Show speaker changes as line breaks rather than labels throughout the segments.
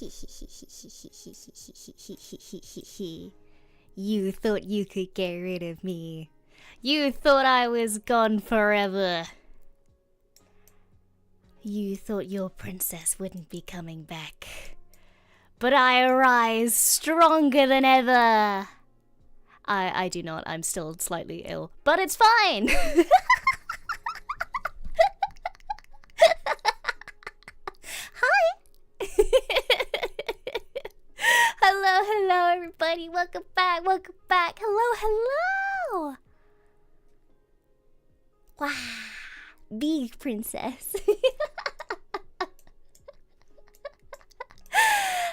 You thought you could get rid of me. You thought I was gone forever. You thought your princess wouldn't be coming back. But I arise stronger than ever. I do not. I'm still slightly ill. But it's fine! Hi! Hello, everybody. Welcome back. Hello. Wow. Bee princess.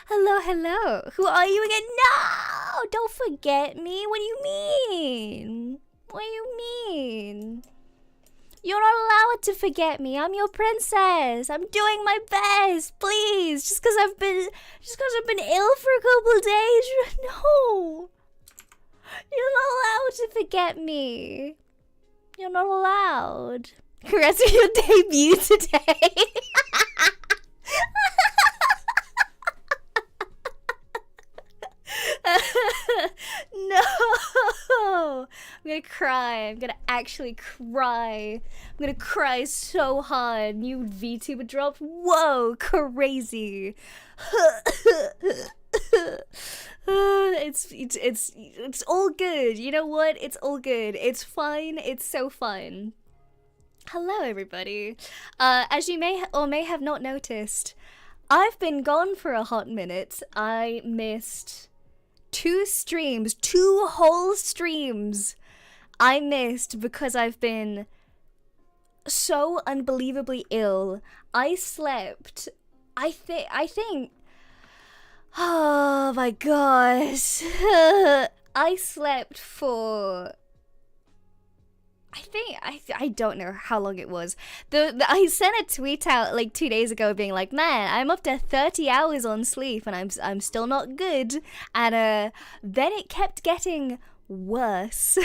Hello. Who are you again? No! Don't forget me. What do you mean? You're not allowed to forget me. I'm your princess. I'm doing my best. Please. Just because I've been ill for a couple of days. No. You're not allowed to forget me. You're not allowed. Congrats on your debut today. No! I'm gonna cry. I'm gonna actually cry. I'm gonna cry so hard. New VTuber dropped. Whoa, crazy. It's all good. You know what? It's all good. It's fine. It's so fun. Hello, everybody. As you may or may have not noticed, I've been gone for a hot minute. I missed 2 whole streams I missed because I've been so unbelievably ill. I slept, I think, oh my gosh, I slept for, I don't know how long it was. I sent a tweet out like 2 days ago being like, man, I'm up to 30 hours on sleep and I'm still not good. And then it kept getting worse.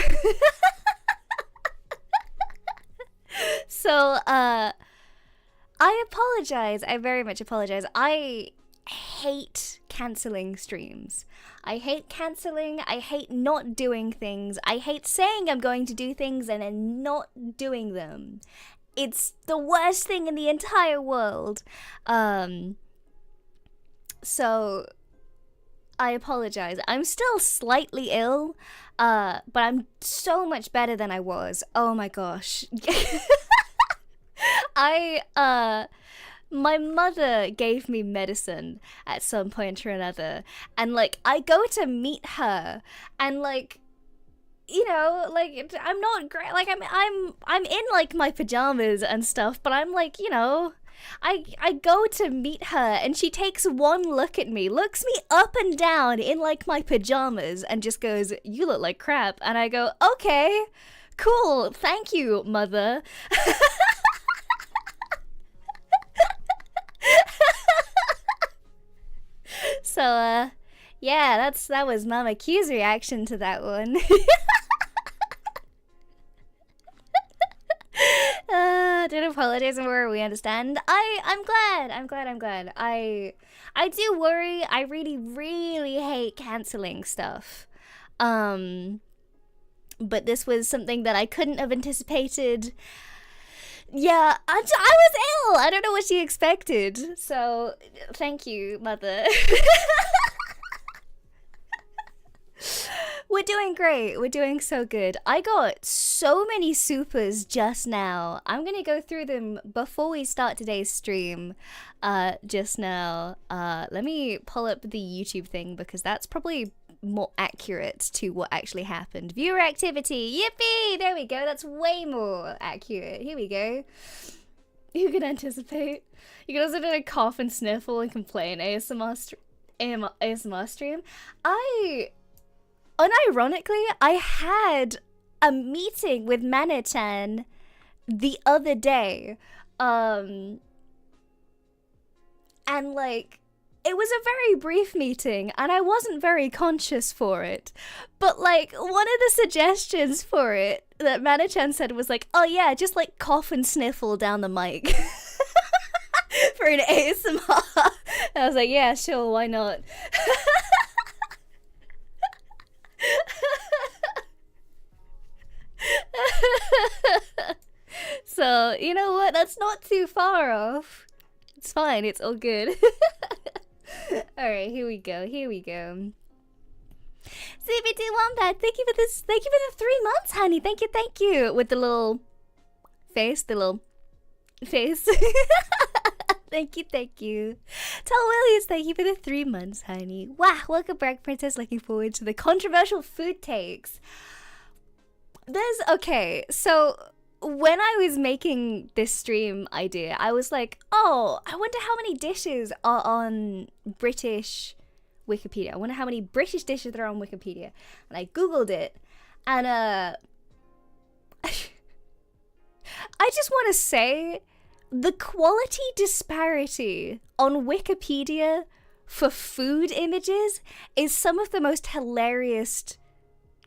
So I apologize. I very much apologize. I hate cancelling streams. I hate cancelling. I hate not doing things. I hate saying I'm going to do things and then not doing them. It's the worst thing in the entire world. So I apologize. I'm still slightly ill, but I'm so much better than I was. Oh my gosh. My mother gave me medicine at some point or another, and like I go to meet her, and like, you know, like I'm not great. Like I'm in like my pajamas and stuff, but I'm like, you know, I go to meet her, and she takes one look at me, looks me up and down in like my pajamas, and just goes, "You look like crap," and I go, "Okay, cool, thank you, mother." So, yeah, that was Mama Q's reaction to that one. Don't apologize more, we understand. I'm glad. I do worry. I really hate cancelling stuff. But this was something that I couldn't have anticipated. Yeah, I was ill. I don't know what she expected. So, thank you, mother. We're doing great. We're doing so good. I got so many supers just now. I'm gonna go through them before we start today's stream. Just now. Let me pull up the YouTube thing because that's probably more accurate to what actually happened. Viewer activity, yippee! There we go. That's way more accurate. Here we go. You can anticipate. You can also do a cough and sniffle and complain ASMR stream. Unironically, I had a meeting with Mana-chan the other day, and like, it was a very brief meeting, and I wasn't very conscious for it. But, like, one of the suggestions for it that Mana-chan said was like, oh yeah, just, like, cough and sniffle down the mic. For an ASMR I was like, yeah, sure, why not? So, you know what? That's not too far off. It's fine. It's all good. Alright, here we go. Here we go. CBT Wombat, thank you for this. Thank you for the 3 months, honey. Thank you, thank you. With the little face, Thank you, thank you. Tell Williams, thank you for the 3 months, honey. Wow, welcome back, Princess. Looking forward to the controversial food takes. Okay, so when I was making this stream idea, I was like, oh, I wonder how many dishes are on British Wikipedia. I wonder how many British dishes there are on Wikipedia. And I googled it, and I just want to say the quality disparity on Wikipedia for food images is some of the most hilarious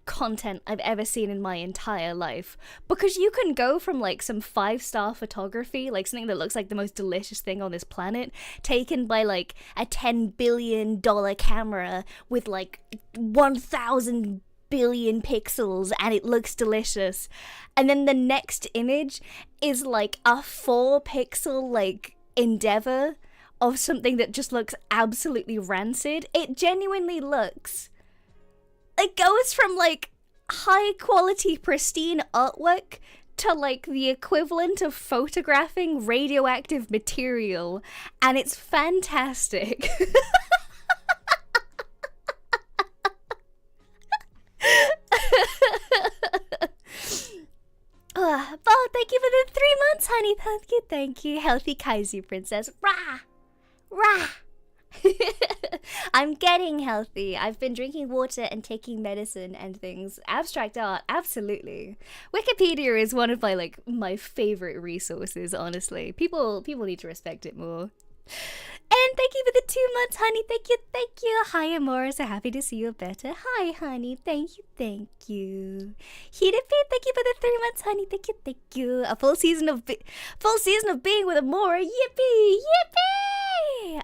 content I've ever seen in my entire life, because you can go from like some 5-star photography, like something that looks like the most delicious thing on this planet, taken by like a $10 billion camera with like 1,000 billion pixels, and it looks delicious, and then the next image is like a 4-pixel like endeavor of something that just looks absolutely rancid. It genuinely looks, it goes from like high quality pristine artwork to like the equivalent of photographing radioactive material, and it's fantastic. Oh, thank you for the 3 months, honey. Thank you. Healthy Kaiser Princess. Rah! Rah! I'm getting healthy. I've been drinking water and taking medicine and things. Abstract art, absolutely. Wikipedia is one of my favorite resources, honestly. People need to respect it more. And thank you for the 2 months, honey. Thank you. Hi, Amora. So happy to see you better. Hi, honey. Thank you. Hirapi, thank you for the 3 months, honey. Thank you. A full season of being with Amora. Yippee!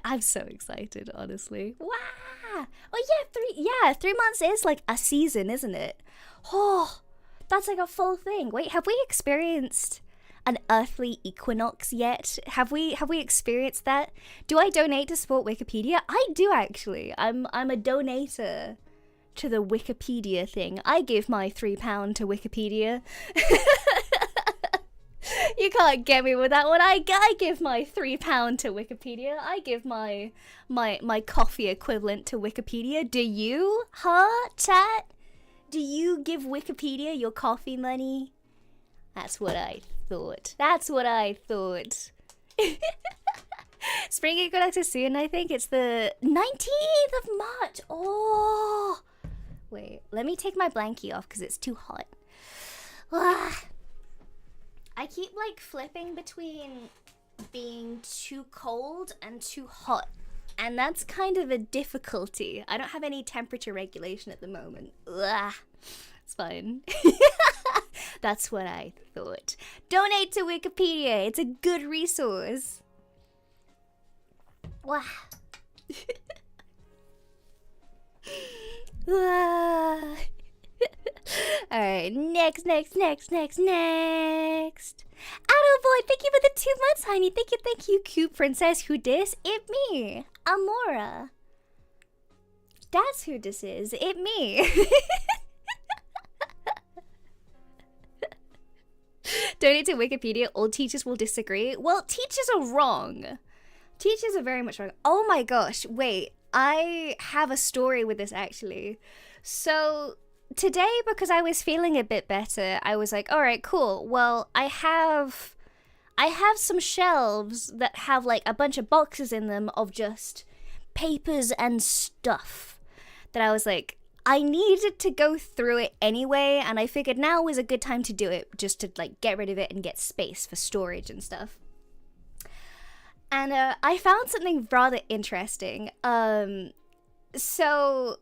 I'm so excited, honestly. Wow. Oh yeah, 3 months is like a season, isn't it? Oh, that's like a full thing. Wait, have we experienced an earthly equinox yet? Have we experienced that? Do I donate to support Wikipedia? I do, actually. I'm a donator to the Wikipedia thing. I give my £3 to Wikipedia. You can't get me with that one. I give my £3 to Wikipedia. I give my coffee equivalent to Wikipedia. Do you? Huh, chat? Do you give Wikipedia your coffee money? That's what I thought. Spring equinox is soon, I think. It's the 19th of March. Oh. Wait, let me take my blankie off because it's too hot. I keep like flipping between being too cold and too hot, and that's kind of a difficulty. I don't have any temperature regulation at the moment. It's fine. That's what I thought. Donate to Wikipedia. It's a good resource. Wow. Alright, next. Attaboy, thank you for the 2 months, honey. Thank you, cute princess. Who dis? It me, Amora. That's who this is. It me. Donate to Wikipedia. Old teachers will disagree. Well, teachers are wrong. Teachers are very much wrong. Oh my gosh, wait. I have a story with this, actually. So today, because I was feeling a bit better, I was like, all right, cool. Well, I have some shelves that have like a bunch of boxes in them of just papers and stuff that I was like, I needed to go through it anyway, and I figured now was a good time to do it, just to like get rid of it and get space for storage and stuff. And I found something rather interesting. So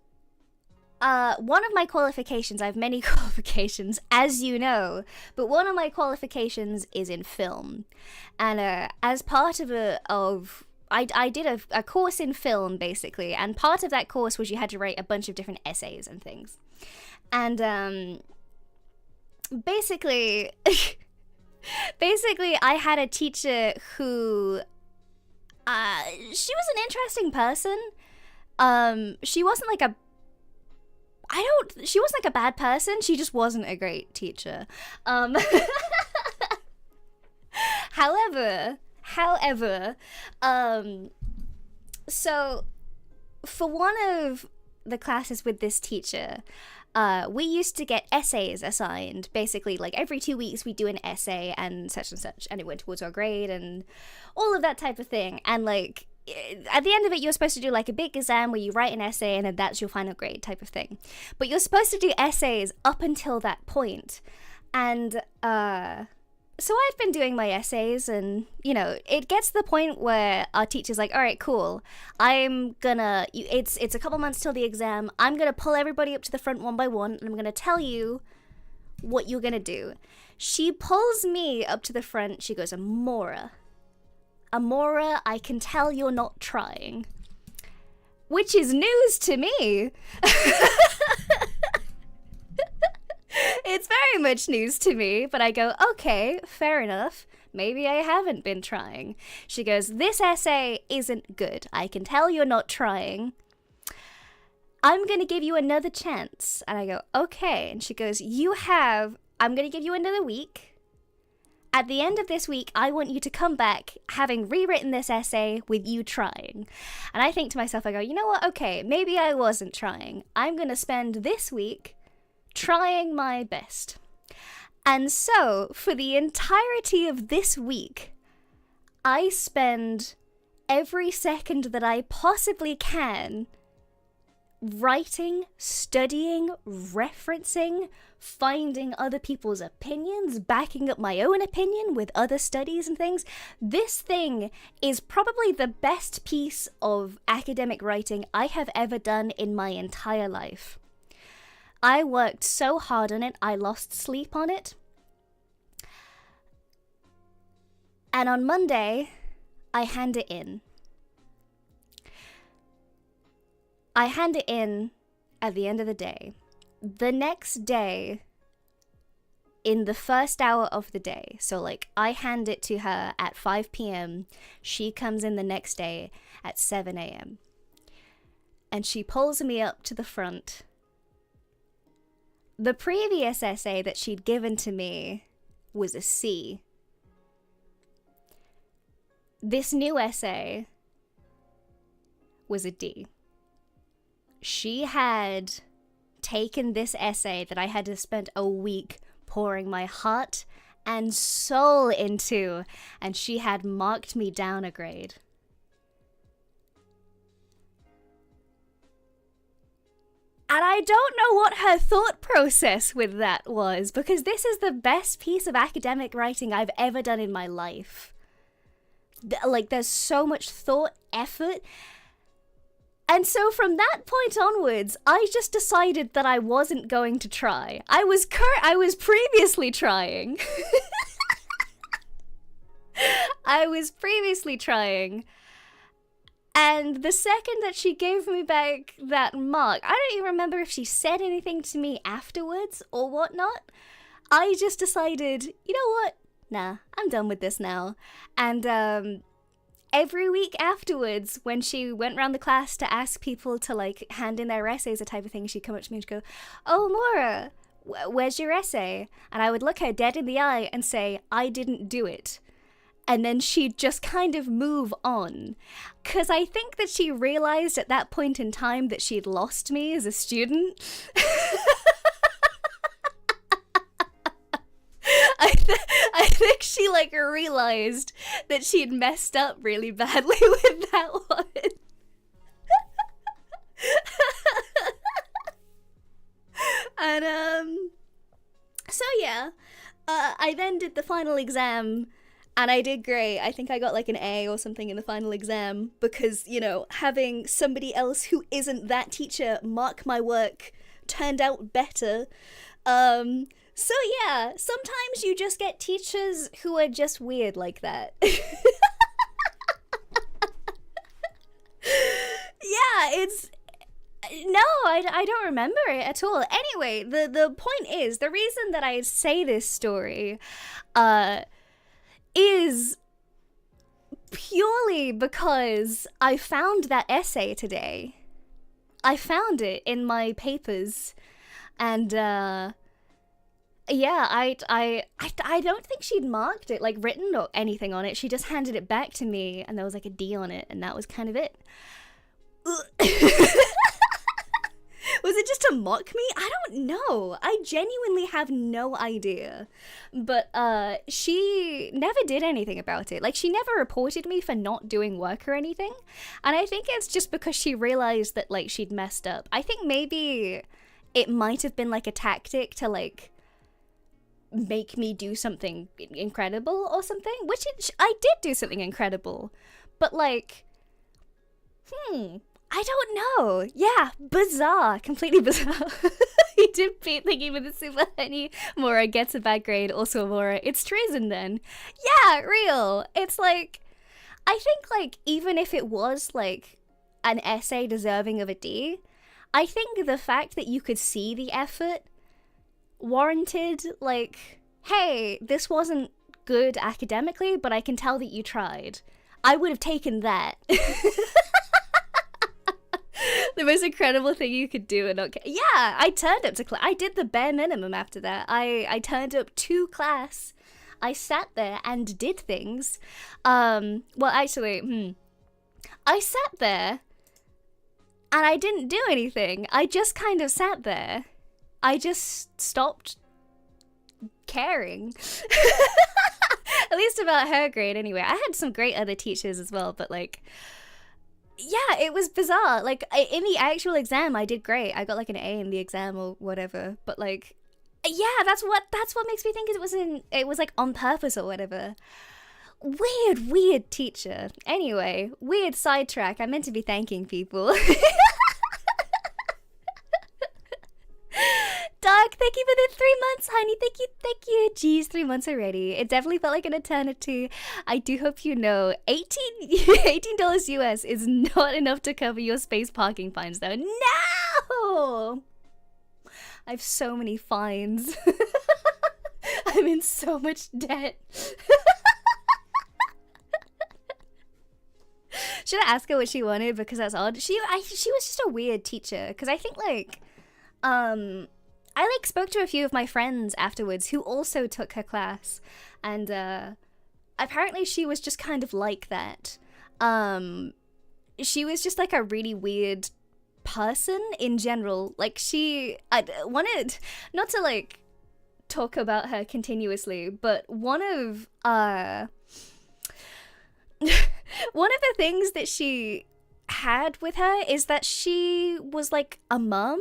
one of my qualifications, I have many qualifications, as you know, but one of my qualifications is in film. And as part of I did a course in film, basically, and part of that course was you had to write a bunch of different essays and things. And basically I had a teacher who she was an interesting person. She wasn't like she wasn't like a bad person, she just wasn't a great teacher. However, so for one of the classes with this teacher, we used to get essays assigned. Basically, like every 2 weeks we do an essay and such, and it went towards our grade and all of that type of thing. And like at the end of it, you're supposed to do like a big exam where you write an essay and then that's your final grade type of thing. But you're supposed to do essays up until that point. And so I've been doing my essays, and, you know, it gets to the point where our teacher's like, all right, cool, it's a couple months till the exam, I'm gonna pull everybody up to the front one by one, and I'm gonna tell you what you're gonna do. She pulls me up to the front, she goes, Amora, I can tell you're not trying. Which is news to me. It's very much news to me, but I go, okay, fair enough. Maybe I haven't been trying. She goes, this essay isn't good. I can tell you're not trying. I'm going to give you another chance. And I go, okay. And she goes, I'm going to give you another week. At the end of this week, I want you to come back having rewritten this essay with you trying. And I think to myself, I go, you know what? Okay, maybe I wasn't trying. I'm going to spend this week trying my best. And so, for the entirety of this week, I spend every second that I possibly can writing, studying, referencing, finding other people's opinions, backing up my own opinion with other studies and things. This thing is probably the best piece of academic writing I have ever done in my entire life. I worked so hard on it, I lost sleep on it. And on Monday, I hand it in. I hand it in at the end of the day. The next day, in the first hour of the day, so like I hand it to her at 5 p.m, she comes in the next day at 7 a.m. And she pulls me up to the front. The previous essay that she'd given to me was a C. This new essay was a D. She had taken this essay that I had to spend a week pouring my heart and soul into, and she had marked me down a grade. And I don't know what her thought process with that was, because this is the best piece of academic writing I've ever done in my life. Like, there's so much thought, effort. And so from that point onwards, I just decided that I wasn't going to try. I was previously trying. I was previously trying. And the second that she gave me back that mark, I don't even remember if she said anything to me afterwards or whatnot. I just decided, you know what? Nah, I'm done with this now. And every week afterwards, when she went around the class to ask people to like hand in their essays or type of thing, she'd come up to me and she'd go, oh, Amora, where's your essay? And I would look her dead in the eye and say, I didn't do it. And then she'd just kind of move on. Because I think that she realized at that point in time that she'd lost me as a student. I think she like realized that she'd messed up really badly with that one. And so yeah, I then did the final exam. And I did great. I think I got like an A or something in the final exam because, you know, having somebody else who isn't that teacher mark my work turned out better. So yeah, sometimes you just get teachers who are just weird like that. it's no, I don't remember it at all. Anyway, the point is, the reason that I say this story is purely because I found that essay today. I found it in my papers, and yeah, I don't think she'd marked it, like written or anything on it. She just handed it back to me, and there was like a D on it, and that was kind of it. Was it just to mock me? I don't know. I genuinely have no idea. But she never did anything about it. Like, she never reported me for not doing work or anything. And I think it's just because she realized that, like, she'd messed up. I think maybe it might have been, like, a tactic to, like, make me do something incredible or something. Which I did do something incredible. But, like, I don't know. Yeah, bizarre. Completely bizarre. He did beat Thingy with a super honey. Amora gets a bad grade. Also, Amora, it's treason then. Yeah, real. It's like, I think, like, even if it was, like, an essay deserving of a D, I think the fact that you could see the effort warranted, like, hey, this wasn't good academically, but I can tell that you tried. I would have taken that. The most incredible thing you could do. And okay, yeah, I turned up to class. I did the bare minimum after that. I turned up to class. I sat there and did things. Well, actually, I sat there and I didn't do anything. I just kind of sat there. I just stopped caring. At least about her grade anyway. I had some great other teachers as well, but like, yeah, it was bizarre. Like, in the actual exam, I did great. I got like an A in the exam or whatever. But like, yeah, that's what makes me think it was like on purpose or whatever. Weird teacher. Anyway, weird sidetrack. I meant to be thanking people. Doug, thank you for the 3 months, honey. Thank you. Jeez, 3 months already. It definitely felt like an eternity. I do hope you know, $18 US is not enough to cover your space parking fines, though. No! I have so many fines. I'm in so much debt. Should I ask her what she wanted? Because that's odd. She was just a weird teacher. Because I think, like, I like spoke to a few of my friends afterwards who also took her class, and apparently she was just kind of like that. She was just like a really weird person in general. Like, I wanted not to like talk about her continuously, but one of the things that she had with her is that she was like a mum.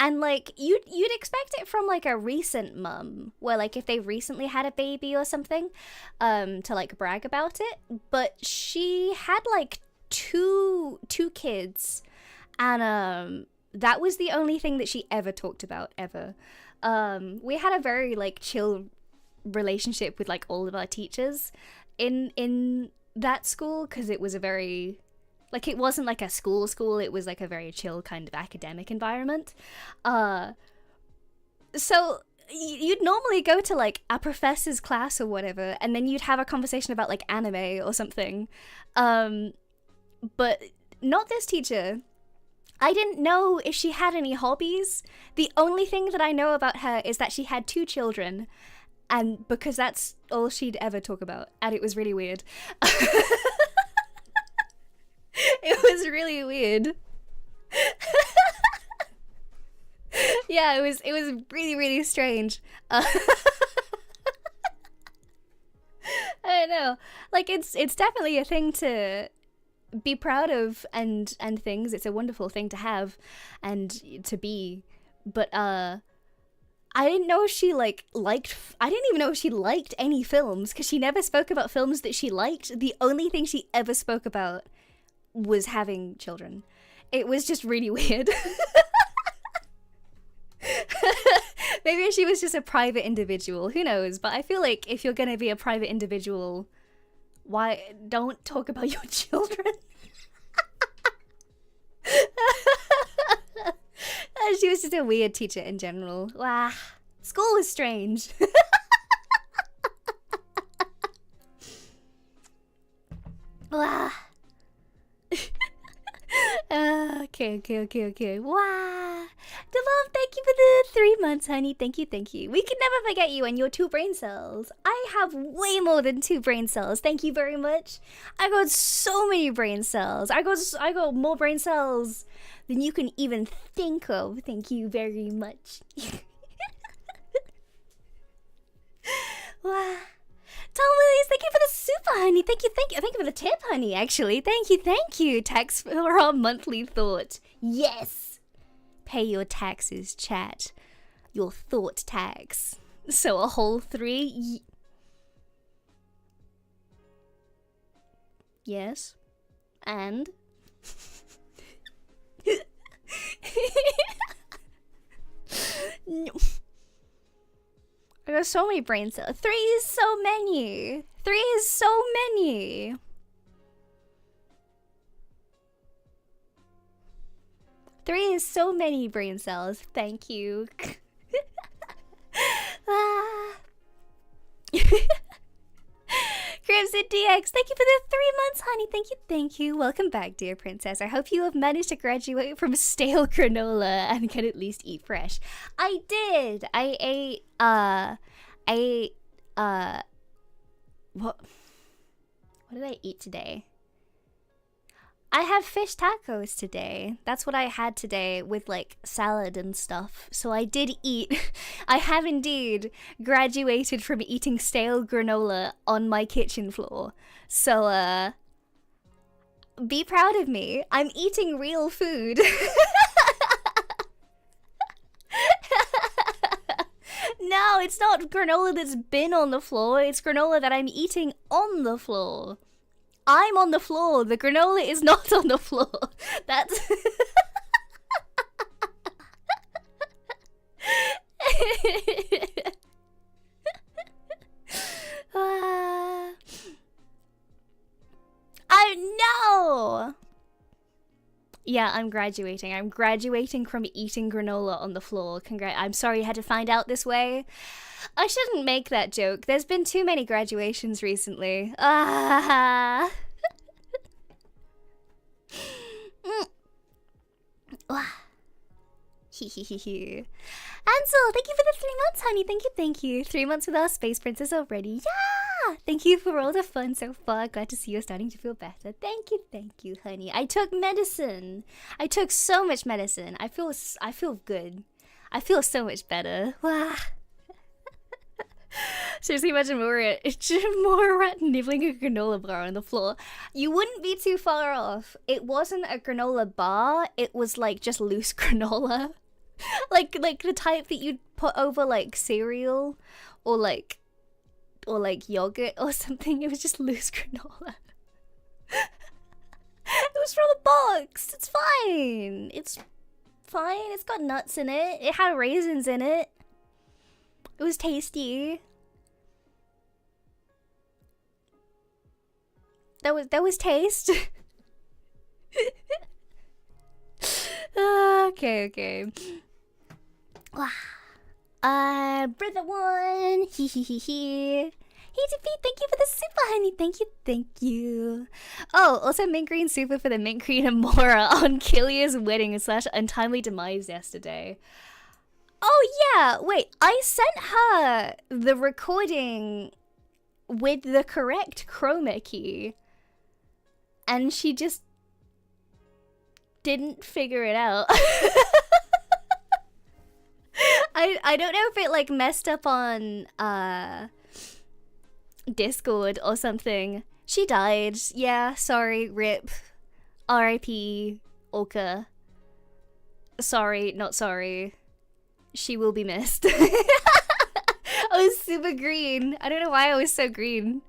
And, like, you'd expect it from, like, a recent mum, where, like, if they recently had a baby or something, to, like, brag about it. But she had, like, two kids, and, that was the only thing that she ever talked about, ever. We had a very, like, chill relationship with, like, all of our teachers in that school, because it was a very... like, it wasn't like a school, it was like a very chill kind of academic environment. So you'd normally go to like a professor's class or whatever, and then you'd have a conversation about like anime or something. But not this teacher. I didn't know if she had any hobbies. The only thing that I know about her is that she had 2 children, and because that's all she'd ever talk about, and it was really weird. It was really weird. Yeah, it was really, really strange. I don't know. Like, it's definitely a thing to be proud of and things. It's a wonderful thing to have and to be. But I didn't know if she I didn't even know if she liked any films, because she never spoke about films that she liked. The only thing she ever spoke about was having children. It was just really weird. Maybe she was just a private individual, who knows? But I feel like if you're gonna be a private individual, why don't talk about your children? she was just a weird teacher in general. Wow. School was strange. Wow. Okay. Wow. Devon, thank you for the 3 months, honey. Thank you. We can never forget you and your 2 brain cells. I have way more than 2 brain cells. Thank you very much. I got so many brain cells. I got more brain cells than you can even think of. Thank you very much. Wow. Tom Williams, thank you for the super, honey. Thank you for the tip, honey, actually. Thank you. Tax for our monthly thought. Yes. Pay your taxes, chat. Your thought tax. So a whole 3. Yes. And? No. I got so many brain cells. 3 is so many. 3 is so many. Three is so many brain cells. Thank you. Crimson DX, thank you for the 3 months, honey. Thank you. Welcome back, dear princess. I hope you have managed to graduate from stale granola and can at least eat fresh. I did. I ate, what did I eat today? I have fish tacos today. That's what I had today with like salad and stuff. So I did eat. I have indeed graduated from eating stale granola on my kitchen floor. So be proud of me. I'm eating real food. No, it's not granola that's been on the floor. It's granola that I'm eating on the floor. I'm on the floor. The granola is not on the floor. That's... I know! Yeah, I'm graduating. I'm graduating from eating granola on the floor. I'm sorry you had to find out this way. I shouldn't make that joke. There's been too many graduations recently. Ah. Ansel, thank you for the 3 months, honey. Thank you. 3 months with our space princess already. Yeah! Thank you for all the fun so far. Glad to see you're starting to feel better. Thank you, honey. I took medicine. I took so much medicine. I feel good. I feel so much better. Wow. Seriously, imagine Amora nibbling a granola bar on the floor. You wouldn't be too far off. It wasn't a granola bar. It was like just loose granola. like the type that you'd put over like cereal or like yogurt or something. It was just loose granola. It was from a box. It's fine. It's got nuts in it. It had raisins in it. It was tasty. That was taste. Okay. Brother one. He. Hey, Tiffy, thank you for the super, honey. Thank you. Oh, also mint green super for the mint green Amora on Kilia's wedding / untimely demise yesterday. Oh yeah, wait, I sent her the recording with the correct chroma key and she just didn't figure it out. I don't know if it like messed up on Discord or something. She died. Yeah, sorry, rip. R.I.P. Orca. Sorry, not sorry. She will be missed. I was super green. I don't know why I was so green.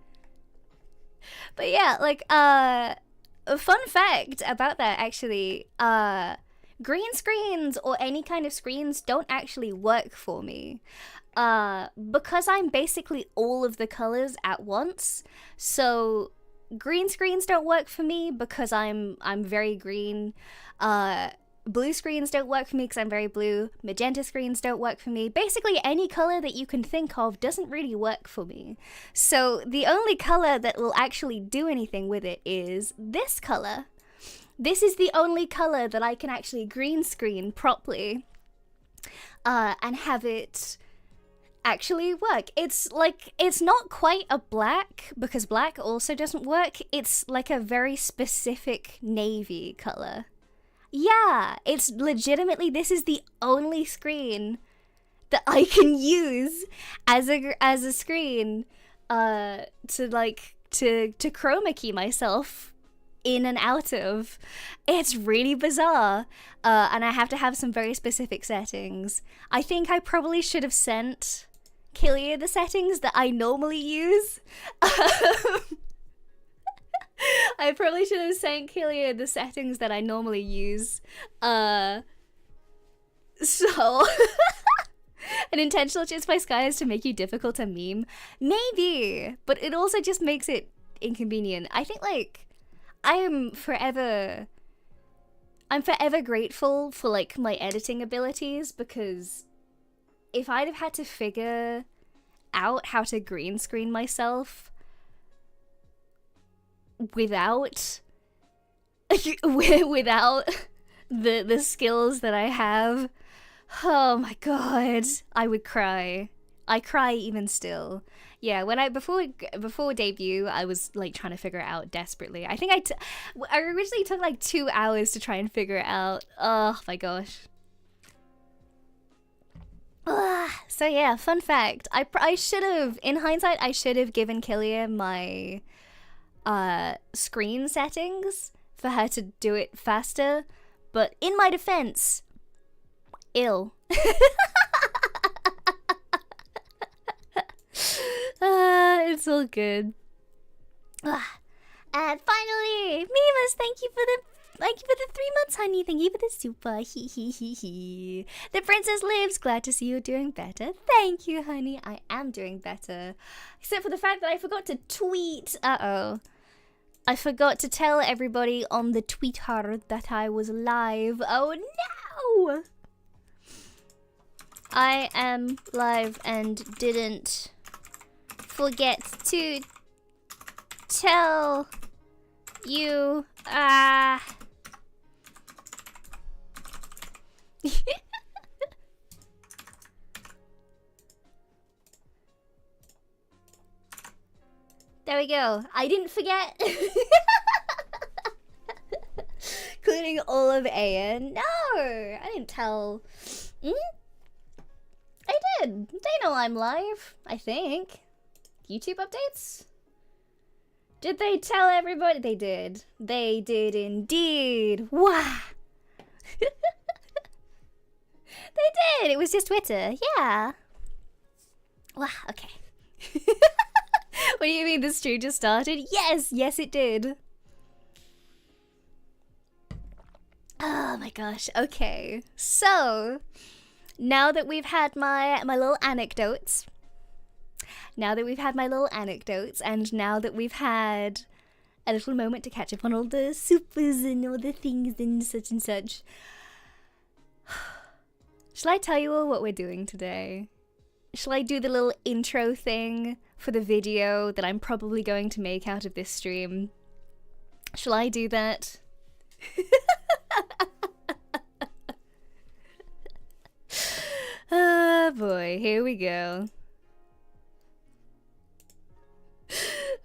But yeah, like, a fun fact about that, actually, green screens or any kind of screens don't actually work for me. Because I'm basically all of the colors at once, so green screens don't work for me because I'm very green. Blue screens don't work for me because I'm very blue. Magenta screens don't work for me. Basically, any color that you can think of doesn't really work for me. So the only color that will actually do anything with it is this color. This is the only color that I can actually green screen properly and have it actually work. It's like, it's not quite a black, because black also doesn't work. It's like a very specific navy color. Yeah, it's legitimately, this is the only screen that I can use as a screen to chroma key myself in and out of. It's really bizarre, and I have to have some very specific settings. I think I probably should have sent Killia the settings that I normally use. I probably should have sent Killia the settings that I normally use. So an intentional choice by Sky is to make you difficult to meme. Maybe, but it also just makes it inconvenient. I think, like, I'm forever grateful for, like, my editing abilities, because if I'd have had to figure out how to green screen myself without the skills that I have, oh my god, I would cry. I cry even still. Yeah, when before debut, I was like trying to figure it out desperately. I think I originally took like 2 hours to try and figure it out. Oh my gosh. So yeah, fun fact. I should have, in hindsight, I should have given Killia my screen settings for her to do it faster, but in my defense, ill. It's all good. And finally, Mimas, thank you for the 3 months, honey. Thank you for the super. Hee hee hee hee. The princess lives. Glad to see you doing better. Thank you, honey. I am doing better. Except for the fact that I forgot to tweet. Uh-oh. I forgot to tell everybody on the Twitter that I was live. Oh no! I am live and didn't forget to tell you. There we go. I didn't forget. Including all of EIEN. No, I didn't tell. I did. They know I'm live, I think. YouTube updates? Did they tell everybody? They did. They did indeed. Wow. They did. It was just Twitter. Yeah. Wow, okay. What do you mean the stream just started? Yes, yes it did. Oh my gosh, okay. So, now that we've had my little anecdotes, and now that we've had a little moment to catch up on all the supers and all the things and such, shall I tell you all what we're doing today? Shall I do the little intro thing for the video that I'm probably going to make out of this stream? Shall I do that? Oh boy, here we go.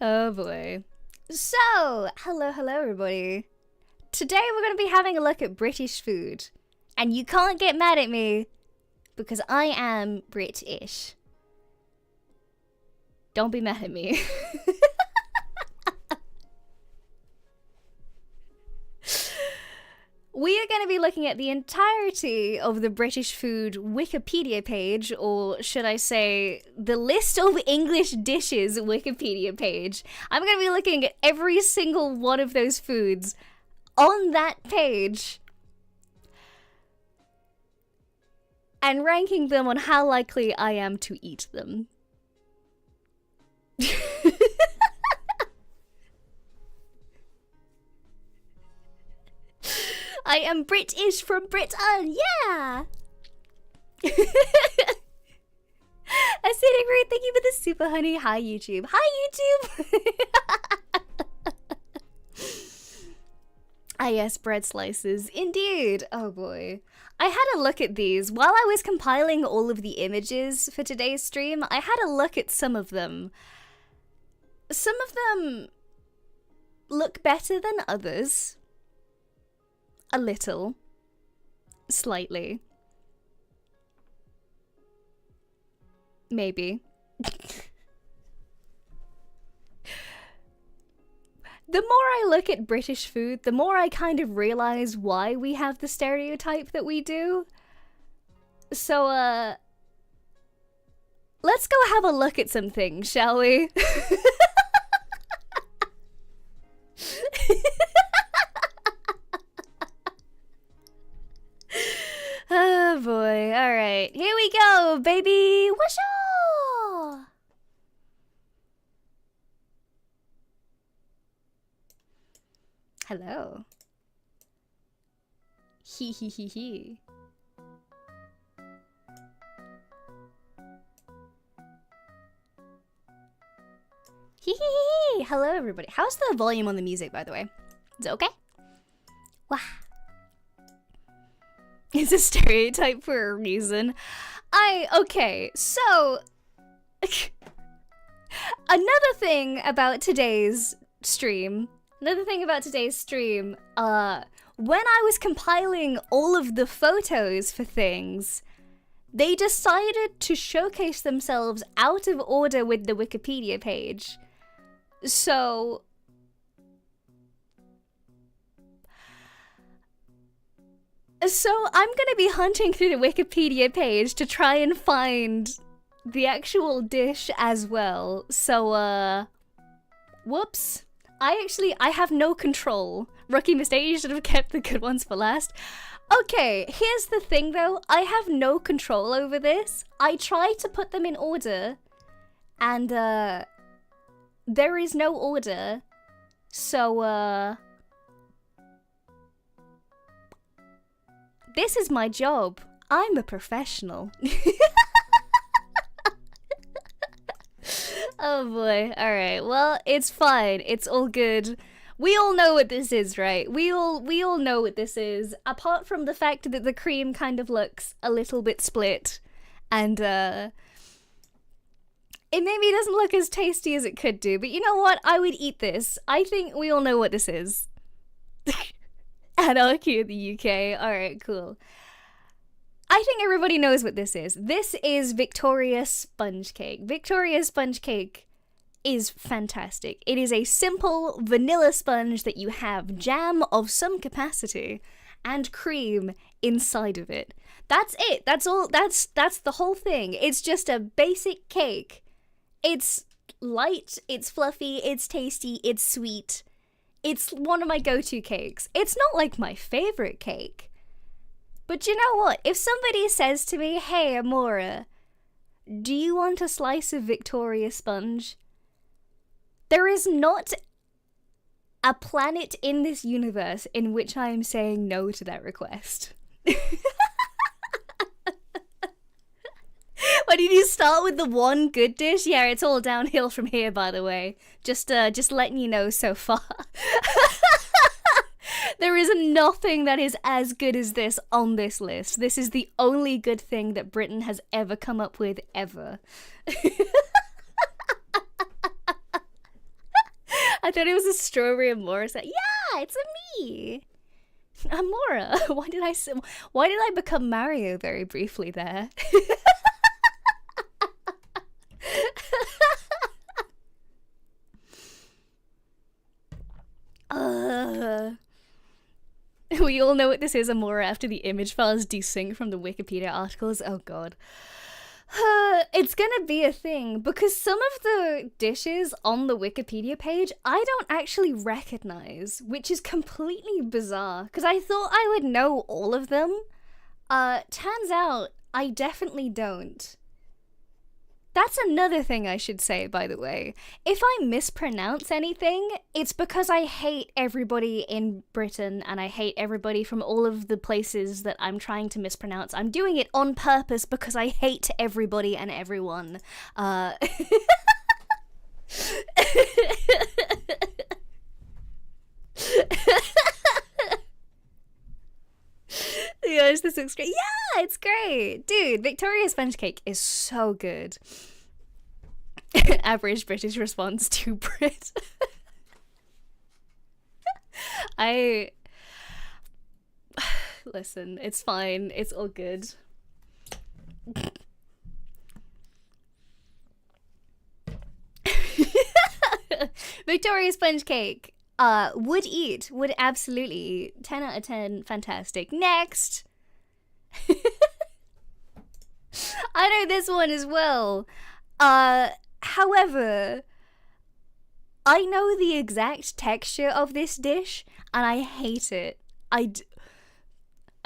Oh boy. So, hello everybody. Today we're going to be having a look at British food. And you can't get mad at me because I am British. Don't be mad at me. We are going to be looking at the entirety of the British food Wikipedia page, or should I say, the list of English dishes Wikipedia page. I'm going to be looking at every single one of those foods on that page and ranking them on how likely I am to eat them. I am British from Britain, yeah! Acidic Root, thank you for the super honey. Hi YouTube. Hi YouTube! Ah yes, bread slices. Indeed. Oh boy. I had a look at these. While I was compiling all of the images for today's stream, I had a look at some of them. Some of them look better than others. A little. Slightly. Maybe. The more I look at British food, the more I kind of realize why we have the stereotype that we do. So, let's go have a look at some things, shall we? Oh boy, alright. Here we go, baby! Whooshaw! Hello. Hee hee hee hee. Hee hee hee hee! Hello everybody. How's the volume on the music, by the way? Is it okay? Wah. It's a stereotype for a reason. Okay, so... Another thing about today's stream, when I was compiling all of the photos for things, they decided to showcase themselves out of order with the Wikipedia page. So... I'm gonna be hunting through the Wikipedia page to try and find the actual dish as well. So, whoops. I have no control. Rookie mistake, you should have kept the good ones for last. Okay, here's the thing though. I have no control over this. I try to put them in order, and, there is no order. So, this is my job. I'm a professional. Oh boy. Alright, well, it's fine. It's all good. We all know what this is, right? We all know what this is. Apart from the fact that the cream kind of looks a little bit split. And, it maybe doesn't look as tasty as it could do. But you know what? I would eat this. I think we all know what this is. Anarchy in the UK. Alright, cool. I think everybody knows what this is. This is Victoria sponge cake. Victoria sponge cake is fantastic. It is a simple vanilla sponge that you have jam of some capacity and cream inside of it. That's it. That's all. That's the whole thing. It's just a basic cake. It's light, it's fluffy, it's tasty, it's sweet. It's one of my go-to cakes. It's not like my favorite cake. But you know what? If somebody says to me, hey, Amora, do you want a slice of Victoria sponge? There is not a planet in this universe in which I am saying no to that request. Why did you start with the one good dish? Yeah, it's all downhill from here, by the way. Just letting you know so far. There is nothing that is as good as this on this list. This is the only good thing that Britain has ever come up with, ever. I thought it was a strawberry Amora. Yeah, it's a me. Amora. Why did I become Mario very briefly there? We all know what this is, Amora, after the image files desync from the Wikipedia articles. Oh god. It's gonna be a thing, because some of the dishes on the Wikipedia page I don't actually recognize, which is completely bizarre, because I thought I would know all of them. Turns out I definitely don't. That's another thing I should say, by the way. If I mispronounce anything, it's because I hate everybody in Britain and I hate everybody from all of the places that I'm trying to mispronounce. I'm doing it on purpose because I hate everybody and everyone. Yes, this looks great. Yeah, it's great. Dude, Victoria sponge cake is so good. Average British response to Brit. Listen, it's fine. It's all good. Victoria sponge cake. Would eat. Would absolutely eat. 10 out of 10. Fantastic. Next. I know this one as well. However, I know the exact texture of this dish, and I hate it. I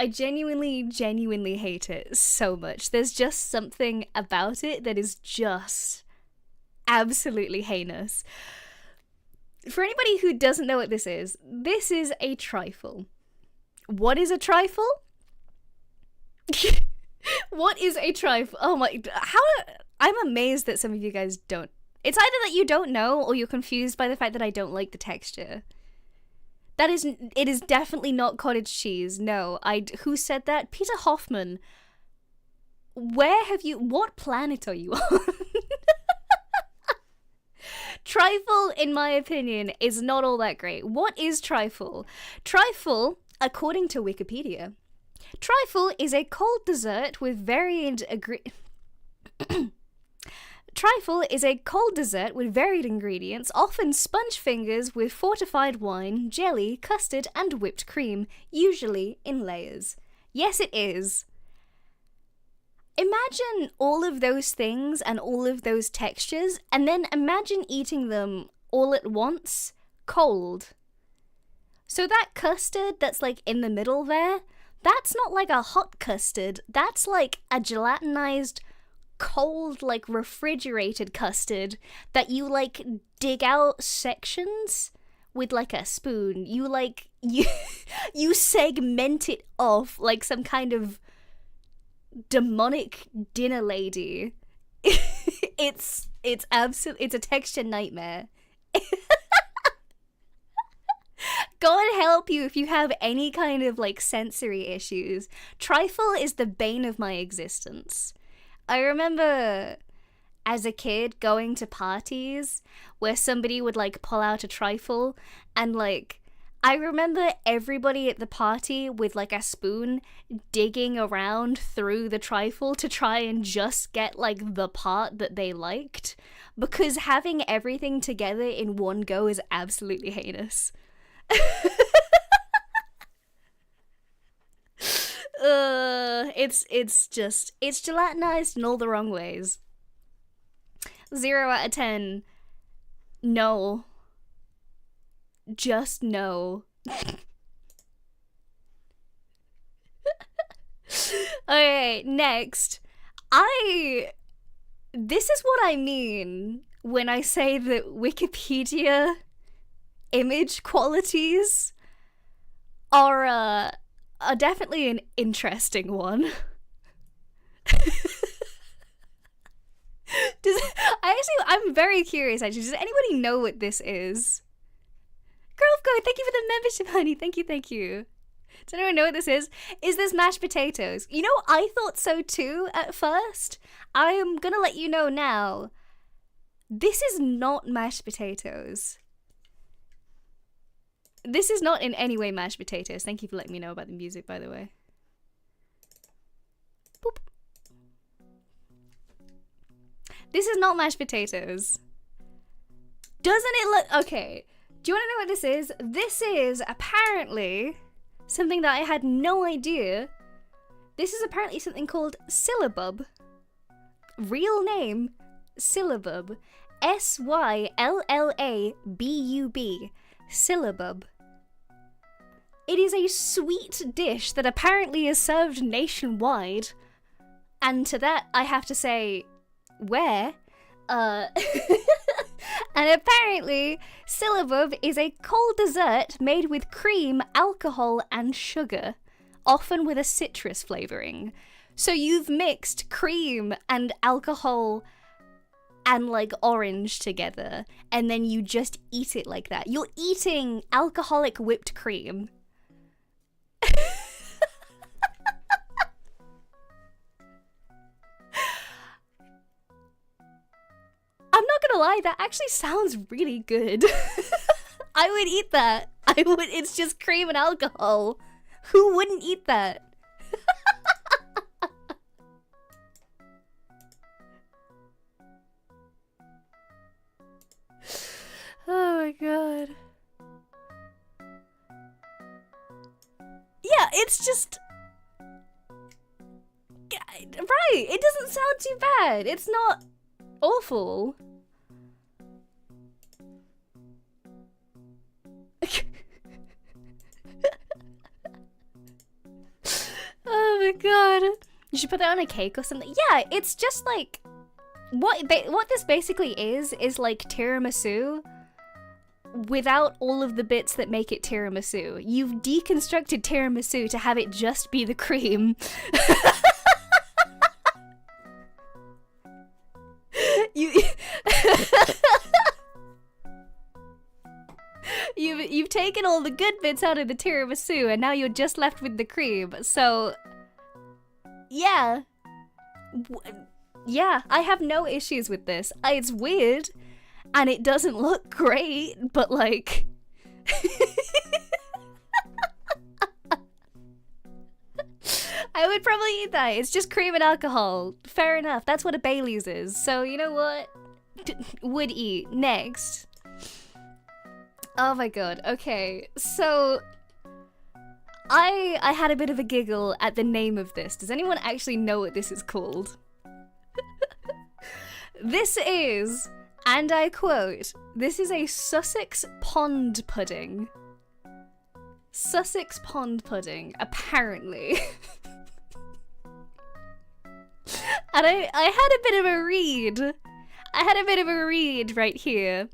genuinely hate it so much. There's just something about it that is just absolutely heinous. For anybody who doesn't know what this is a trifle. What is a trifle? What is a trifle? Oh my, I'm amazed that some of you guys don't. It's either that you don't know or you're confused by the fact that I don't like the texture. It is definitely not cottage cheese. No, who said that? Peter Hoffman. What planet are you on? Trifle, in my opinion, is not all that great. What is trifle? Trifle, according to Wikipedia, trifle is a cold dessert with varied Trifle is a cold dessert with varied ingredients, often sponge fingers with fortified wine, jelly, custard, and whipped cream, usually in layers. Yes, it is. Imagine all of those things and all of those textures, and then imagine eating them all at once, cold. So that custard that's like in the middle there, that's not like a hot custard, that's like a gelatinized, cold, like refrigerated custard that you like dig out sections with like a spoon. You segment it off like some kind demonic dinner lady. It's a texture nightmare. God help you if you have any kind of like sensory issues. Trifle is the bane of my existence. I remember as a kid going to parties where somebody would like pull out a trifle, and like I remember everybody at the party with like a spoon digging around through the trifle to try and just get like the part that they liked, because having everything together in one go is absolutely heinous. It's gelatinized in all the wrong ways. 0 out of 10. No. Just no. Okay, next. This is what I mean when I say that Wikipedia image qualities are definitely an interesting one. I'm very curious actually. Does anybody know what this is? Girl of God, thank you for the membership, honey. Thank you. Does anyone know what this is? Is this mashed potatoes? You know, I thought so too at first. I am gonna let you know now. This is not mashed potatoes. This is not in any way mashed potatoes. Thank you for letting me know about the music, by the way. Boop. This is not mashed potatoes. Doesn't it look... Okay. Do you want to know what this is? This is apparently something that I had no idea. This is apparently something called syllabub. Real name, syllabub. SYLLABUB. Syllabub. It is a sweet dish that apparently is served nationwide. And to that, I have to say, where, and apparently syllabub is a cold dessert made with cream, alcohol, and sugar, often with a citrus flavoring. So you've mixed cream and alcohol and like orange together, and then you just eat it like that. You're eating alcoholic whipped cream. I'm not gonna lie, that actually sounds really good. I would eat that. It's just cream and alcohol. Who wouldn't eat that? Oh my god. Yeah, it's just... Right, it doesn't sound too bad. It's not awful. Oh my god. You should put that on a cake or something. Yeah, it's just like... What this basically is like tiramisu without all of the bits that make it tiramisu. You've deconstructed tiramisu to have it just be the cream. You've taken all the good bits out of the tiramisu and now you're just left with the cream. So yeah. Yeah, I have no issues with this. It's weird and it doesn't look great, but like I would probably eat that. It's just cream and alcohol. Fair enough. That's what a Bailey's is. So you know what? Would eat. Next. Oh my god. Okay. So I had a bit of a giggle at the name of this. Does anyone actually know what this is called? This is, and I quote, this is a Sussex pond pudding. Sussex pond pudding, apparently. And I had a bit of a read. I had a bit of a read right here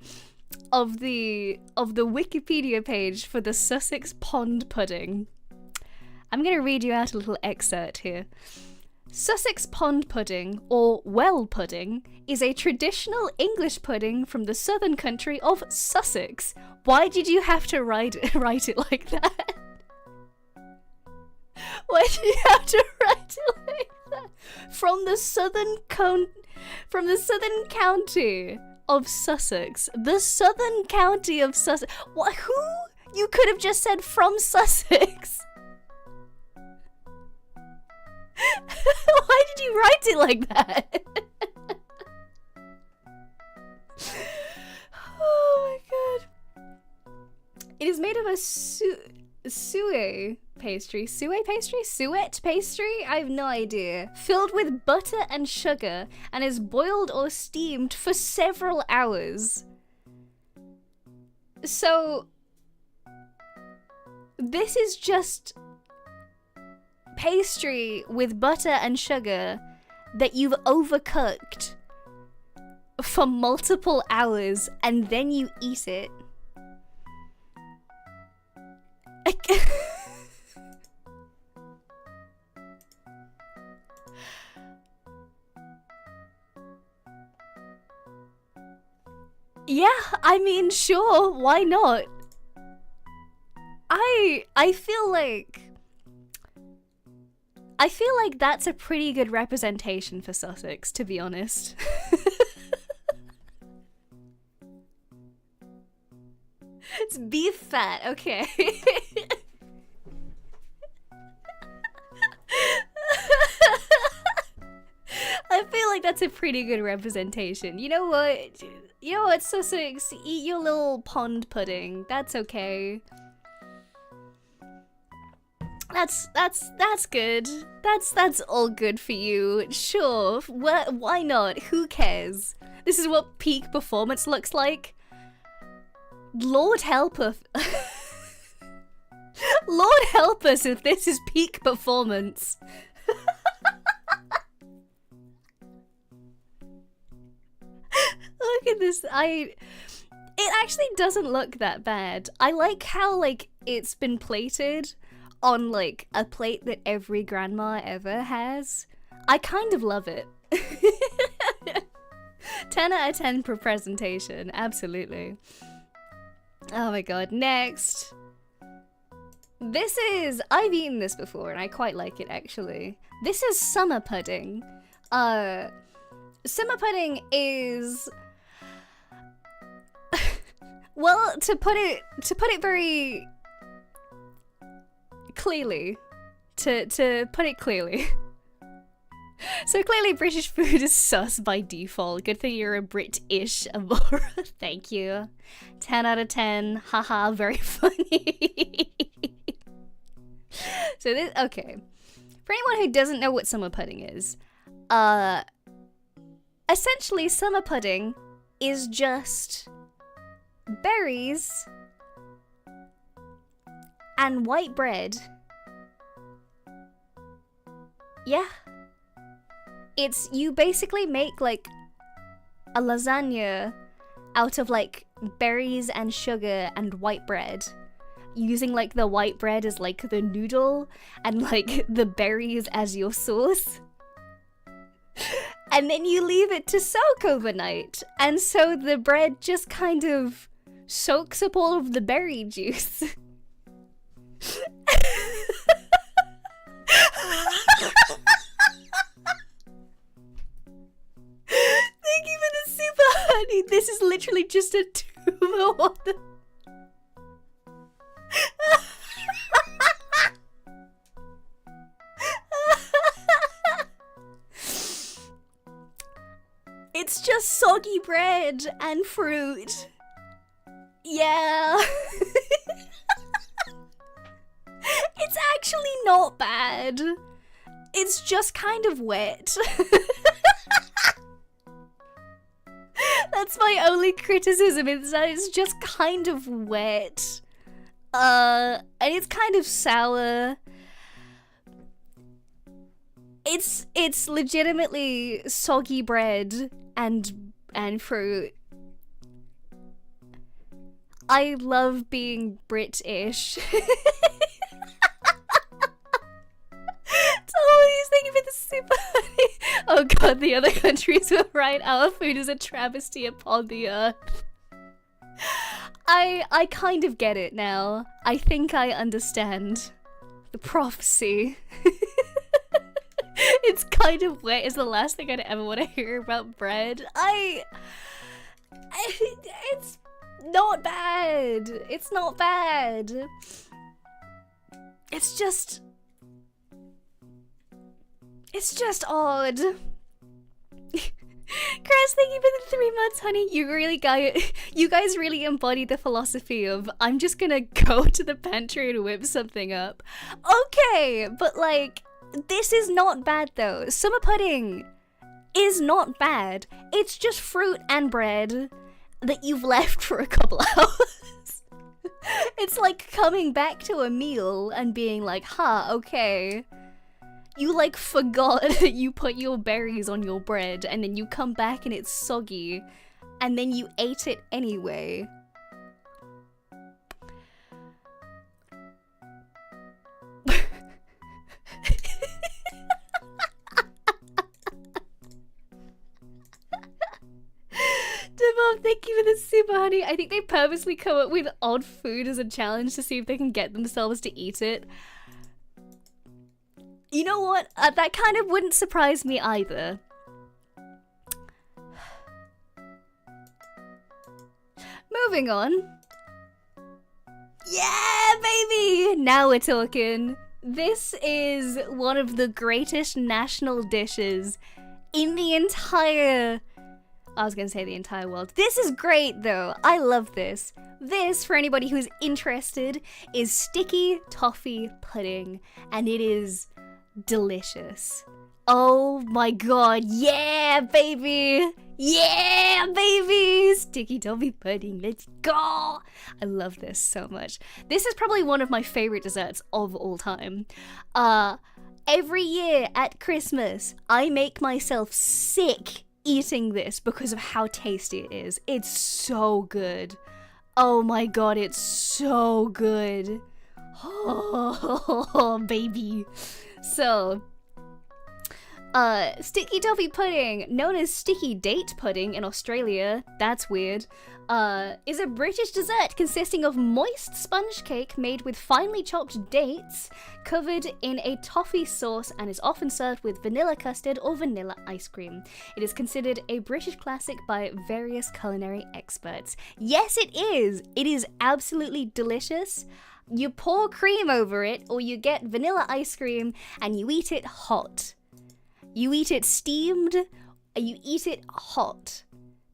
of the Wikipedia page for the Sussex pond pudding. I'm gonna read you out a little excerpt here. Sussex pond pudding, or well pudding, is a traditional English pudding from the southern country of Sussex. Why did you have to write it like that? Why did you have to write it like that? From the southern county of Sussex. The southern county of Sussex. What? Who? You could have just said from Sussex. Why did you write it like that? Oh my god. It is made of a suet pastry. Suet pastry? I have no idea. Filled with butter and sugar and is boiled or steamed for several hours. So this is just pastry with butter and sugar that you've overcooked for multiple hours and then you eat it. Yeah, I mean, sure, why not? I feel like that's a pretty good representation for Sussex, to be honest. It's beef fat, okay. I feel like that's a pretty good representation. You know what? Sussex? Eat your little pond pudding. That's okay. That's good. That's all good for you. Sure. Why not? Who cares? This is what peak performance looks like. Lord help us. Lord help us if this is peak performance. Look at this. It actually doesn't look that bad. I like how, like, it's been plated on, like, a plate that every grandma ever has. I kind of love it. 10 out of 10 for presentation, absolutely. Oh my god, next. This is, I've eaten this before and I quite like it actually. This is summer pudding. Summer pudding is, well, to put it very clearly, to put it clearly. So clearly British food is sus by default. Good thing you're a Brit-ish, Amora. Thank you. 10 out of 10. Haha, very funny. So this, okay. For anyone who doesn't know what summer pudding is, essentially summer pudding is just berries and white bread. Yeah. It's, you basically make like a lasagna out of like berries and sugar and white bread, using like the white bread as like the noodle and like the berries as your sauce. And then you leave it to soak overnight, and so the bread just kind of soaks up all of the berry juice. Thank you for the super honey. This is literally just a tube of water. It's just soggy bread and fruit. Yeah. It's actually not bad. It's just kind of wet. That's my only criticism, is that it's just kind of wet. And it's kind of sour. It's legitimately soggy bread and fruit. I love being British. Thank you for the super honey. Oh god, the other countries were right. Our food is a travesty upon the earth. I kind of get it now. I think I understand the prophecy. It's kind of wet is the last thing I'd ever want to hear about bread. It's not bad. It's not bad. It's just odd. Chris, thank you for the 3 months, honey. You guys really embody the philosophy of, I'm just gonna go to the pantry and whip something up. Okay, but like, this is not bad though. Summer pudding is not bad. It's just fruit and bread that you've left for a couple hours. It's like coming back to a meal and being like, huh, okay. You like forgot that you put your berries on your bread and then you come back and it's soggy and then you ate it anyway. Devon, thank you for the super honey. I think they purposely come up with odd food as a challenge to see if they can get themselves to eat it. You know what? That kind of wouldn't surprise me either. Moving on. Yeah, baby! Now we're talking. This is one of the greatest national dishes in the entire... I was gonna say the entire world. This is great though. I love this. This, for anybody who's interested, is sticky toffee pudding, and it is delicious. Oh my god, yeah, baby! Yeah, baby! Sticky toffee pudding, let's go! I love this so much. This is probably one of my favorite desserts of all time. Every year at Christmas, I make myself sick eating this because of how tasty it is. It's so good. Oh my god, it's so good. Oh, baby. So, sticky toffee pudding, known as sticky date pudding in Australia, that's weird, is a British dessert consisting of moist sponge cake made with finely chopped dates, covered in a toffee sauce, and is often served with vanilla custard or vanilla ice cream. It is considered a British classic by various culinary experts. Yes, it is! It is absolutely delicious. You pour cream over it, or you get vanilla ice cream, and you eat it hot. You eat it steamed, you eat it hot,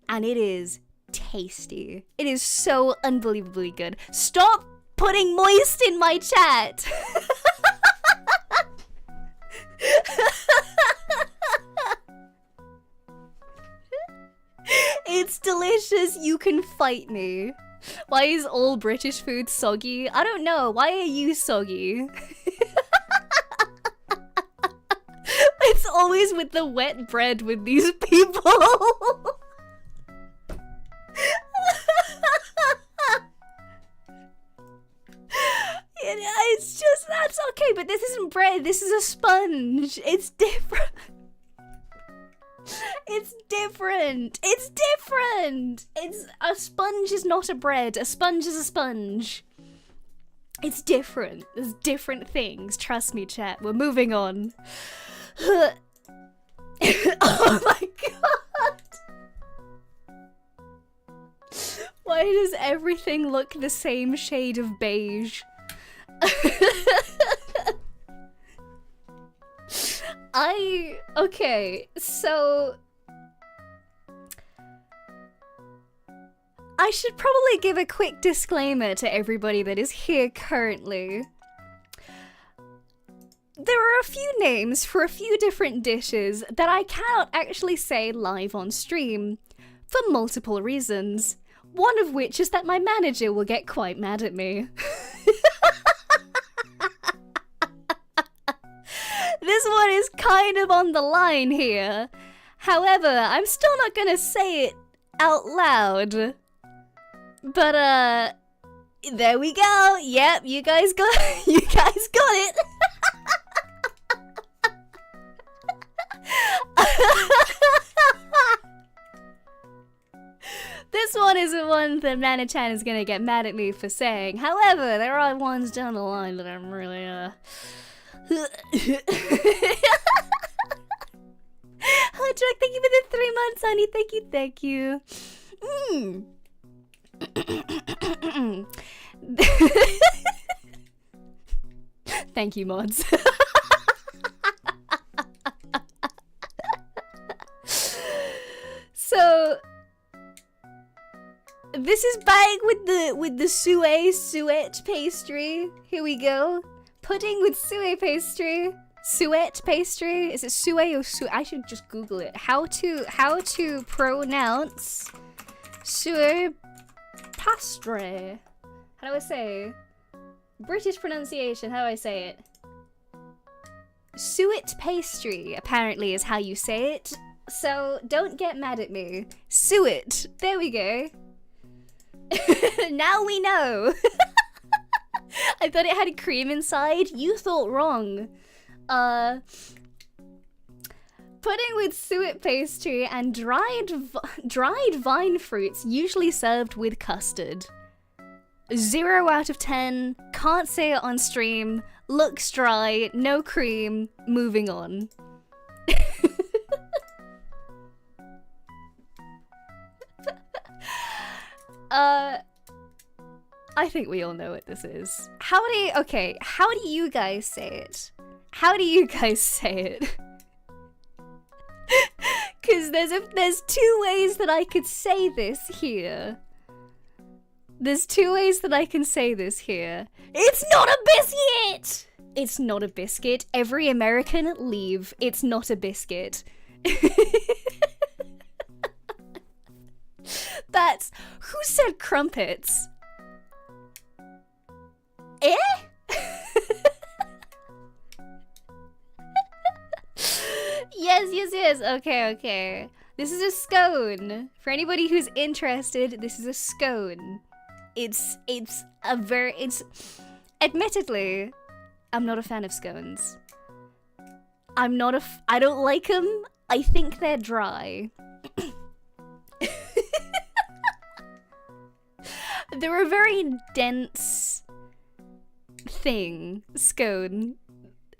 and it is tasty. It is so unbelievably good. Stop putting moist in my chat! It's delicious, you can fight me. Why is all British food soggy? I don't know, why are you soggy? It's always with the wet bread with these people. It's just, that's okay, but this isn't bread, this is a sponge. It's different. It's different. It's different. It's, a sponge is not a bread. A sponge is a sponge. It's different. There's different things. Trust me, chat. We're moving on. Oh my god. Why does everything look the same shade of beige? Okay, so I should probably give a quick disclaimer to everybody that is here currently. There are a few names for a few different dishes that I cannot actually say live on stream, for multiple reasons. One of which is that my manager will get quite mad at me. This one is kind of on the line here. However, I'm still not gonna say it out loud. But, there we go. Yep, you guys got it. This one isn't one that Mana-chan is gonna get mad at me for saying. However, there are ones down the line that I'm really, Oh, Jack, thank you for the 3 months, honey. Thank you. Thank you, mods. So this is bag with the suet pastry. Here we go. Pudding with suet pastry. Suet pastry? Is it suet or suet? I should just Google it. How to pronounce suet pastry? How do I say? British pronunciation. How do I say it? Suet pastry apparently is how you say it. So don't get mad at me. Suet. There we go. Now we know. I thought it had cream inside. You thought wrong. Pudding with suet pastry and dried vine fruits, usually served with custard. 0 out of 10. Can't say it on stream. Looks dry. No cream. Moving on. I think we all know what this is. How do you guys say it? How do you guys say it? Cause there's 2 ways that I could say this here. There's 2 ways that I can say this here. It's not a biscuit! It's not a biscuit. Every American leave. It's not a biscuit. That's... Who said crumpets? Eh? Yes. Okay. This is a scone. For anybody who's interested, this is a scone. It's admittedly, I'm not a fan of scones. I don't like them. I think they're dry. They're a very dense thing. Scone.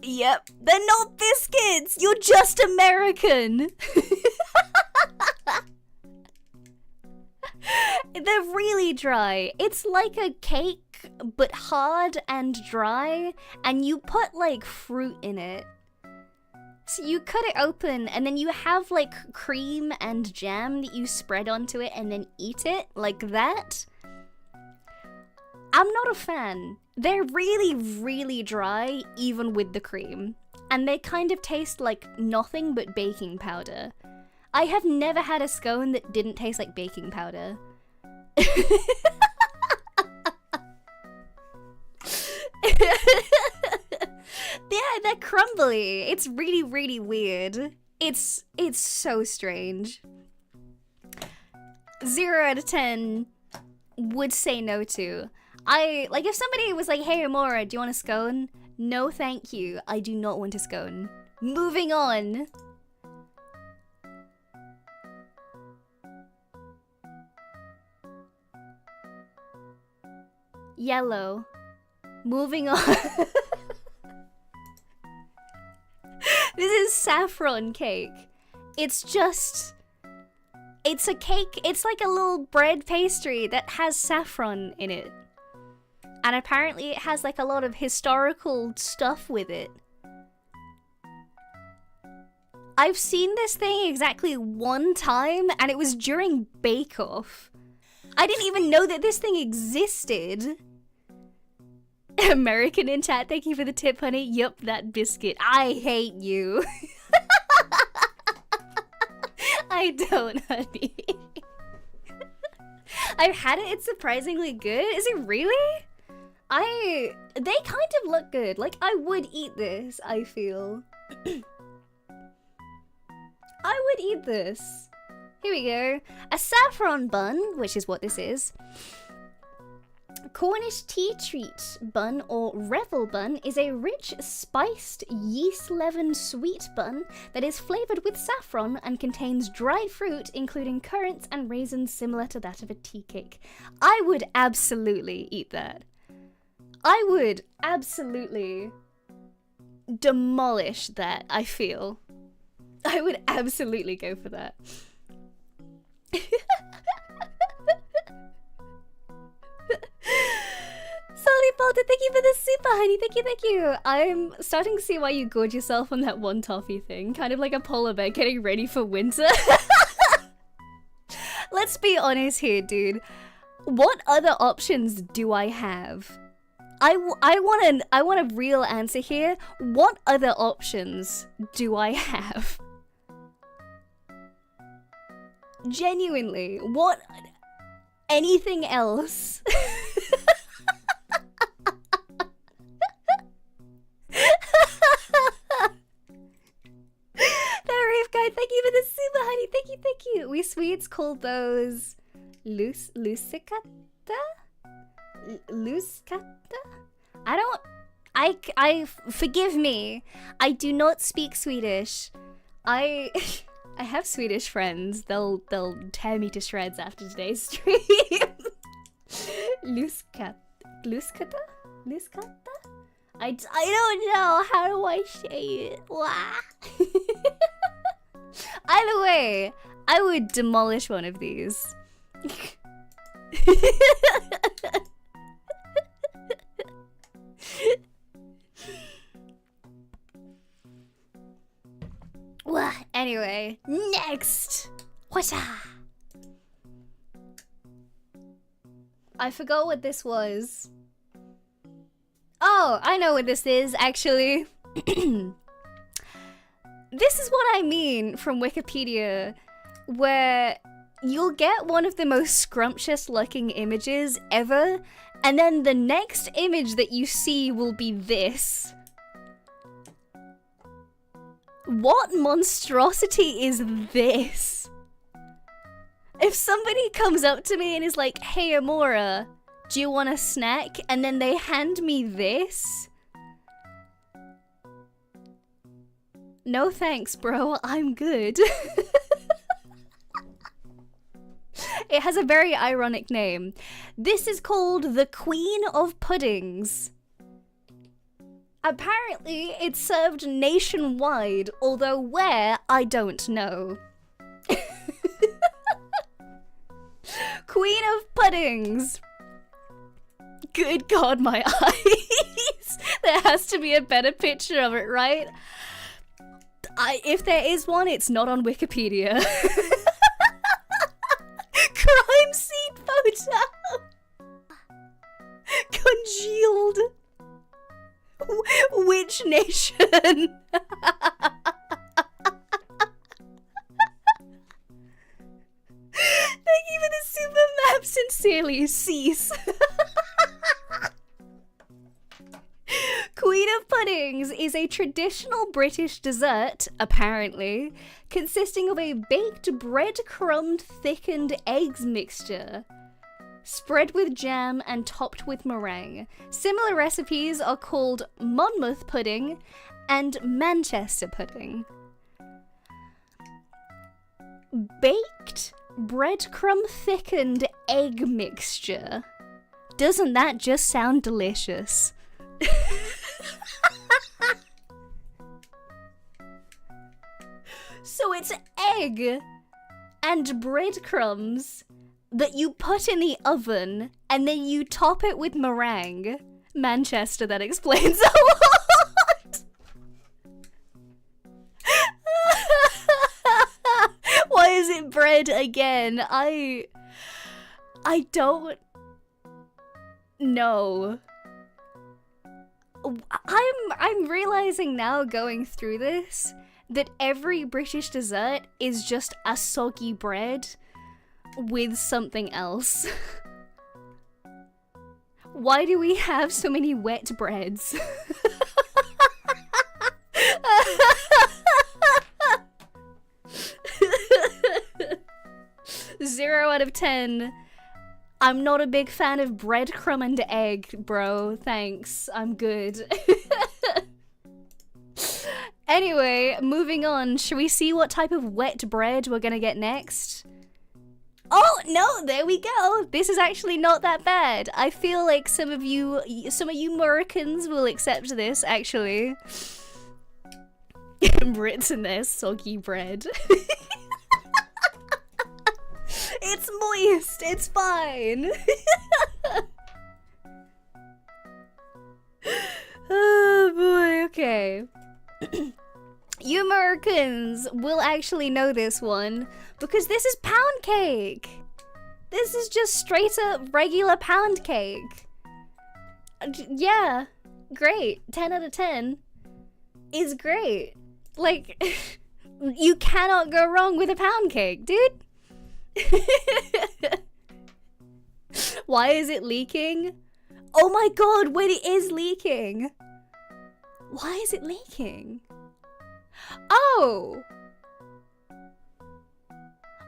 Yep, they're not biscuits! You're just American! They're really dry. It's like a cake, but hard and dry, and you put, like, fruit in it. So you cut it open, and then you have, like, cream and jam that you spread onto it and then eat it, like that. I'm not a fan. They're really, really dry, even with the cream. And they kind of taste like nothing but baking powder. I have never had a scone that didn't taste like baking powder. Yeah, they're crumbly. It's really, really weird. It's so strange. 0 out of 10 would say no to. Like, if somebody was like, hey, Amora, do you want a scone? No, thank you. I do not want a scone. Moving on. Yellow. Moving on. This is saffron cake. It's a cake. It's like a little bread pastry that has saffron in it. And apparently it has like a lot of historical stuff with it. I've seen this thing exactly one time, and it was during Bake Off. I didn't even know that this thing existed. American in chat, thank you for the tip, honey. Yup, that biscuit. I hate you. I don't, honey. I've had it, it's surprisingly good. Is it really? They kind of look good. Like, I would eat this, I feel. I would eat this. Here we go. A saffron bun, which is what this is. Cornish tea treat bun or revel bun is a rich, spiced, yeast-leavened sweet bun that is flavored with saffron and contains dried fruit, including currants and raisins similar to that of a tea cake. I would absolutely eat that. I would absolutely demolish that, I feel. I would absolutely go for that. Solly Bolton, thank you for the super, honey. Thank you, thank you. I'm starting to see why you gorge yourself on that one toffee thing. Kind of like a polar bear getting ready for winter. Let's be honest here, dude. What other options do I have? I want a real answer here. What other options do I have? Genuinely, what? Anything else? The Reef Guy, thank you for the super, honey. Thank you, thank you. We Swedes call those lusikata? Luskata? I forgive me. I do not speak Swedish. I have Swedish friends. They'll tear me to shreds after today's stream. Luskata? I don't know. How do I say it? Either way, I would demolish one of these. Anyway, next. Whatcha? I forgot what this was. Oh, I know what this is, actually. This is what I mean from Wikipedia, where you'll get one of the most scrumptious looking images ever, and then the next image that you see will be this. What monstrosity is this? If somebody comes up to me and is like, hey Amora, do you want a snack? And then they hand me this. No thanks, bro. I'm good. It has a very ironic name. This is called the Queen of Puddings. Apparently, it's served nationwide, although where, I don't know. Queen of Puddings. Good God, my eyes. There has to be a better picture of it, right? If there is one, it's not on Wikipedia. Crime scene photo. Congealed. Which nation? Thank you for the super map. Sincerely, cease. Queen of Puddings is a traditional British dessert, apparently, consisting of a baked breadcrumb thickened eggs mixture, spread with jam and topped with meringue. Similar recipes are called Monmouth pudding and Manchester pudding. Baked breadcrumb thickened egg mixture. Doesn't that just sound delicious? So it's egg and breadcrumbs that you put in the oven and then you top it with meringue. Manchester, that explains a lot. Why is it bread again? I don't know. I'm realizing now, going through this, that every British dessert is just a soggy bread with something else. Why do we have so many wet breads? 0 out of 10. I'm not a big fan of breadcrumb and egg, bro. Thanks. I'm good. Anyway, moving on. Should we see what type of wet bread we're gonna get next? Oh, no, there we go. This is actually not that bad. I feel like some of you Americans will accept this, actually. Brits and their soggy bread. It's moist. It's fine. Oh boy, okay. You Americans will actually know this one because this is pound cake. This is just straight up regular pound cake. Yeah, great. 10 out of 10 is great. Like, you cannot go wrong with a pound cake, dude. Why is it leaking? Oh my god, wait, it is leaking. Why is it leaking? Oh!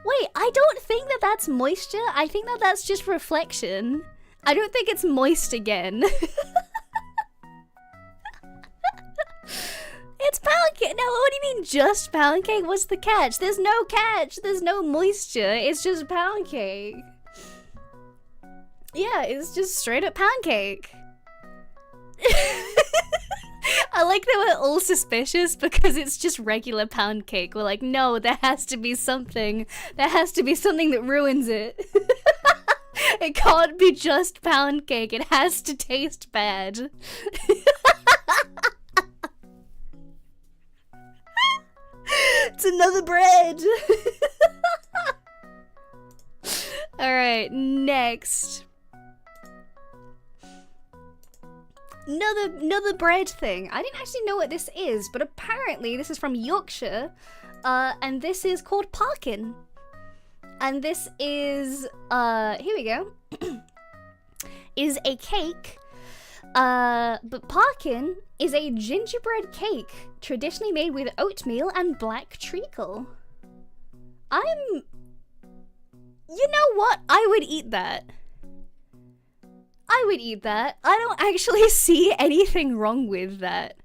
Wait, I don't think that that's moisture. I think that that's just reflection. I don't think it's moist again. It's pound cake. No, what do you mean just pound cake? What's the catch? There's no catch. There's no moisture. It's just pound cake. Yeah, it's just straight up pound cake. I like that we're all suspicious because it's just regular pound cake. We're like, no, there has to be something. There has to be something that ruins it. It can't be just pound cake. It has to taste bad. It's another bread. Alright, next. Another bread thing. I didn't actually know what this is, but apparently this is from Yorkshire, and this is called parkin. And this is, here we go, is a cake, but parkin is a gingerbread cake traditionally made with oatmeal and black treacle. You know what? I would eat that. I would eat that. I don't actually see anything wrong with that.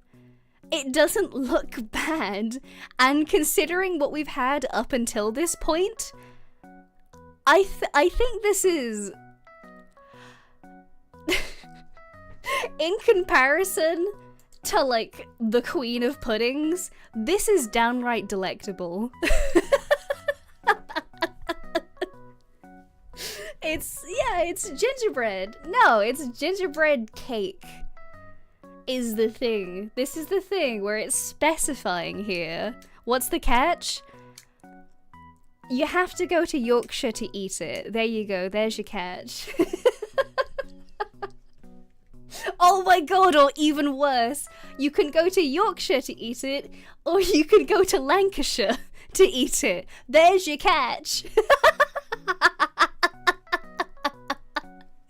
It doesn't look bad. And considering what we've had up until this point, I think this is... in comparison to, like, the Queen of Puddings, this is downright delectable. It's gingerbread. No, it's gingerbread cake is the thing. This is the thing where it's specifying here. What's the catch? You have to go to Yorkshire to eat it. There you go, there's your catch. Oh my god, or even worse, you can go to Yorkshire to eat it, or you can go to Lancashire to eat it. There's your catch.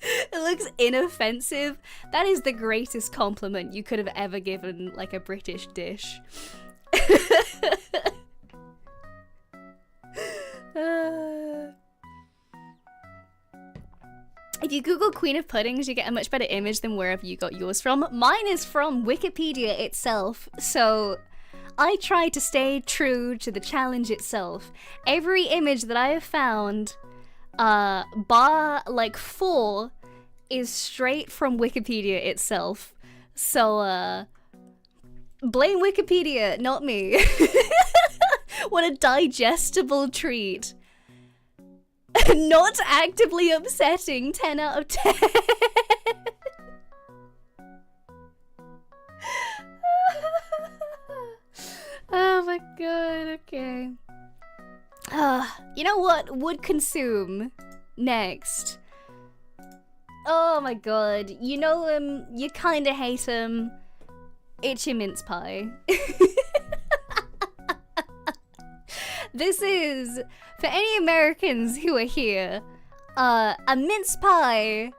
It looks inoffensive. That is the greatest compliment you could have ever given, like, a British dish. If you Google Queen of Puddings, you get a much better image than wherever you got yours from. Mine is from Wikipedia itself, so I try to stay true to the challenge itself. Every image that I have found, bar, like, 4, is straight from Wikipedia itself. So, blame Wikipedia, not me. What a digestible treat. Not actively upsetting, 10 out of 10. Oh my god, okay. You know what would consume next? Oh my god, you know him, you kinda hate him. Itchy mince pie. This is, for any Americans who are here, a mince pie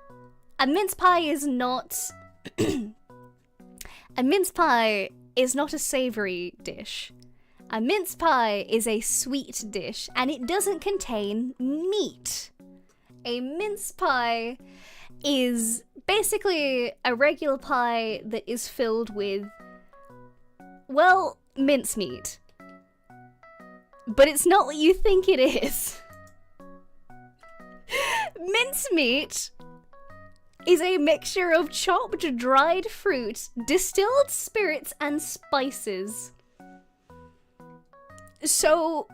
is not, a mince pie is not a savory dish. A mince pie is a sweet dish, and it doesn't contain meat. A mince pie is basically a regular pie that is filled with, well, mincemeat. But it's not what you think it is. Mincemeat is a mixture of chopped dried fruit, distilled spirits, and spices. So,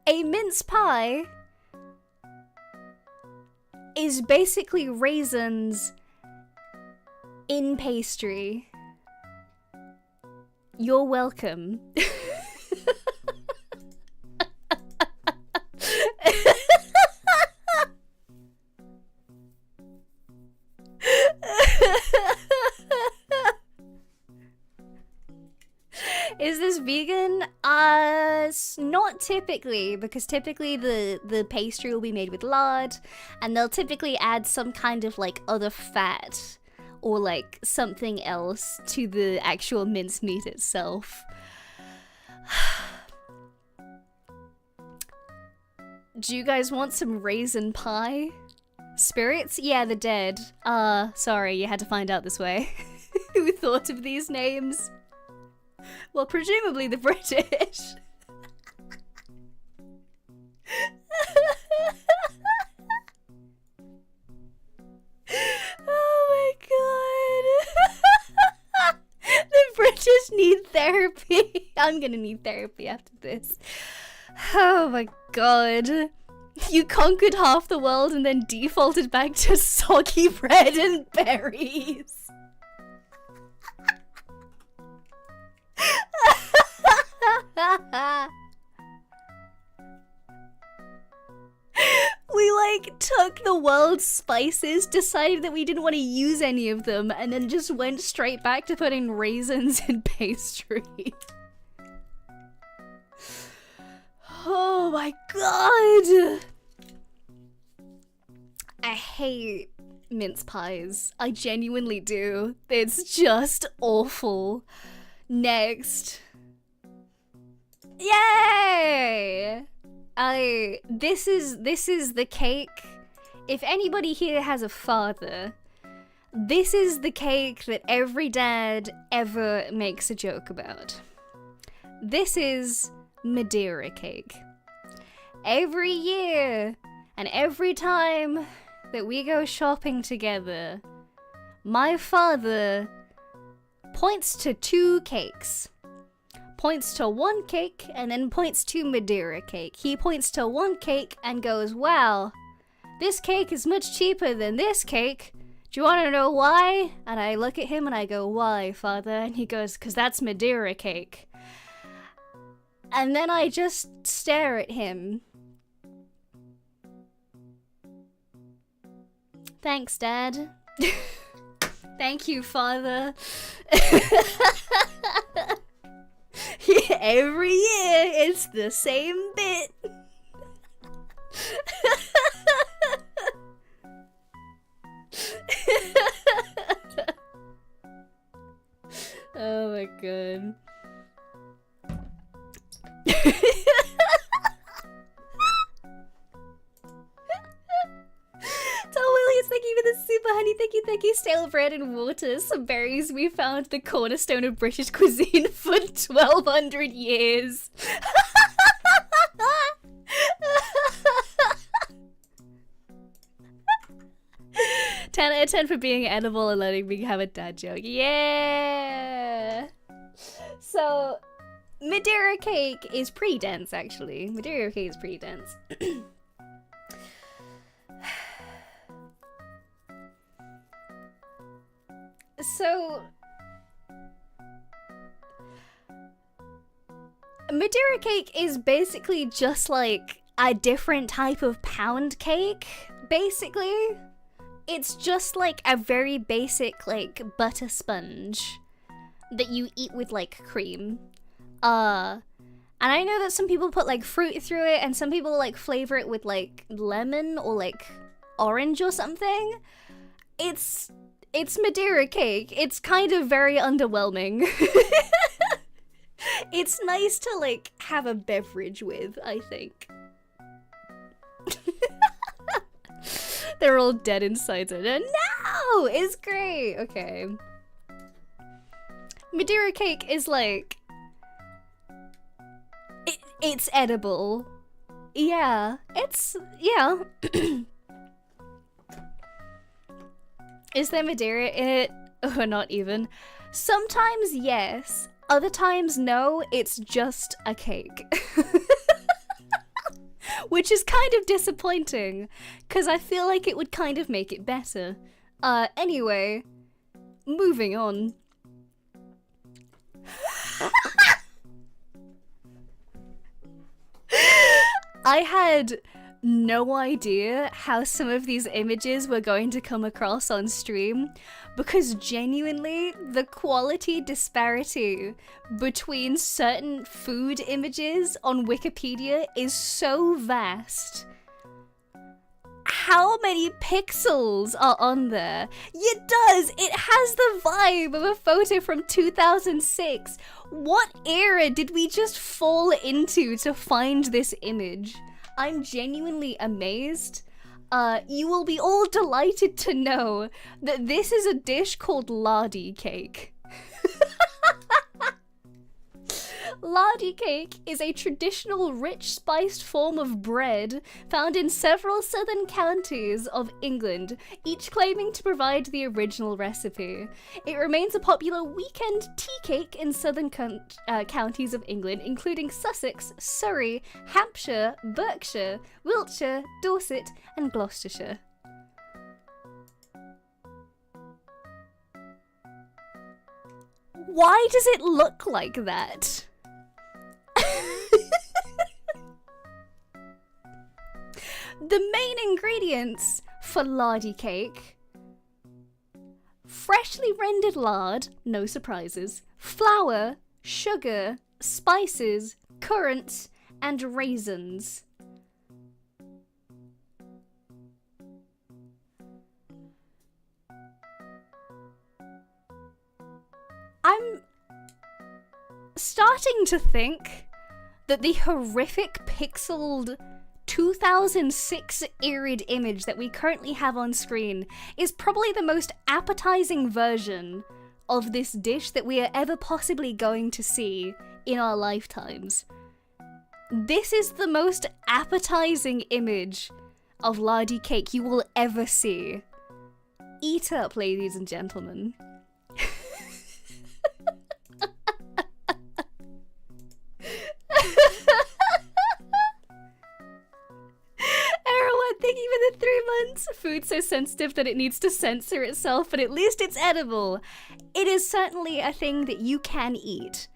a mince pie is basically raisins in pastry. You're welcome. Is this vegan? Not typically, because typically the pastry will be made with lard, and they'll typically add some kind of, like, other fat or, like, something else to the actual mincemeat itself. Do you guys want some raisin pie? Spirits? Yeah, the dead. Sorry, you had to find out this way. Who thought of these names? Well, presumably the British. Oh my god. The British need therapy. I'm gonna need therapy after this. Oh my god. You conquered half the world and then defaulted back to soggy bread and berries. We, like, took the world's spices, decided that we didn't want to use any of them, and then just went straight back to putting raisins in pastry. Oh my god! I hate mince pies. I genuinely do. It's just awful. Next. Yay! This is the cake. If anybody here has a father, this is the cake that every dad ever makes a joke about. This is Madeira cake. Every year, and every time that we go shopping together, my father points to two cakes. Points to one cake and then points to Madeira cake. He points to one cake and goes, wow, this cake is much cheaper than this cake. Do you want to know why? And I look at him and I go, why, father? And he goes, because that's Madeira cake. And then I just stare at him. Thanks, Dad. Thank you, father. Every year, it's the same bit. Oh my god. Williams, thank you for the super honey, thank you, stale bread and water, some berries. We found the cornerstone of British cuisine for 1200 years. 10 out of 10 for being edible and letting me have a dad joke. Yeah! So, Madeira cake is pretty dense, actually. Madeira cake is pretty dense. So, Madeira cake is basically just like a different type of pound cake, basically. It's just like a very basic like butter sponge that you eat with like cream. And I know that some people put like fruit through it and some people like flavor it with like lemon or like orange or something. It's Madeira cake. It's kind of very underwhelming. It's nice to like have a beverage with, I think. They're all dead inside. So no! It's great! Okay. Madeira cake is like... It's edible. Yeah. It's... Yeah. Is there Madeira in it? Or not even. Sometimes yes. Other times no. It's just a cake. Which is kind of disappointing, because I feel like it would kind of make it better. Anyway, moving on. I had no idea how some of these images were going to come across on stream, because genuinely the quality disparity between certain food images on Wikipedia is so vast. How many pixels are on there? It does! It has the vibe of a photo from 2006. What era did we just fall into to find this image? I'm genuinely amazed. You will be all delighted to know that this is a dish called lardy cake. Lardy cake is a traditional rich spiced form of bread found in several southern counties of England, each claiming to provide the original recipe. It remains a popular weekend tea cake in southern counties of England, including Sussex, Surrey, Hampshire, Berkshire, Wiltshire, Dorset, and Gloucestershire. Why does it look like that? The main ingredients for lardy cake: freshly rendered lard, no surprises, flour, sugar, spices, currants, and raisins. I'm starting to think that the horrific pixeled 2006 irid image that we currently have on screen is probably the most appetizing version of this dish that we are ever possibly going to see in our lifetimes. This is the most appetizing image of lardy cake you will ever see. Eat up, ladies and gentlemen. Errol, thank you for the 3 months. Food so sensitive that it needs to censor itself, but at least it's edible. It is certainly a thing that you can eat.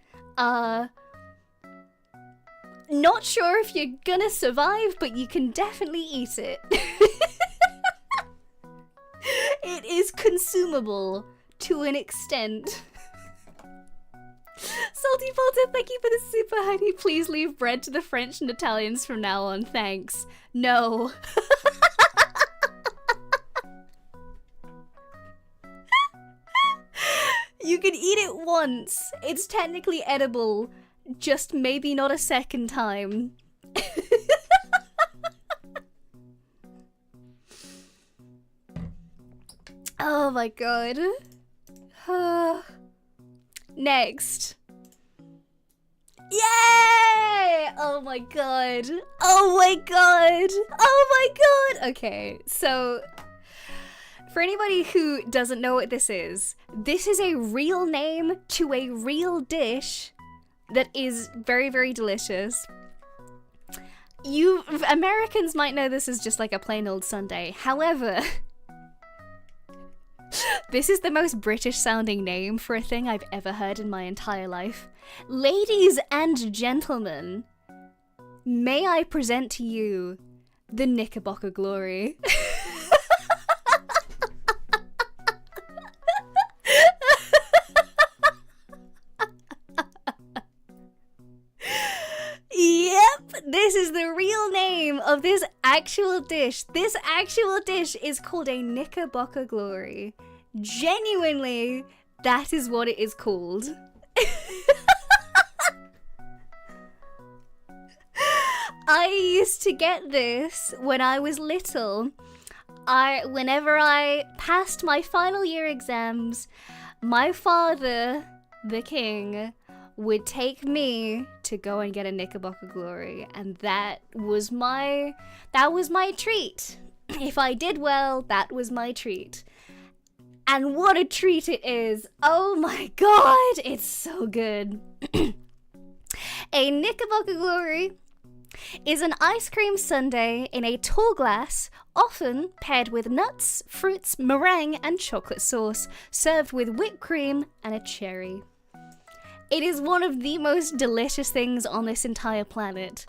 Not sure if you're gonna survive, but you can definitely eat it. It is consumable to an extent. Salty Polter, thank you for the super honey. Please leave bread to the French and Italians from now on, thanks. No. You can eat it once. It's technically edible, just maybe not a second time. Oh my god. Next. Yay! Oh my god. Oh my god. Oh my god. Okay, so for anybody who doesn't know what this is a real name to a real dish that is very, very delicious. You Americans might know this as just like a plain old sundae. However, this is the most British sounding name for a thing I've ever heard in my entire life. Ladies and gentlemen, may I present to you the Knickerbocker Glory. Yep, this is the real name of this actual dish. This actual dish is called a Knickerbocker Glory. Genuinely, that is what it is called. I used to get this when I was little. Whenever I passed my final year exams, my father, the king, would take me to go and get a Knickerbocker Glory, and that was my treat. If I did well, that was my treat. And what a treat it is. Oh my god, it's so good. A Knickerbocker Glory is an ice cream sundae in a tall glass, often paired with nuts, fruits, meringue, and chocolate sauce, served with whipped cream and a cherry. It is one of the most delicious things on this entire planet.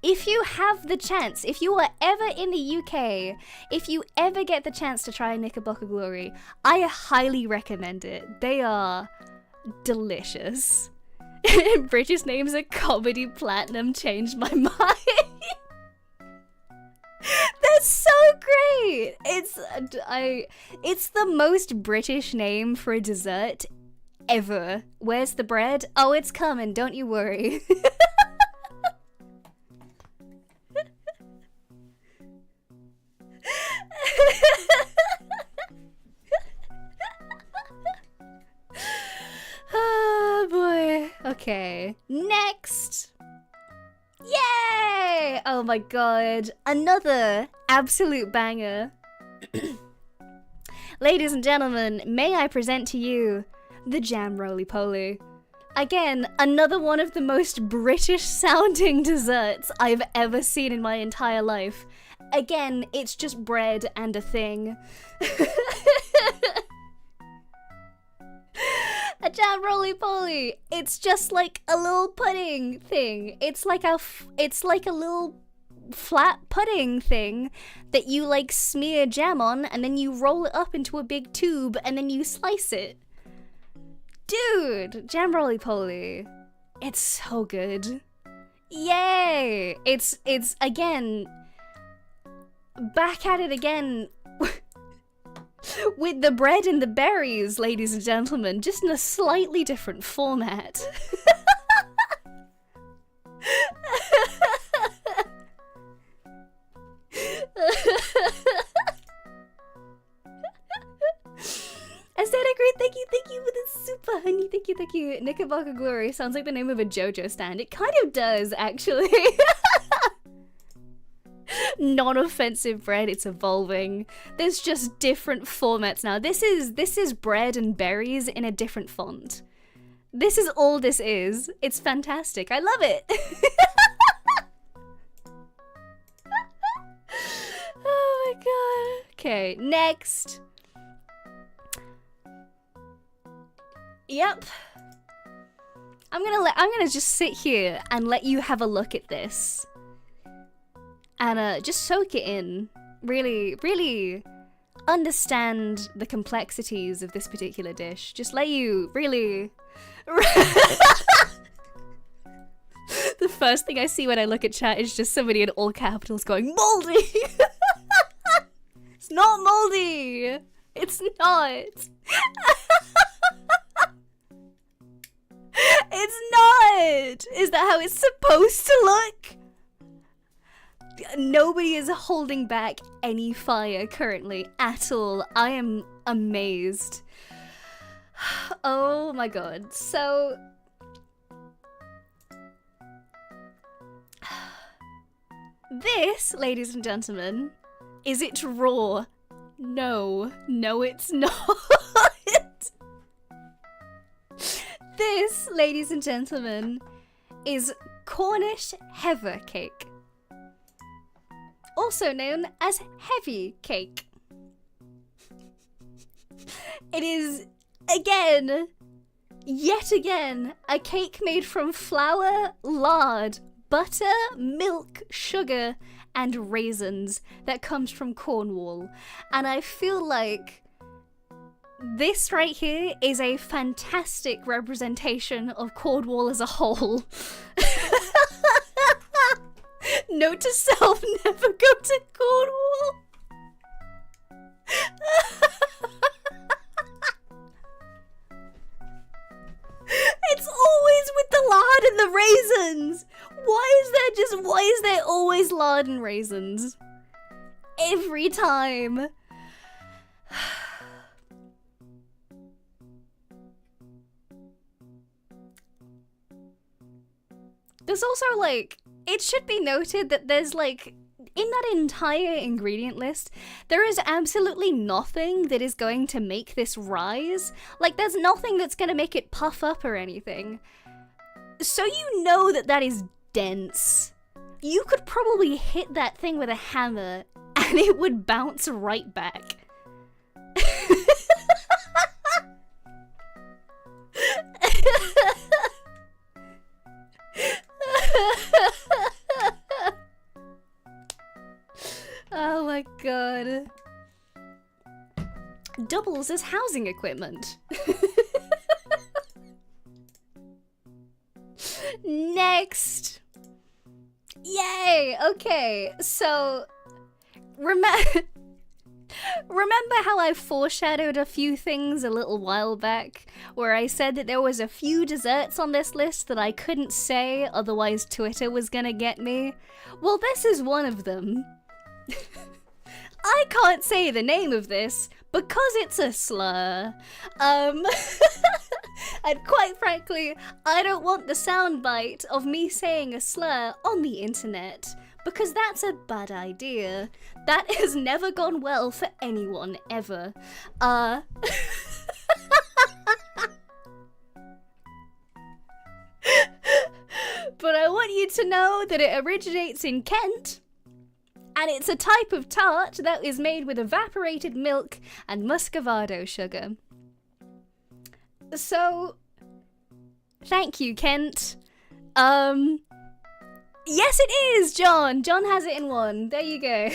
If you have the chance, if you are ever in the UK, if you ever get the chance to try a Knickerbocker Glory, I highly recommend it. They are delicious. British names are Comedy Platinum changed my mind. That's so great. It's the most British name for a dessert ever. Where's the bread? Oh, it's coming, don't you worry. Oh boy. Okay, next. Yay! Oh my god, another absolute banger. Ladies and gentlemen, may I present to you the jam roly-poly. Again, another one of the most British sounding desserts I've ever seen in my entire life. Again, it's just bread and a thing. A jam roly-poly. It's just like a little pudding thing. It's like a little flat pudding thing that you like smear jam on, and then you roll it up into a big tube and then you slice it. Dude, jam roly-poly. It's so good. Yay! It's again, back at it again with the bread and the berries, ladies and gentlemen, just in a slightly different format. me Knickerbocker Glory sounds like the name of a JoJo stand. It kind of does, actually. Non-offensive bread, it's evolving. There's just different formats now. This is bread and berries in a different font. This is all this is. It's fantastic. I love it. Oh my god. Okay, next. Yep. I'm gonna just sit here and let you have a look at this. And just soak it in. Really, really understand the complexities of this particular dish. Just let you really... The first thing I see when I look at chat is just somebody in all capitals going, moldy! It's not moldy! It's not! It's not! Is that how it's supposed to look? Nobody is holding back any fire currently at all. I am amazed. Oh my god. So... this, ladies and gentlemen, is it raw? No. No, it's not. This, ladies and gentlemen, is Cornish heather cake. Also known as heavy cake. It is, again, yet again, a cake made from flour, lard, butter, milk, sugar, and raisins that comes from Cornwall. And I feel like this right here is a fantastic representation of Cornwall as a whole. Note to self, never go to Cornwall. It's always with the lard and the raisins. Why is there always lard and raisins? Every time. There's also, like, it should be noted that there's, like, in that entire ingredient list, there is absolutely nothing that is going to make this rise. Like, there's nothing that's gonna make it puff up or anything. So you know that that is dense. You could probably hit that thing with a hammer and it would bounce right back. Oh my god. Doubles as housing equipment. Next. Yay! Okay, so remember how I foreshadowed a few things a little while back, where I said that there was a few desserts on this list that I couldn't say, otherwise Twitter was gonna get me? Well, this is one of them. I can't say the name of this because it's a slur. And quite frankly, I don't want the soundbite of me saying a slur on the internet, because that's a bad idea. That has never gone well for anyone, ever. But I want you to know that it originates in Kent, and it's a type of tart that is made with evaporated milk and muscovado sugar. So, thank you, Kent. Yes it is, John! John has it in one. There you go.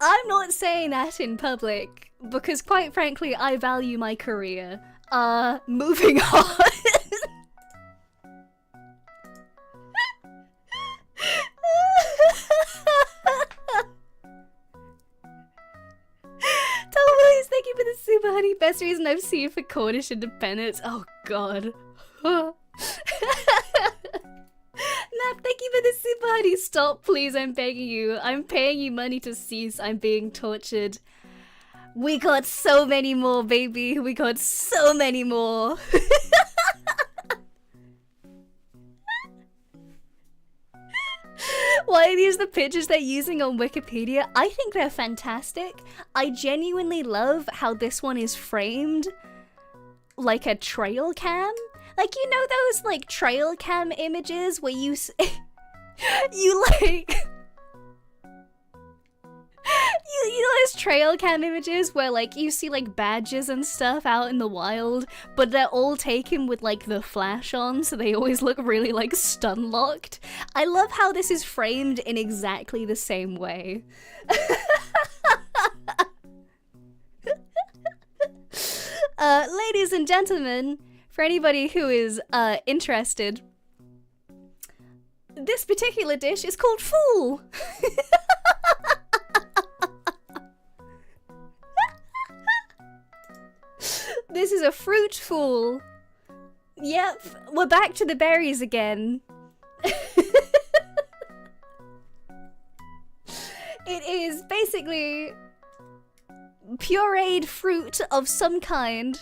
I'm not saying that in public, because quite frankly, I value my career. Moving on. Thank you for the super honey. Best reason I've seen for Cornish independence. Oh god. Map, thank you for the super honey. Stop, please, I'm begging you. I'm paying you money to cease. I'm being tortured. We got so many more, baby. We got so many more. Why are these the pictures they're using on Wikipedia? I think they're fantastic. I genuinely love how this one is framed like a trail cam. Like, you know those, like, trail cam images where you you, like... You know those trail cam images where, like, you see, like, badgers and stuff out in the wild, but they're all taken with, like, the flash on, so they always look really, like, stun-locked? I love how this is framed in exactly the same way. Ladies and gentlemen, for anybody who is, interested, this particular dish is called fool! This is a fruit fool. Yep, we're back to the berries again. It is basically pureed fruit of some kind.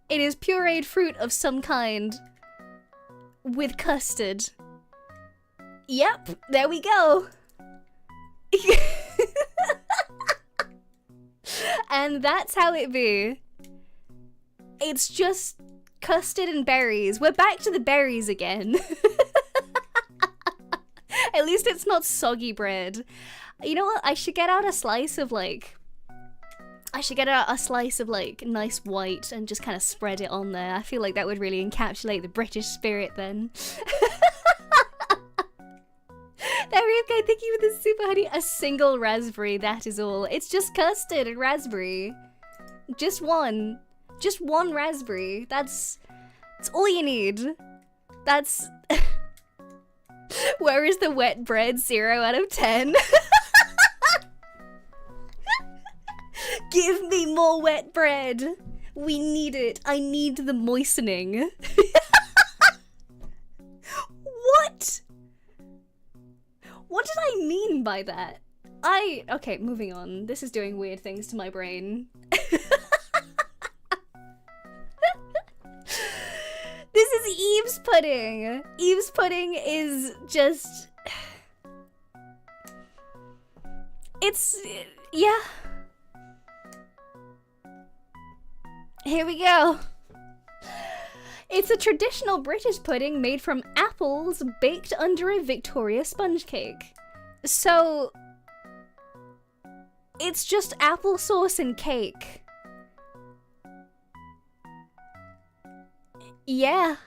It is pureed fruit of some kind with custard. Yep, there we go. And that's how it be. It's just custard and berries. We're back to the berries again. At least it's not soggy bread. You know what? I should get out a slice of, like... nice white and just kind of spread it on there. I feel like that would really encapsulate the British spirit then. There we go, thank you for the super honey. A single raspberry, that is all. It's just custard and raspberry. Just one. Just one raspberry. That's all you need. That's... Where is the wet bread? 0 out of 10. Give me more wet bread. We need it. I need the moistening. What? What did I mean by that? Okay, moving on. This is doing weird things to my brain. This is Eve's pudding. Eve's pudding is just... It's... yeah. Here we go. It's a traditional British pudding made from apples baked under a Victoria sponge cake. So, it's just applesauce and cake. Yeah.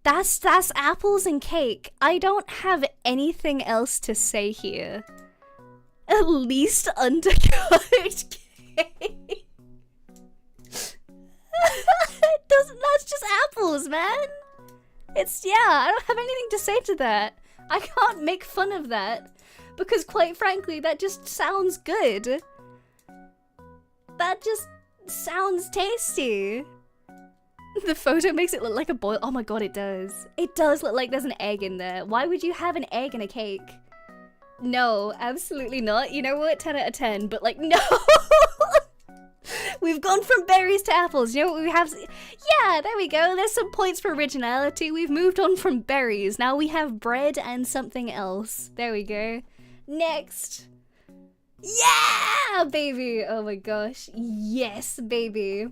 That's apples and cake. I don't have anything else to say here. At least undercooked cake. That's just apples, man. It's, yeah, I don't have anything to say to that. I can't make fun of that. Because quite frankly, that just sounds good. That just sounds tasty. The photo makes it look like a boil. Oh my god, it does. It does look like there's an egg in there. Why would you have an egg in a cake? No, absolutely not. You know what? 10 out of 10, but like, no! We've gone from berries to apples. You know what we have? Yeah, there we go. There's some points for originality. We've moved on from berries. Now we have bread and something else. There we go. Next. Yeah, baby. Oh my gosh. Yes, baby.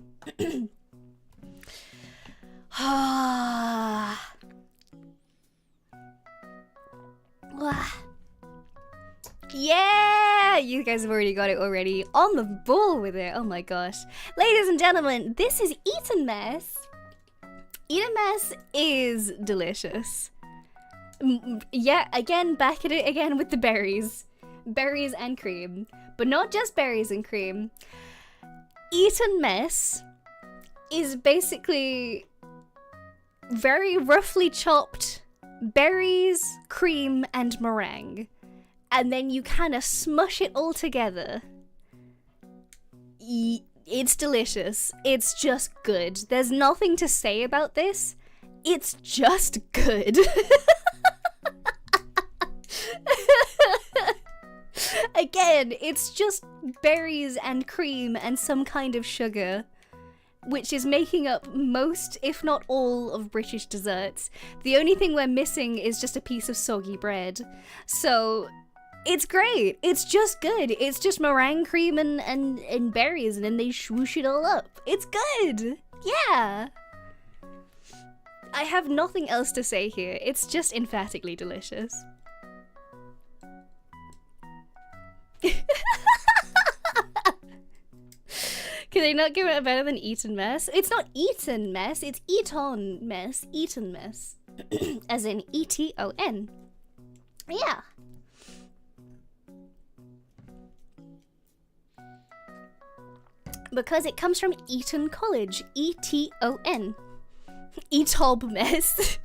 Yeah! You guys have already got it already. On the ball with it. Oh my gosh. Ladies and gentlemen, this is Eton Mess. Eton Mess is delicious. Yeah, again, back at it again with the berries. Berries and cream. But not just berries and cream. Eton Mess is basically very roughly chopped berries, cream, and meringue. And then you kind of smush it all together. It's delicious. It's just good. There's nothing to say about this. It's just good. Again, it's just berries and cream and some kind of sugar, which is making up most, if not all, of British desserts. The only thing we're missing is just a piece of soggy bread. So, it's great. It's just good. It's just meringue cream and berries, and then they swoosh it all up. It's good. Yeah. I have nothing else to say here. It's just emphatically delicious. Can they not give it a better than Eton mess? It's not Eton mess, it's Eton mess. Eton mess. As in E-T-O-N. Yeah. Because it comes from Eton College. E-T-O-N. Etob mess.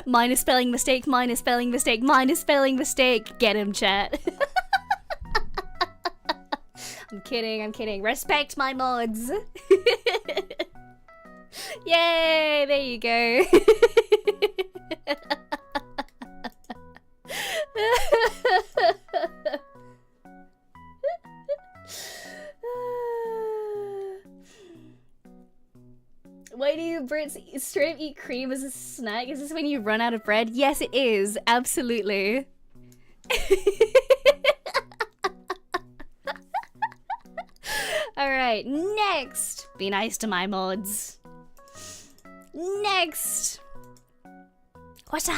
Minor spelling mistake, minor spelling mistake, minor spelling mistake. Get him, chat. I'm kidding, I'm kidding. Respect my mods. Yay, there you go. Why do you Brits straight up eat cream as a snack? Is this when you run out of bread? Yes, it is. Absolutely. Alright, next. Be nice to my mods. Next. What's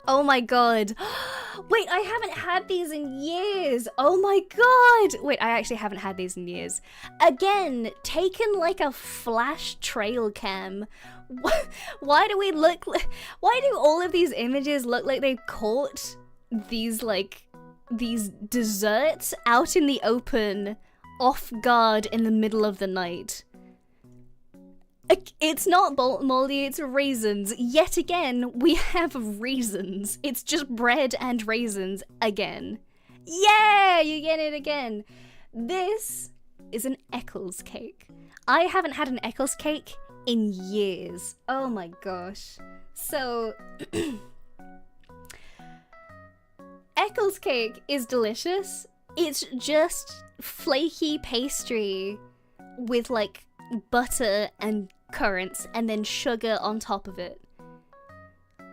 Oh my god. Wait, I haven't had these in years. Oh my god. Wait, I actually haven't had these in years. Again, taken like a flash trail cam. Why do we look like... Why do all of these images look like they caught these, like, these desserts out in the open, off guard in the middle of the night? It's not moldy, it's raisins. Yet again, we have raisins. It's just bread and raisins again. Yeah, you get it again. This is an Eccles cake. I haven't had an Eccles cake in years. Oh my gosh. So, Eccles cake is delicious. It's just flaky pastry with like butter and currants and then sugar on top of it.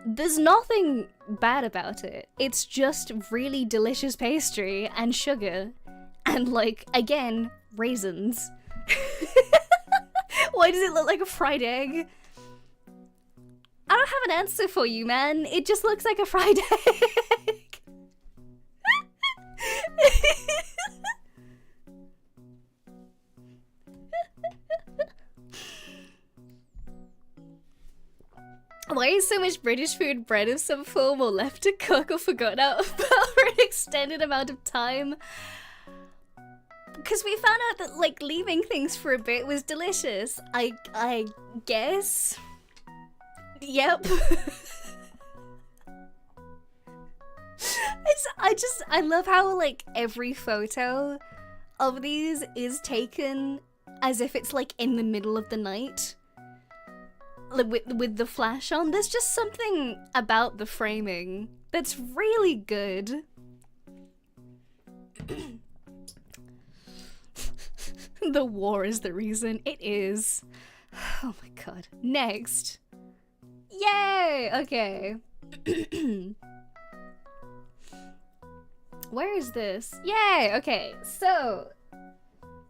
There's nothing bad about it. It's just really delicious pastry and sugar and, like, again, raisins. Why does it look like a fried egg? I don't have an answer for you, man. It just looks like a fried egg. Why is so much British food bread of some form or left to cook or forgotten about for an extended amount of time? Because we found out that, like, leaving things for a bit was delicious. I guess. Yep. I love how, like, every photo of these is taken as if it's, like, in the middle of the night. With the flash on. There's just something about the framing that's really good. The war is the reason. It is. Oh my god. Next. Yay! Okay. Where is this? Yay! Okay, so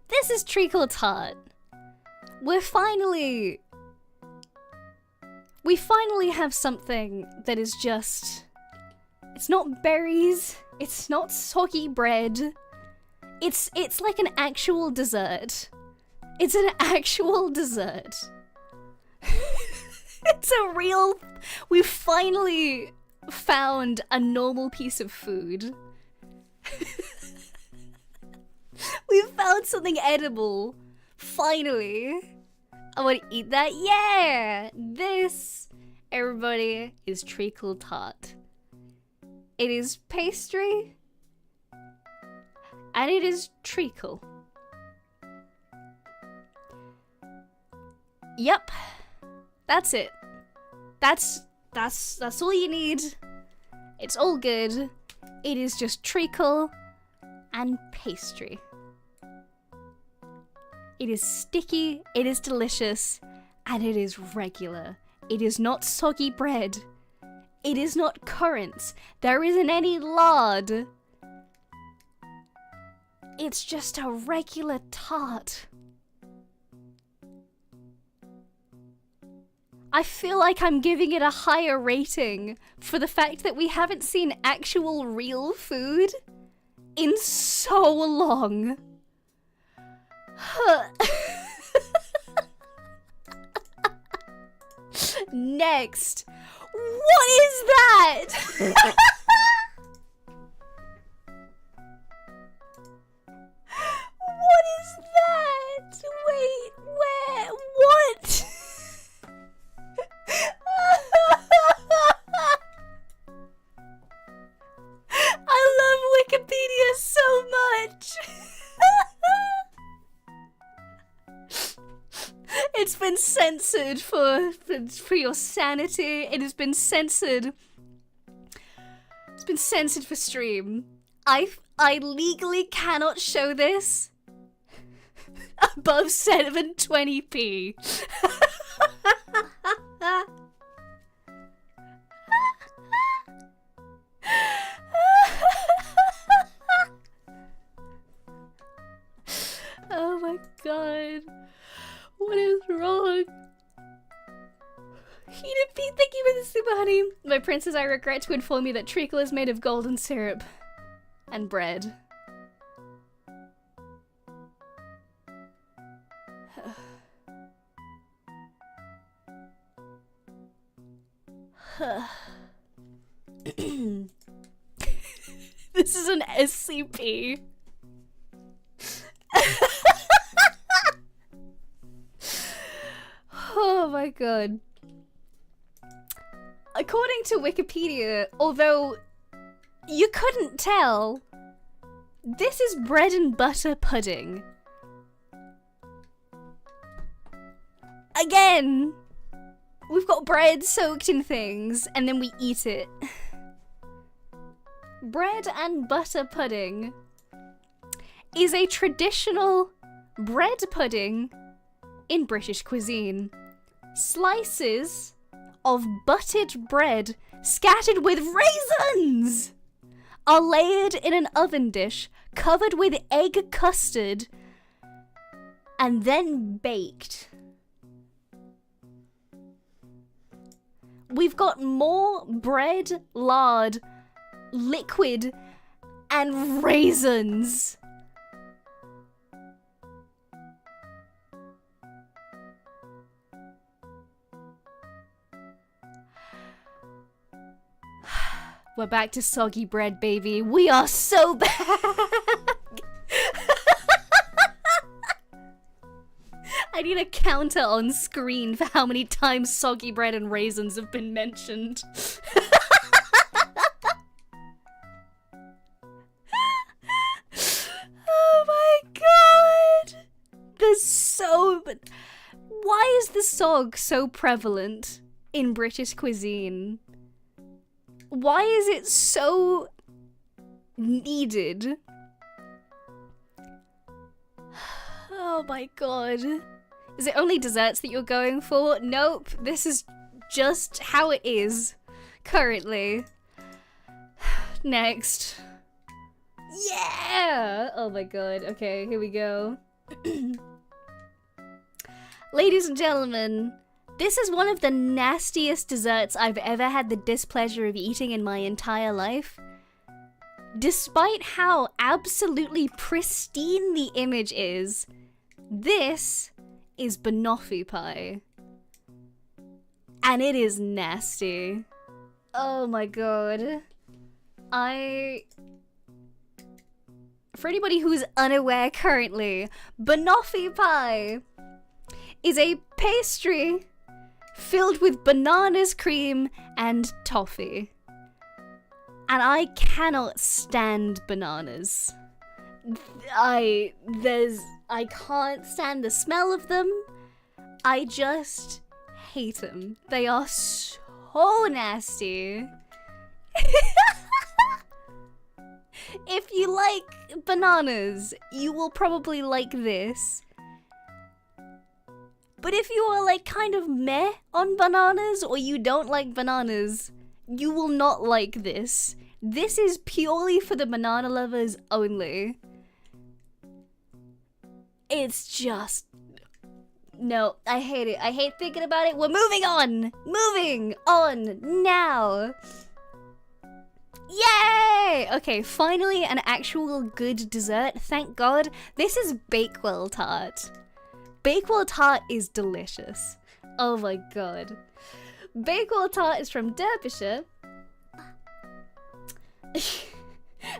this is treacle tart. We finally have something that is just... It's not berries, it's not soggy bread. It's like an actual dessert. It's an actual dessert. It's a real... We finally found a normal piece of food. We found something edible. Finally. I want to eat that. Yeah! This, everybody, is treacle tart. It is pastry. And it is treacle. Yep. That's it. That's all you need. It's all good. It is just treacle and pastry. It is sticky, it is delicious, and it is regular. It is not soggy bread. It is not currants. There isn't any lard. It's just a regular tart. I feel like I'm giving it a higher rating for the fact that we haven't seen actual real food in so long. Next. What is that? What is that? Wait, where? What? I love Wikipedia so much. It's been censored for your sanity. It has been censored. It's been censored for stream. I legally cannot show this above 720p. Oh my god. What is wrong? Heated Pete, thank you for the super honey. My princess, I regret to inform you that treacle is made of golden syrup and bread. This is an SCP. Oh my god. According to Wikipedia, although you couldn't tell, this is bread and butter pudding. Again, we've got bread soaked in things, and then we eat it. Bread and butter pudding is a traditional bread pudding in British cuisine. Slices of buttered bread scattered with raisins are layered in an oven dish covered with egg custard and then baked. We've got more bread, lard, liquid, and raisins. We're back to soggy bread, baby. We are so back! I need a counter on screen for how many times soggy bread and raisins have been mentioned. Oh my god! There's so... Why is the sog so prevalent in British cuisine? Why is it so needed? Oh my god. Is it only desserts that you're going for? Nope, this is just how it is currently. Next. Yeah! Oh my god. Okay, here we go. Ladies and gentlemen, this is one of the nastiest desserts I've ever had the displeasure of eating in my entire life. Despite how absolutely pristine the image is, this is banoffee pie. And it is nasty. Oh my god. For anybody who's unaware currently, banoffee pie is a pastry filled with bananas, cream, and toffee. And I cannot stand bananas. I can't stand the smell of them. I just hate them. They are so nasty. If you like bananas, you will probably like this. But if you are like kind of meh on bananas, or you don't like bananas, you will not like this. This is purely for the banana lovers only. It's just... no, I hate it. I hate thinking about it. We're moving on! Moving on now! Yay! Okay, finally an actual good dessert, thank God. This is Bakewell tart. Bakewell tart is delicious. Oh my god. Bakewell tart is from Derbyshire.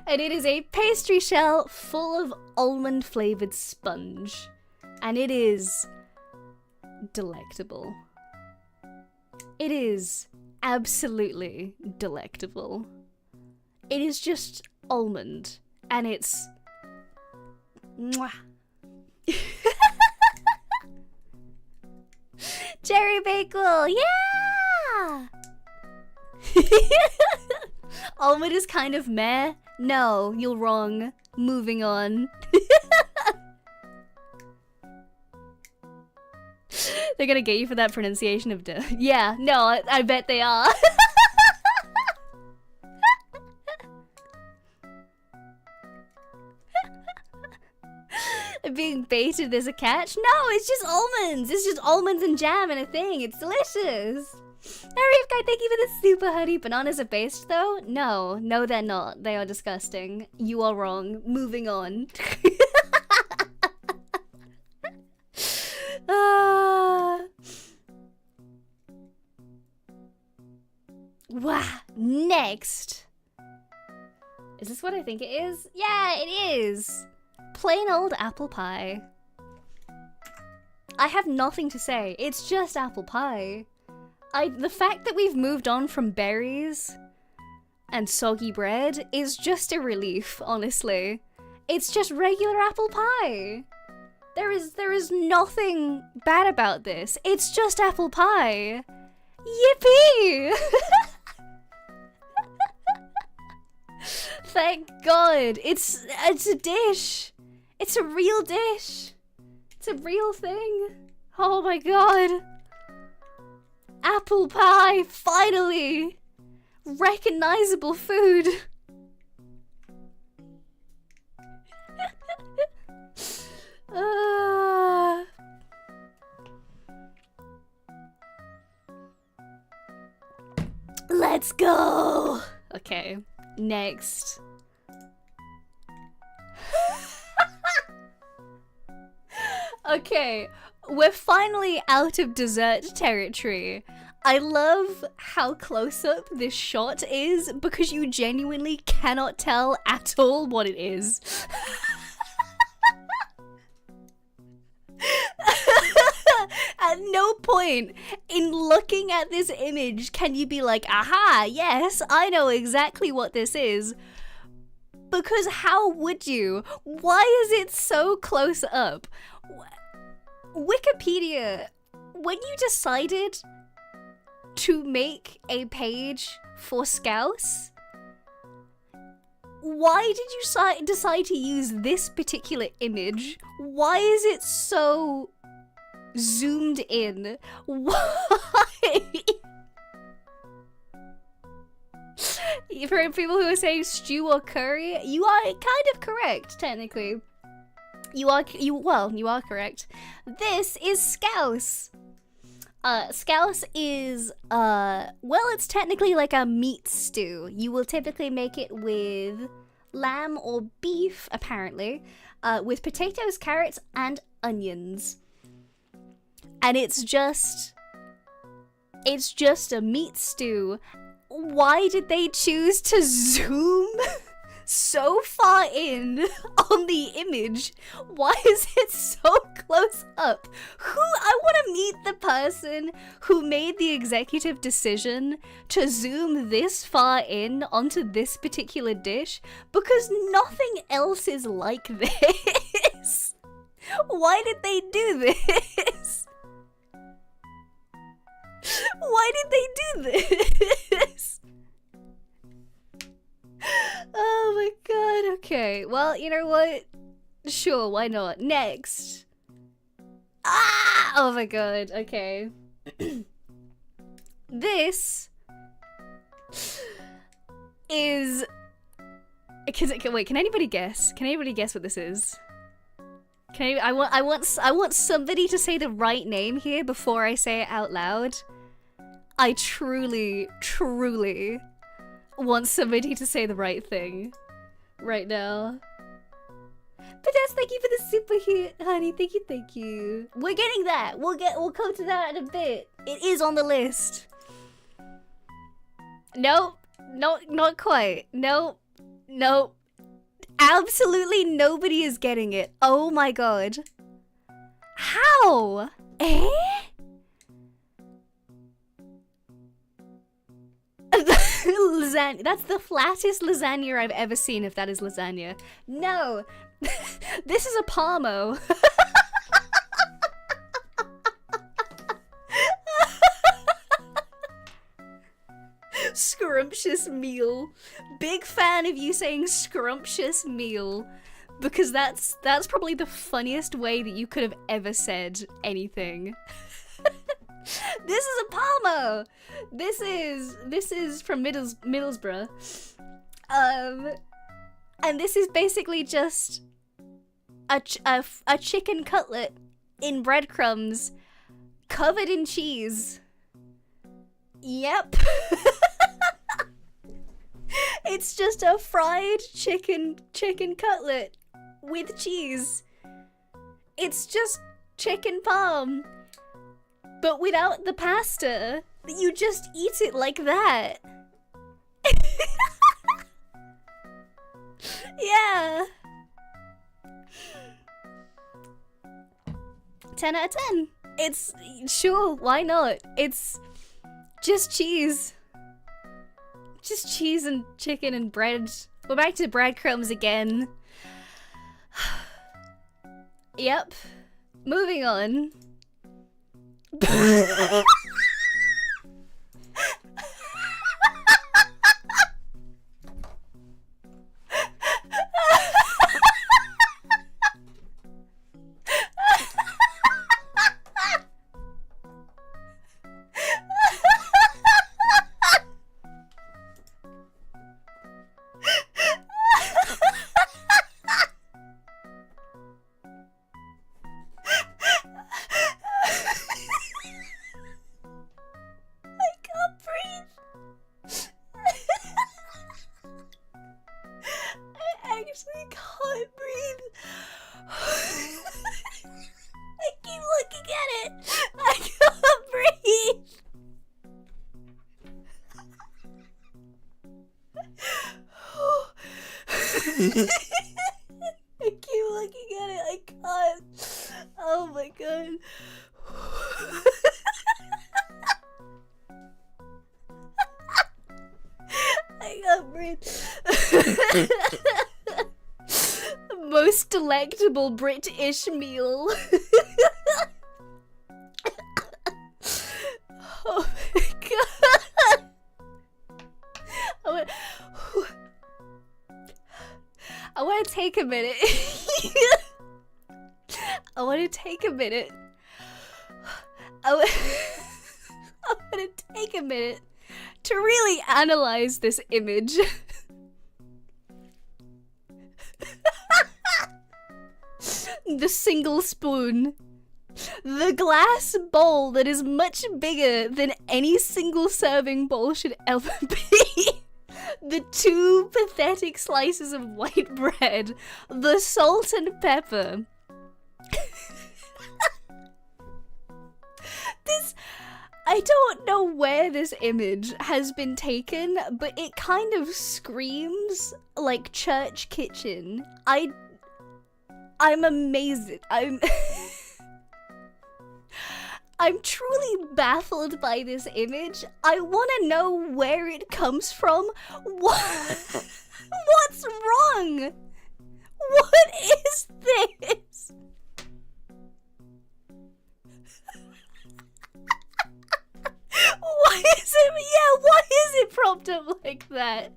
And it is a pastry shell full of almond flavoured sponge. And it is delectable. It is absolutely delectable. It is just almond, and it's... mwah. Cherry Bakewell, yeah! Almond is kind of meh. No, you're wrong. Moving on. They're gonna get you for that pronunciation of duh. Yeah, no, I bet they are. Being baited as a catch? No, it's just almonds. It's just almonds and jam and a thing. It's delicious. Arifkai, thank you for the super honey. Bananas are based though? No, no they're not. They are disgusting. You are wrong. Moving on. Wow. Next. Is this what I think it is? Yeah, it is. Plain old apple pie. I have nothing to say. It's just apple pie. The fact that we've moved on from berries and soggy bread is just a relief, honestly. It's just regular apple pie. There is nothing bad about this. It's just apple pie. Yippee! Thank God. It's a dish. It's a real dish. It's a real thing. Oh my god. Apple pie, finally. Recognizable food. Let's go. Okay, next. Okay, we're finally out of dessert territory. I love how close up this shot is because you genuinely cannot tell at all what it is. At no point in looking at this image can you be like, aha, yes, I know exactly what this is. Because how would you? Why is it so close up? Wikipedia, when you decided to make a page for Scouse, why did you decide to use this particular image? Why is it so zoomed in? Why? For people who are saying stew or curry, you are kind of correct, technically. You are correct. This is Scouse. Scouse is, well, it's technically like a meat stew. You will typically make it with lamb or beef, apparently, with potatoes, carrots, and onions. And it's just a meat stew. Why did they choose to zoom so far in on the image? Why is it so close up? I want to meet the person who made the executive decision to zoom this far in onto this particular dish, because nothing else is like this. Why did they do this? Why did they do this? Oh my god, well, you know what? Sure, why not? Next. Ah! Oh my god, okay. This is... Wait, can anybody guess? Can anybody guess what this is? I want somebody to say the right name here before I say it out loud. I truly, truly want somebody to say the right thing right now. But thank you for the super hit, honey. Thank you. We're getting that. We'll come to that in a bit. It is on the list. Nope. Not quite. Nope. Absolutely nobody is getting it. Oh my god. How? Eh? Lasagna. That's the flattest lasagna I've ever seen, if that is lasagna. No. This is a palmo. Scrumptious meal. Big fan of you saying scrumptious meal, because that's probably the funniest way that you could have ever said anything. This is a palmo. This is from Middlesbrough. And this is basically just a chicken cutlet in breadcrumbs covered in cheese. Yep. It's just a fried chicken cutlet with cheese. It's just chicken palm, but without the pasta. You just eat it like that. Yeah. 10 out of 10. It's sure, why not? It's just cheese. Just cheese and chicken and bread. We're back to breadcrumbs again. Yep. Moving on. I keep looking at it, I can't. Oh my god. I can't breathe. Most delectable British meal. Oh my god. I want to take a minute. I want to take a minute. I want to take a minute to really analyze this image. The single spoon. The glass bowl that is much bigger than any single serving bowl should ever be. The two pathetic slices of white bread. The salt and pepper. I don't know where this image has been taken, but it kind of screams like church kitchen. I'm amazed. I'm truly baffled by this image. I want to know where it comes from. What's wrong? What is this? Why is it? Yeah, why is it propped up like that?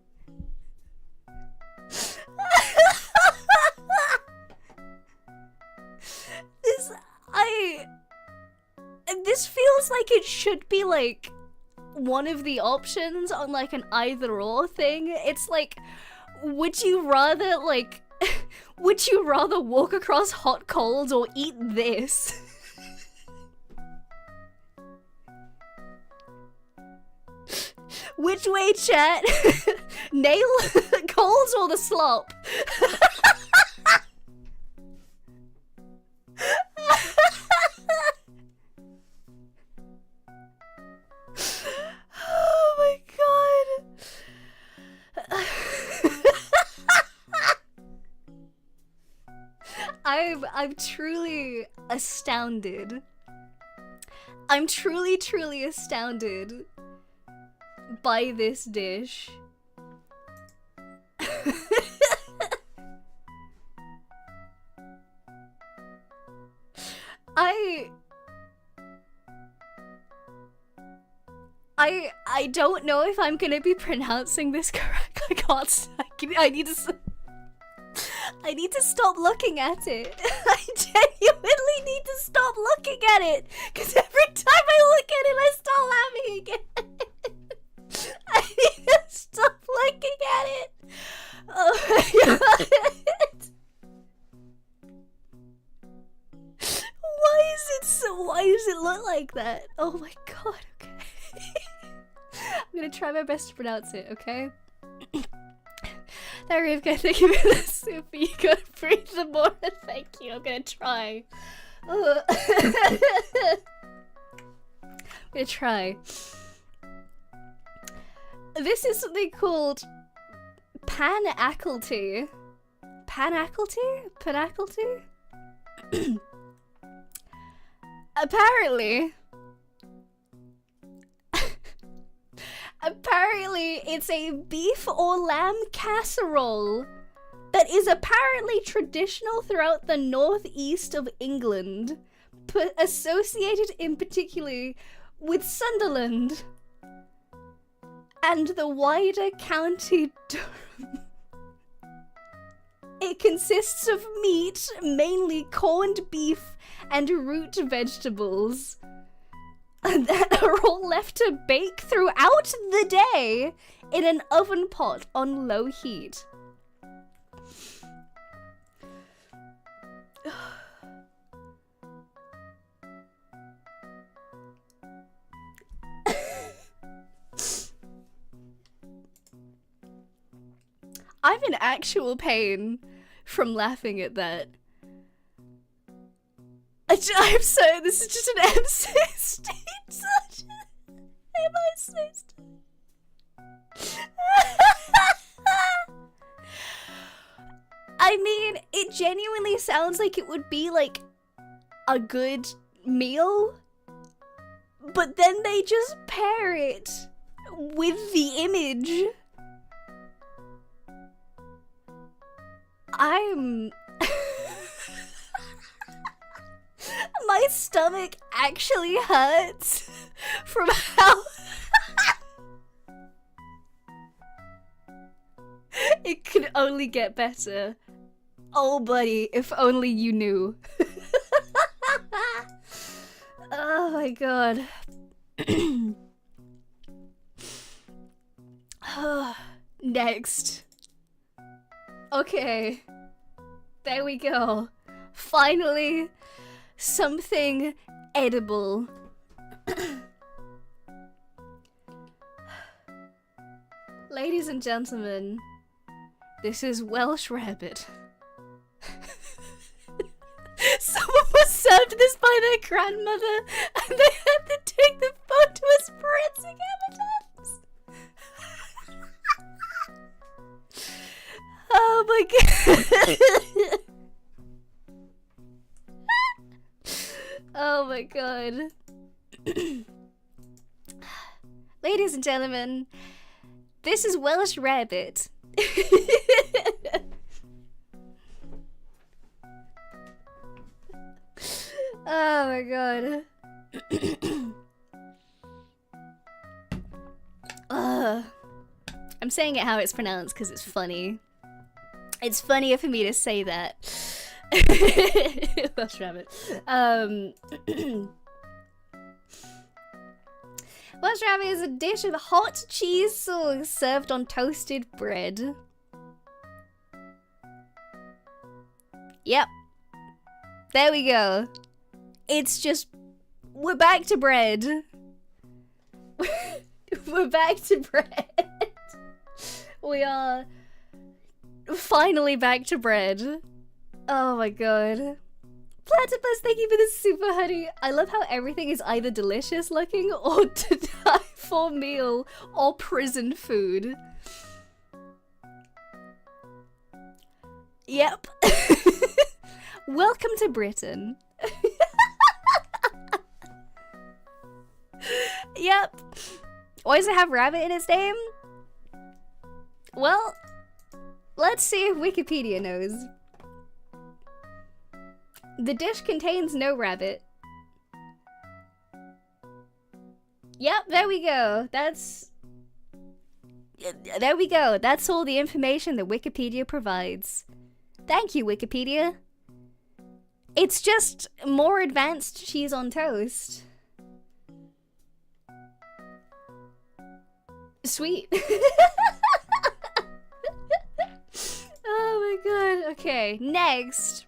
This feels like it should be like one of the options on like an either or thing. It's like, would you rather like would you rather walk across hot coals or eat this? Which way, chat? Nail coals or the slop? Oh my god. I'm truly astounded. I'm truly astounded by this dish. I don't know if I'm gonna be pronouncing this correct. I need to stop looking at it. I genuinely need to stop looking at it, because every time I look at it, I start laughing again. I need to stop looking at it. Oh my god. Why does it look like that? Oh my god, okay. I'm gonna try my best to pronounce it, okay? There we go, thank you for the soup. You gotta breathe the more. Thank you, I'm gonna try. I'm gonna try. This is something called panacalty. Panacalty? Panacalty? Apparently, it's a beef or lamb casserole that is apparently traditional throughout the northeast of England, associated in particular with Sunderland and the wider county Durham. It consists of meat, mainly corned beef, and root vegetables that are all left to bake throughout the day in an oven pot on low heat. I'm in actual pain from laughing at that. I'm sorry, this is just an M-cyst. It's such an M-cyst. I mean, it genuinely sounds like it would be like a good meal, but then they just pair it with the image. My stomach actually hurts from how it could only get better. Oh buddy, if only you knew. Oh my god. Next. Okay. There we go. Finally, something edible. Ladies and gentlemen, this is Welsh rabbit. Someone was served this by their grandmother and they had to take the photo as forensic evidence. Oh my god. Oh my god. Ladies and gentlemen, this is Welsh rabbit. Oh my god. I'm saying it how it's pronounced because it's funny. It's funnier for me to say that. Welsh rabbit. Welsh rabbit is a dish of hot cheese sauce served on toasted bread. Yep. There we go. It's just... We're back to bread. We're back to bread. We are finally back to bread. Oh my god. Platypus, thank you for the super honey. I love how everything is either delicious looking or to die for meal or prison food. Yep. Welcome to Britain. Yep. Why does it have rabbit in its name? Well, let's see if Wikipedia knows. The dish contains no rabbit. Yep, there we go. There we go. That's all the information that Wikipedia provides. Thank you, Wikipedia. It's just more advanced cheese on toast. Sweet. Oh my god. Okay, next.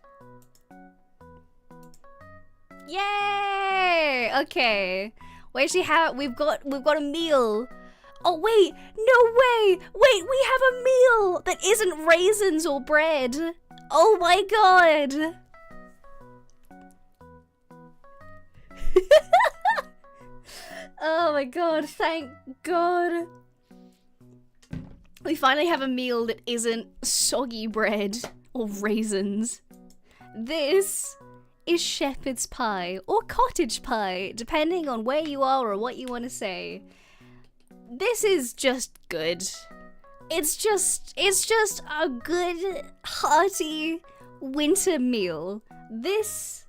Yay! Okay. We actually have we've got a meal. Oh wait, no way! Wait, we have a meal that isn't raisins or bread. Oh my god. Oh my god, thank god. We finally have a meal that isn't soggy bread or raisins. This is shepherd's pie or cottage pie, depending on where you are or what you want to say. This is just good. It's just a good, hearty winter meal. This...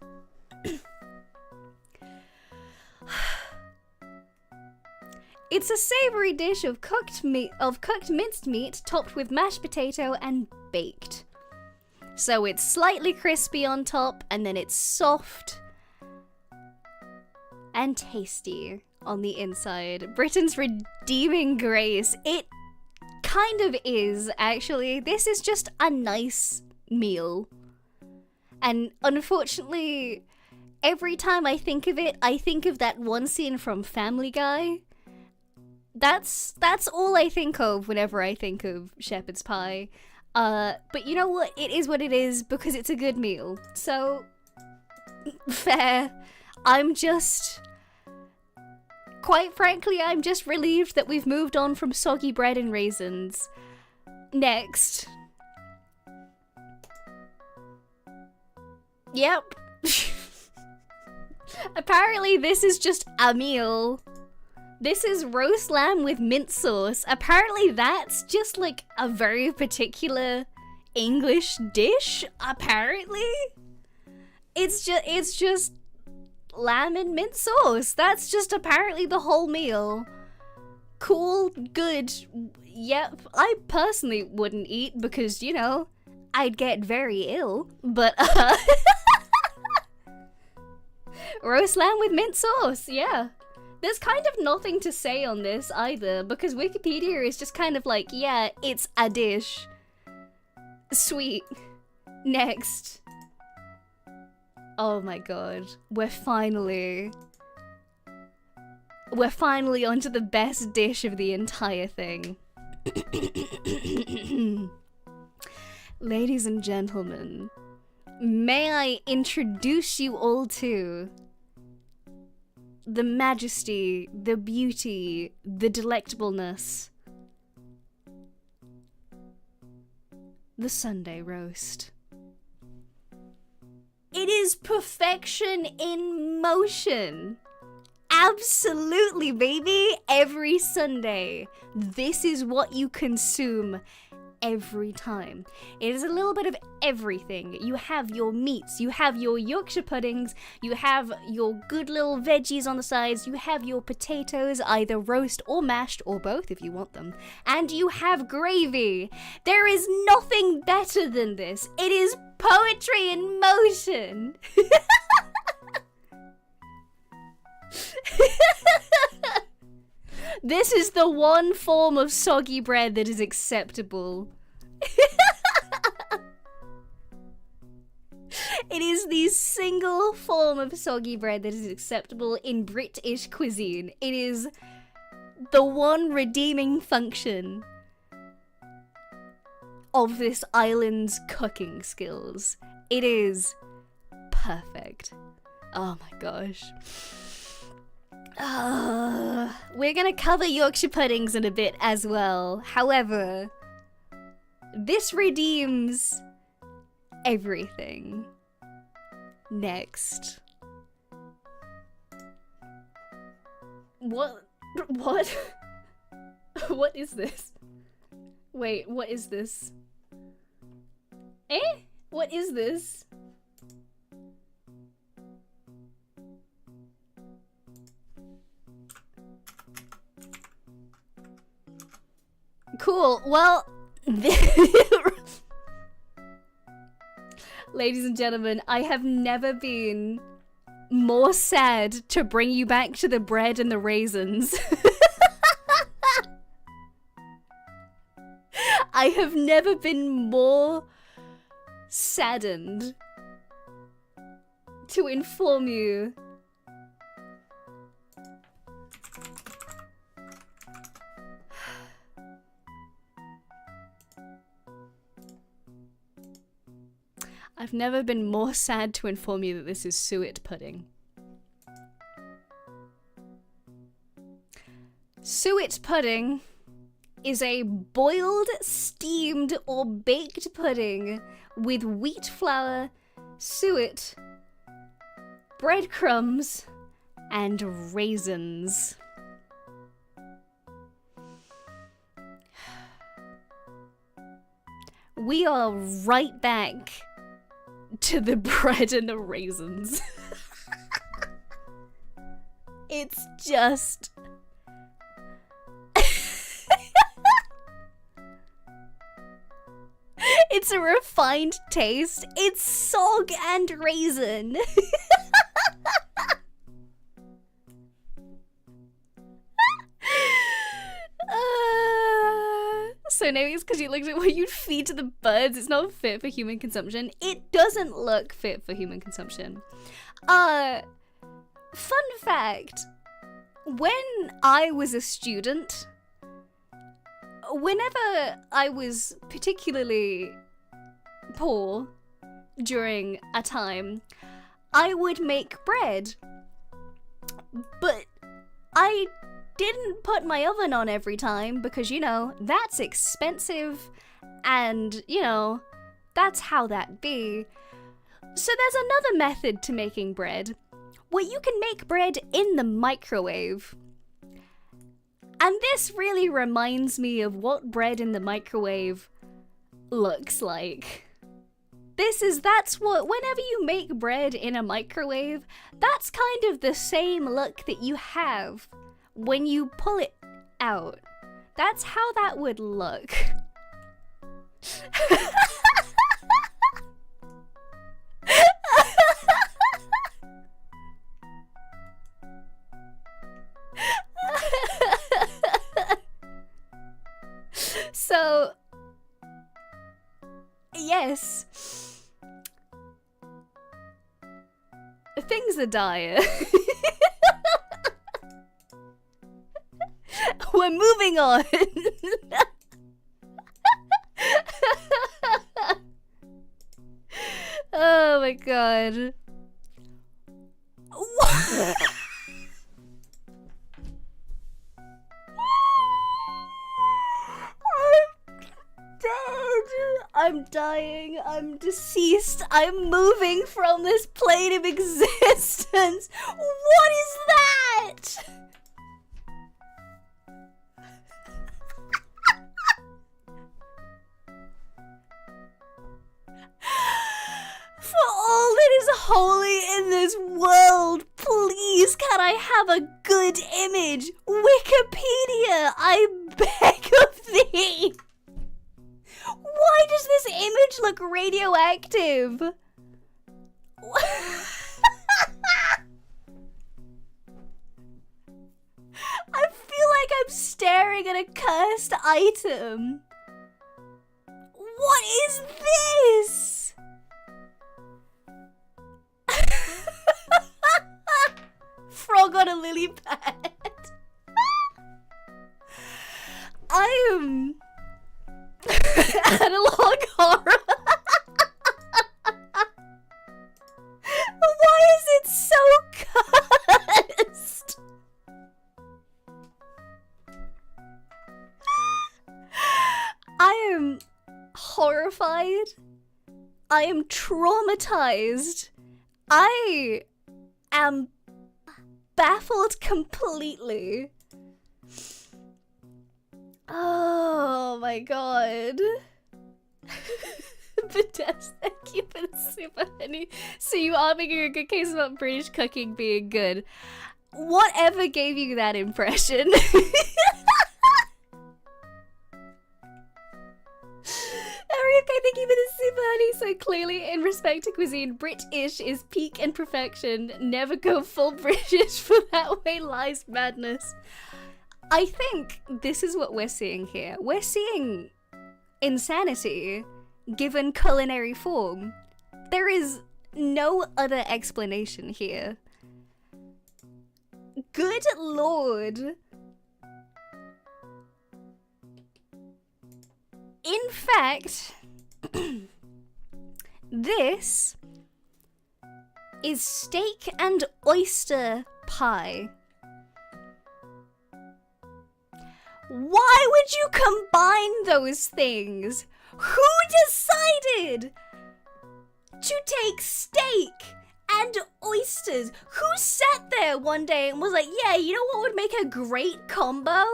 It's a savory dish of cooked minced meat topped with mashed potato and baked. So it's slightly crispy on top, and then it's soft and tasty on the inside. Britain's redeeming grace. It kind of is, actually. This is just a nice meal. And unfortunately, every time I think of it, I think of that one scene from Family Guy. That's all I think of whenever I think of shepherd's pie. But you know what? It is what it is because it's a good meal. So, fair. Quite frankly, I'm just relieved that we've moved on from soggy bread and raisins. Next. Yep. Apparently this is just a meal. This is roast lamb with mint sauce. Apparently that's just like a very particular English dish, apparently. It's just lamb and mint sauce. That's just apparently the whole meal. Cool, good. Yep, I personally wouldn't eat because, you know, I'd get very ill. But, roast lamb with mint sauce, yeah. There's kind of nothing to say on this either, because Wikipedia is just kind of like, yeah, it's a dish. Sweet. Next. Oh my god. We're finally onto the best dish of the entire thing. Ladies and gentlemen, may I introduce you all to the majesty, the beauty, the delectableness. The Sunday roast. It is perfection in motion. Absolutely, baby. Every Sunday. This is what you consume every time. It is a little bit of everything. You have your meats, you have your Yorkshire puddings, you have your good little veggies on the sides, you have your potatoes, either roast or mashed, or both if you want them, and you have gravy. There is nothing better than this. It is poetry in motion. This is the one form of soggy bread that is acceptable. It is the single form of soggy bread that is acceptable in British cuisine. It is the one redeeming function of this island's cooking skills. It is perfect. Oh my gosh. We're gonna cover Yorkshire puddings in a bit as well. However, this redeems everything. Next. What? What is this? Wait, what is this? Eh? What is this? Cool, well... Ladies and gentlemen, I have never been more sad to bring you back to the bread and the raisins. I have never been more saddened to inform you I've never been more sad to inform you that this is suet pudding. Suet pudding is a boiled, steamed, or baked pudding with wheat flour, suet, breadcrumbs, and raisins. We are right back to the bread and the raisins. It's just... It's a refined taste. It's sog and raisin. So maybe it's because you looked at what you'd feed to the birds. It's not fit for human consumption. It doesn't look fit for human consumption. Fun fact. When I was a student, whenever I was particularly poor during a time, I would make bread. But I didn't put my oven on every time because, you know, that's expensive and, you know, that's how that be. So there's another method to making bread where you can make bread in the microwave. And this really reminds me of what bread in the microwave looks like. That's what, whenever you make bread in a microwave, that's kind of the same look that you have when you pull it out. That's how that would look. So, yes. Things are dire. We're moving on. Oh my god. I'm dying, I'm deceased, I'm moving from this plane of existence. What is that? For all that is holy in this world, please can I have a good image? Wikipedia, I beg of thee. Why does this image look radioactive? I feel like I'm staring at a cursed item. What is this? Frog on a lily pad. I am analog horror. Why is it so cursed? I am horrified. I am traumatized. I am baffled completely. Oh my god. Bethesda, thank you for the super honey. So you are making a good case about British cooking being good. Whatever gave you that impression? Okay, thank you for the super honey. So clearly, in respect to cuisine, British is peak and perfection. Never go full British, for that way lies madness. I think this is what we're seeing here. We're seeing insanity given culinary form. There is no other explanation here. Good lord. In fact, this is steak and oyster pie. Why would you combine those things? Who decided to take steak and oysters? Who sat there one day and was like, yeah, you know what would make a great combo?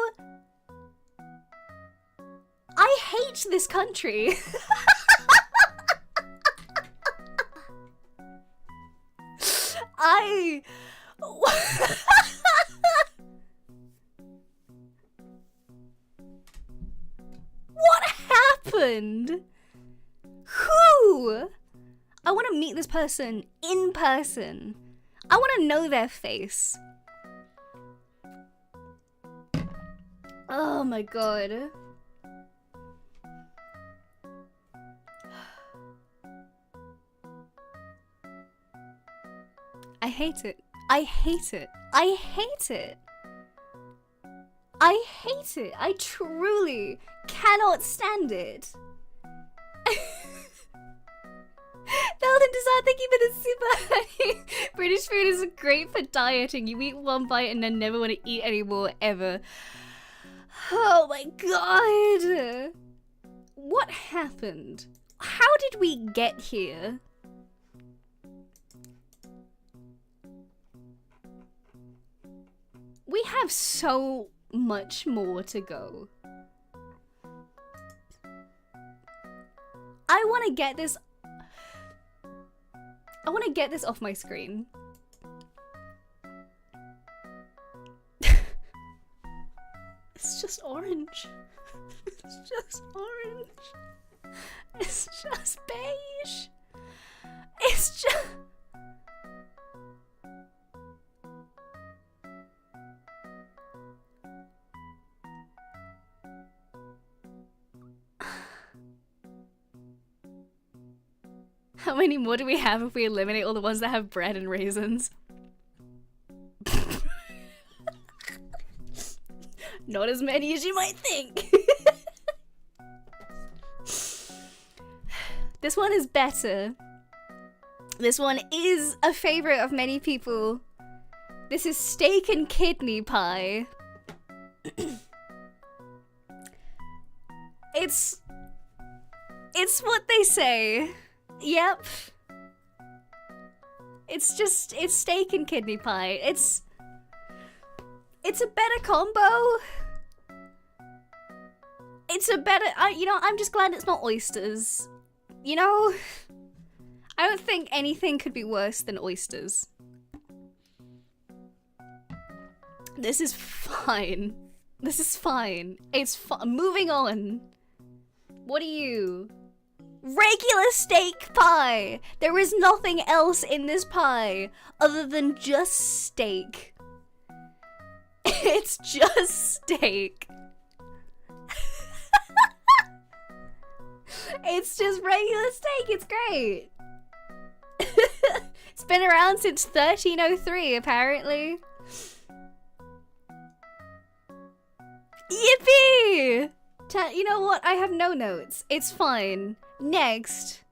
I hate this country. What happened? Who? I want to meet this person in person. I want to know their face. Oh my god. I hate it. I hate it. I hate it. I hate it. I truly cannot stand it. Belden Desire, thank you for the super. British food is great for dieting. You eat one bite and then never want to eat anymore, ever. Oh my god. What happened? How did we get here? We have so much more to go. I want to get this off my screen. It's just orange. It's just orange. It's just beige. It's just... How many more do we have if we eliminate all the ones that have bread and raisins? Not as many as you might think. This one is better. This one is a favorite of many people. This is steak and kidney pie. It's what they say. Yep. It's steak and kidney pie. It's a better combo. It's a better, I'm just glad it's not oysters. You know? I don't think anything could be worse than oysters. This is fine. This is fine. It's moving on. What are you? Regular steak pie! There is nothing else in this pie other than just steak. It's just steak. It's just regular steak. It's great. It's been around since 1303, apparently. Yippee! You know what? I have no notes. It's fine. Next.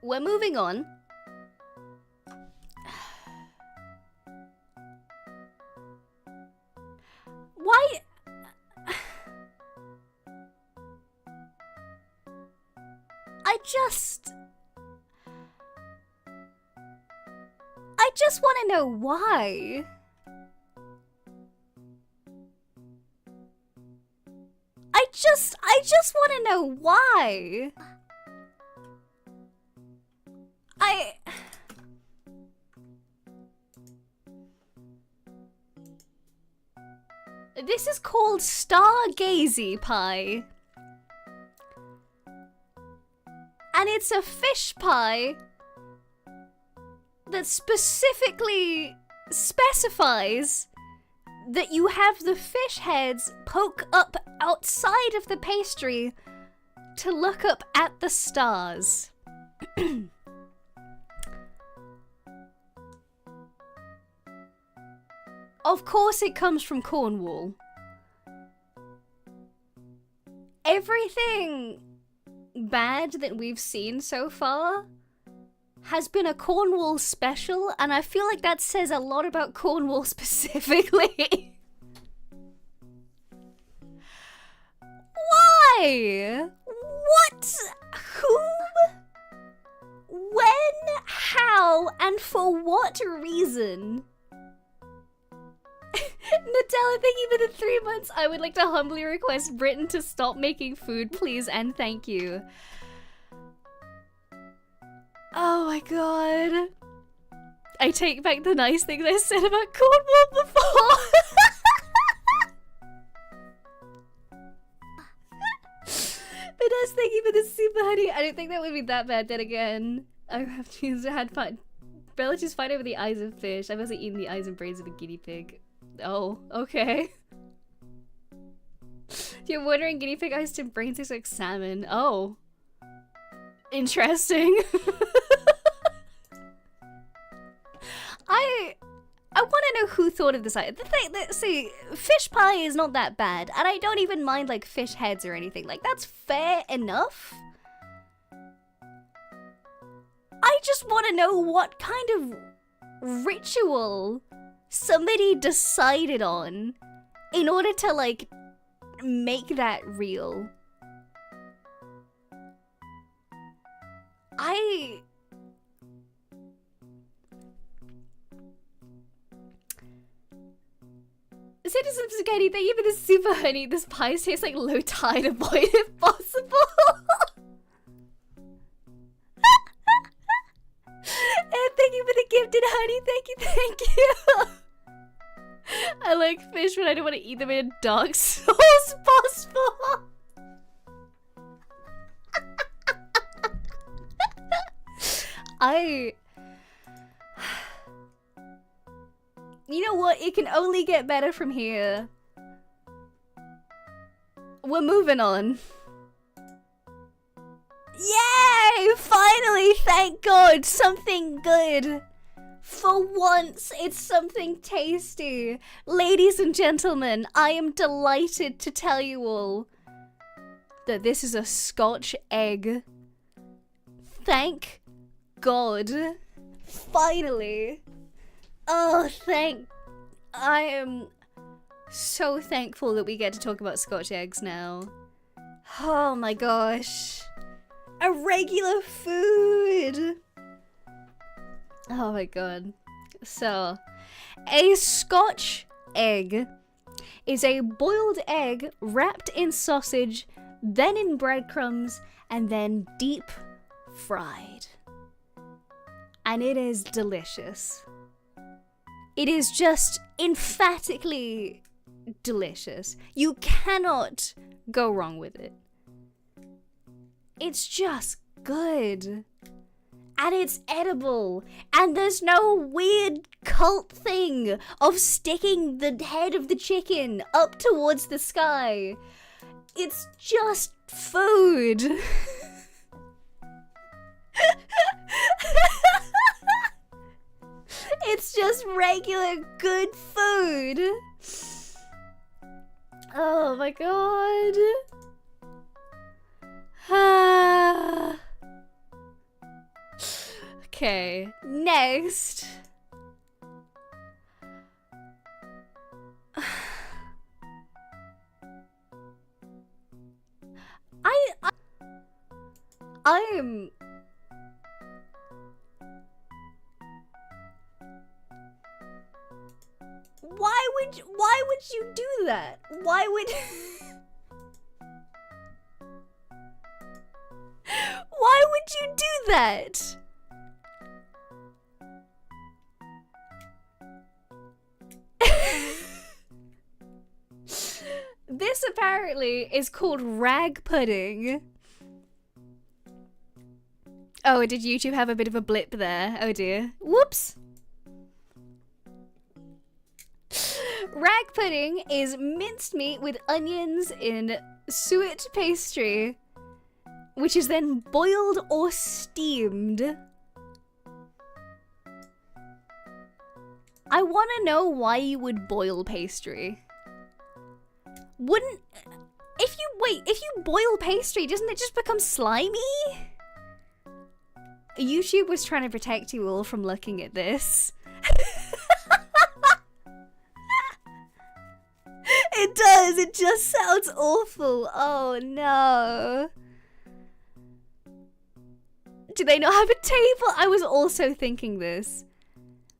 We're moving on. Why? I just want to know why. I just want to know why. This is called stargazy pie. And it's a fish pie that specifically specifies that you have the fish heads poke up outside of the pastry to look up at the stars. Of course it comes from Cornwall. Everything bad that we've seen so far has been a Cornwall special, and I feel like that says a lot about Cornwall specifically. Why? What? Whom? When? How? And for what reason? Nutella, thank you for the 3 months. I would like to humbly request Britain to stop making food, please, and thank you. Oh my god. I take back the nice things I said about Cornwall before. Vanessa, thank you for the super honey. I don't think that would be that bad. Then again, I have to had fun. Relatives fight over the eyes of fish. I've also eaten the eyes and brains of a guinea pig. Oh, okay. You're wondering guinea pig eyes and brains taste like salmon. Oh. Interesting. I want to know who thought of this idea. See, fish pie is not that bad, and I don't even mind like fish heads or anything. Like, that's fair enough. I just want to know what kind of ritual somebody decided on in order to like make that real. Citizen Spaghetti, thank you for the super honey. This pie tastes like low tide, avoid if possible. And thank you for the gifted honey. Thank you. I like fish, but I don't want to eat them in a dark sauce possible. You know what? It can only get better from here. We're moving on. Yay! Finally, thank God, something good. For once, it's something tasty. Ladies and gentlemen, I am delighted to tell you all that this is a Scotch egg. Thank God. Finally. Oh, I am so thankful that we get to talk about Scotch eggs now. Oh my gosh. A regular food. Oh my god. So, a Scotch egg is a boiled egg wrapped in sausage, then in breadcrumbs, and then deep fried. And it is delicious. It is just emphatically delicious. You cannot go wrong with it. It's just good. And it's edible. And there's no weird cult thing of sticking the head of the chicken up towards the sky. It's just food. It's just regular good food. Oh my god. Okay, next. I'm why would you do that? Why would why would you do that? This apparently is called rag pudding. Oh, did YouTube have a bit of a blip there? Oh dear. Whoops. Rag pudding is minced meat with onions in suet pastry, which is then boiled or steamed. I want to know why you would boil pastry. Wouldn't... If you boil pastry, doesn't it just become slimy? YouTube was trying to protect you all from looking at this. It does, it just sounds awful. Oh no. Do they not have a table? I was also thinking this.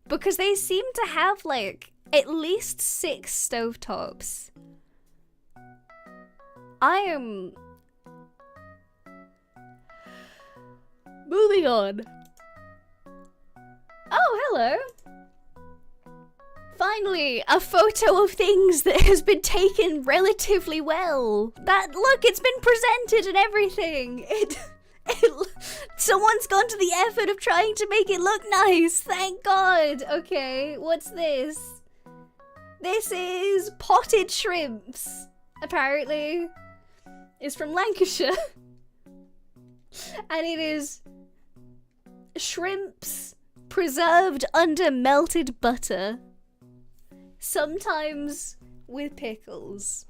Because they seem to have like at least 6 stovetops. I am... Moving on. Oh, hello. Finally, a photo of things that has been taken relatively well. Look, it's been presented and everything. Someone's gone to the effort of trying to make it look nice. Thank God. Okay, what's this? This is potted shrimps, apparently. It's from Lancashire. And it is shrimps preserved under melted butter. Sometimes with pickles.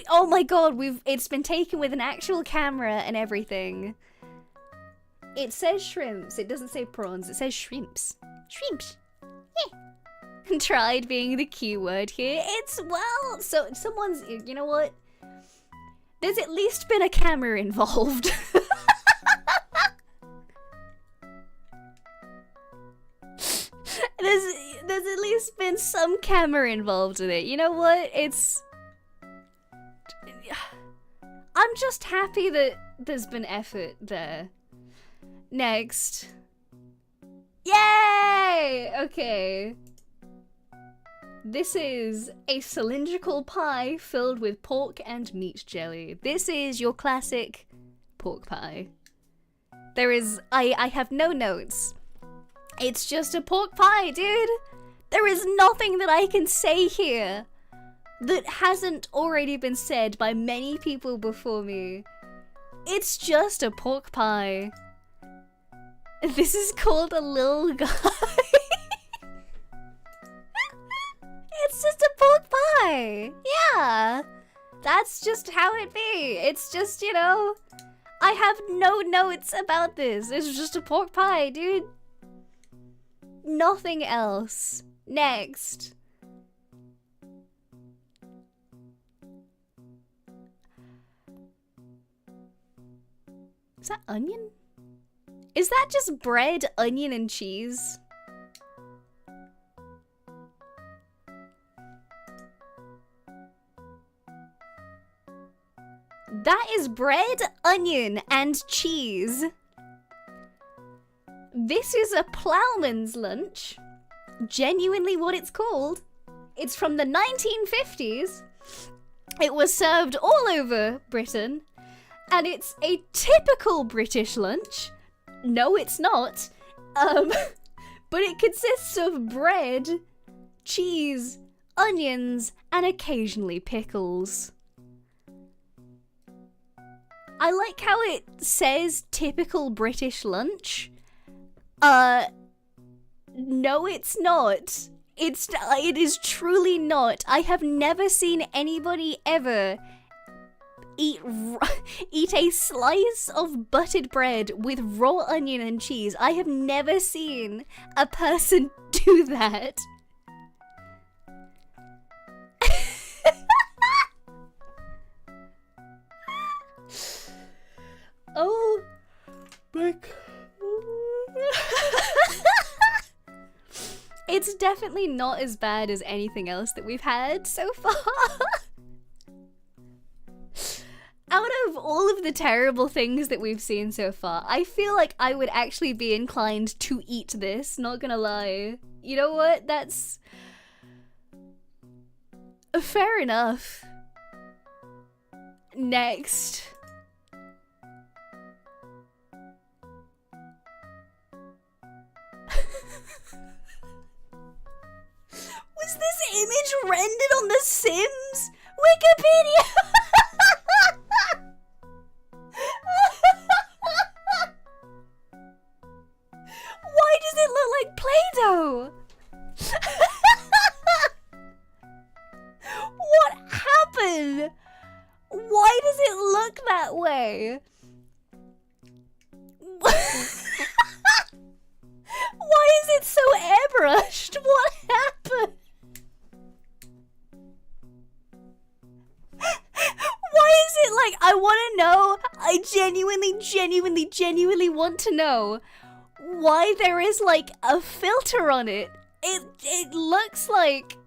Oh my god, it's been taken with an actual camera and everything. It says shrimps, it doesn't say prawns, it says shrimps. Shrimps. Yeah. Tried being the keyword here. It's, well, so someone's, you know what? There's at least been a camera involved. There's at least been some camera involved in it. You know what? I'm just happy that there's been effort there. Next. Yay! Okay. This is a cylindrical pie filled with pork and meat jelly. This is your classic pork pie. I have no notes. It's just a pork pie, dude. There is nothing that I can say here that hasn't already been said by many people before me. It's just a pork pie. This is called a little guy. It's just a pork pie. Yeah. That's just how it be. It's just, you know, I have no notes about this. It's just a pork pie, dude. Nothing else. Next. Is that onion? Is that just bread, onion, and cheese? That is bread, onion, and cheese. This is a ploughman's lunch. Genuinely what it's called. It's from the 1950s. It was served all over Britain. And it's a typical British lunch. No, it's not. But it consists of bread, cheese, onions, and occasionally pickles. I like how it says typical British lunch. No, it's not. It is truly not. I have never seen anybody ever eat a slice of buttered bread with raw onion and cheese. I have never seen a person do that. Oh my God. It's definitely not as bad as anything else that we've had so far. Out of all of the terrible things that we've seen so far, I feel like I would actually be inclined to eat this, not gonna lie. You know what? That's fair enough. Next. Was this image rendered on The Sims? Wikipedia! Why does it look like Play-Doh? What happened? Why does it look that way? Why is it so airbrushed? What happened? Why is it like, I want to know, I genuinely want to know why there is like a filter on it. It looks like,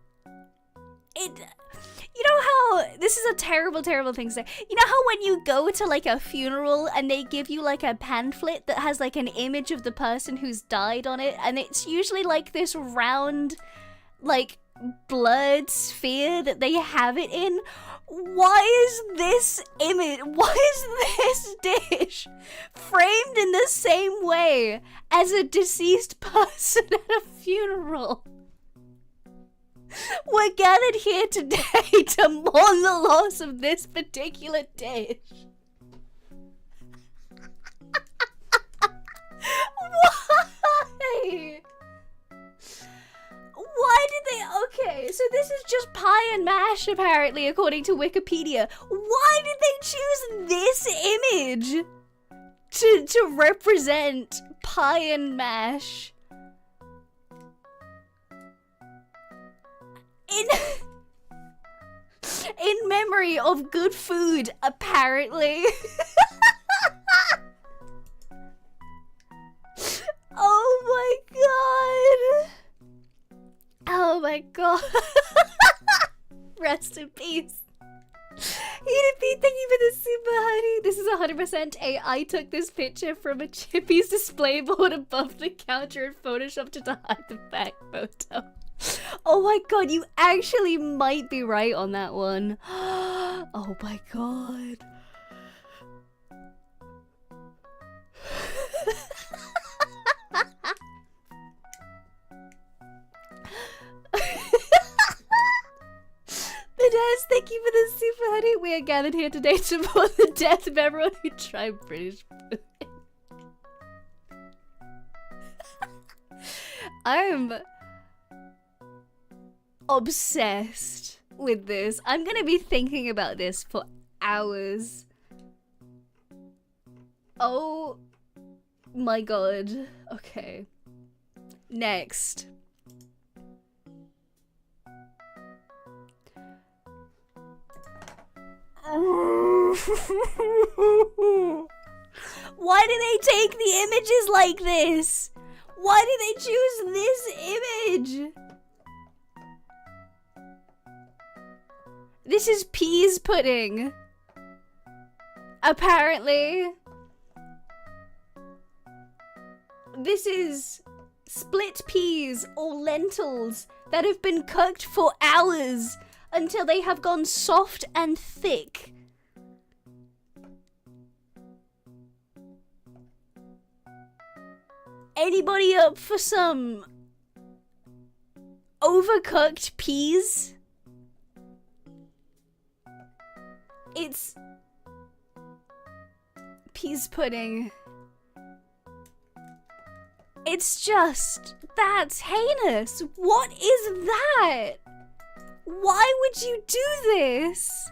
you know how, this is a terrible thing to say. You know how when you go to like a funeral and they give you like a pamphlet that has like an image of the person who's died on it, and it's usually like this round, like, blood sphere that they have it in? Why is this image, why is this dish framed in the same way as a deceased person at a funeral? We're gathered here today to mourn the loss of this particular dish. Why? Why did they... Okay, so this is just pie and mash, apparently, according to Wikipedia. Why did they choose this image to represent pie and mash? In memory of good food, apparently. Oh my god. Oh my god. Rest in peace. EDP, thank you for the super honey. This is 100% I took this picture from a Chippy's display board above the counter and photoshopped it to hide the back photo. Oh my god, you actually might be right on that one. Oh my god. Badass, thank you for the super honey. We are gathered here today to mourn the death of everyone who tried British food. I'm obsessed with this. I'm gonna be thinking about this for hours. Oh my god. Okay. Next. Why do they take the images like this? Why did they choose this image? This is peas pudding. Apparently, this is split peas or lentils that have been cooked for hours until they have gone soft and thick. Anybody up for some overcooked peas? It's peas pudding. It's just, that's heinous. What is that? Why would you do this?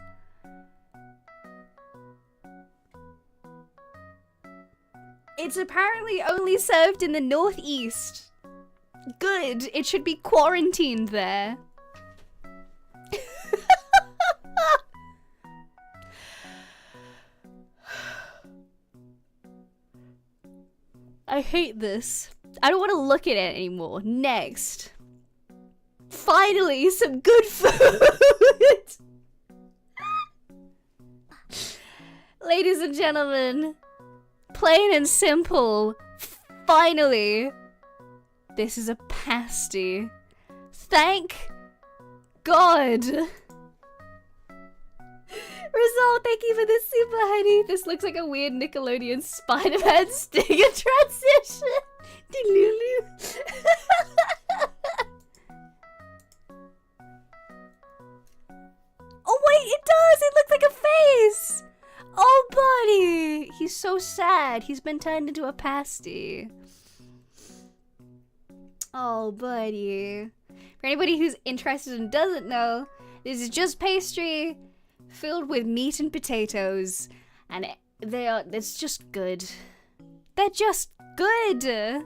It's apparently only served in the northeast. Good, it should be quarantined there. I hate this. I don't want to look at it anymore. Next. Finally, some good food! Ladies and gentlemen, plain and simple, finally, this is a pasty. Thank God. Result, thank you for the super honey. This looks like a weird Nickelodeon Spider-Man stinger transition. Delulu. Oh wait, it does! It looks like a face! Oh buddy! He's so sad. He's been turned into a pasty. Oh buddy. For anybody who's interested and doesn't know, this is just pastry filled with meat and potatoes, and it's just good. They're just good.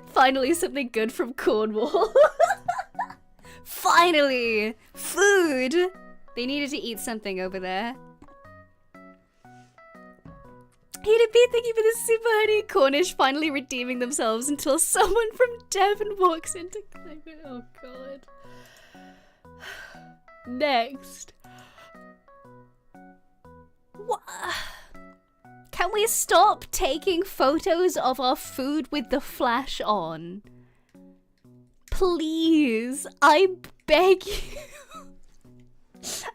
Finally, something good from Cornwall. Finally, food. They needed to eat something over there. Heated Pete, thank you for the super honey. Cornish finally redeeming themselves until someone from Devon walks in to claim it. Oh god. Next. What? Can we stop taking photos of our food with the flash on? Please, I beg you.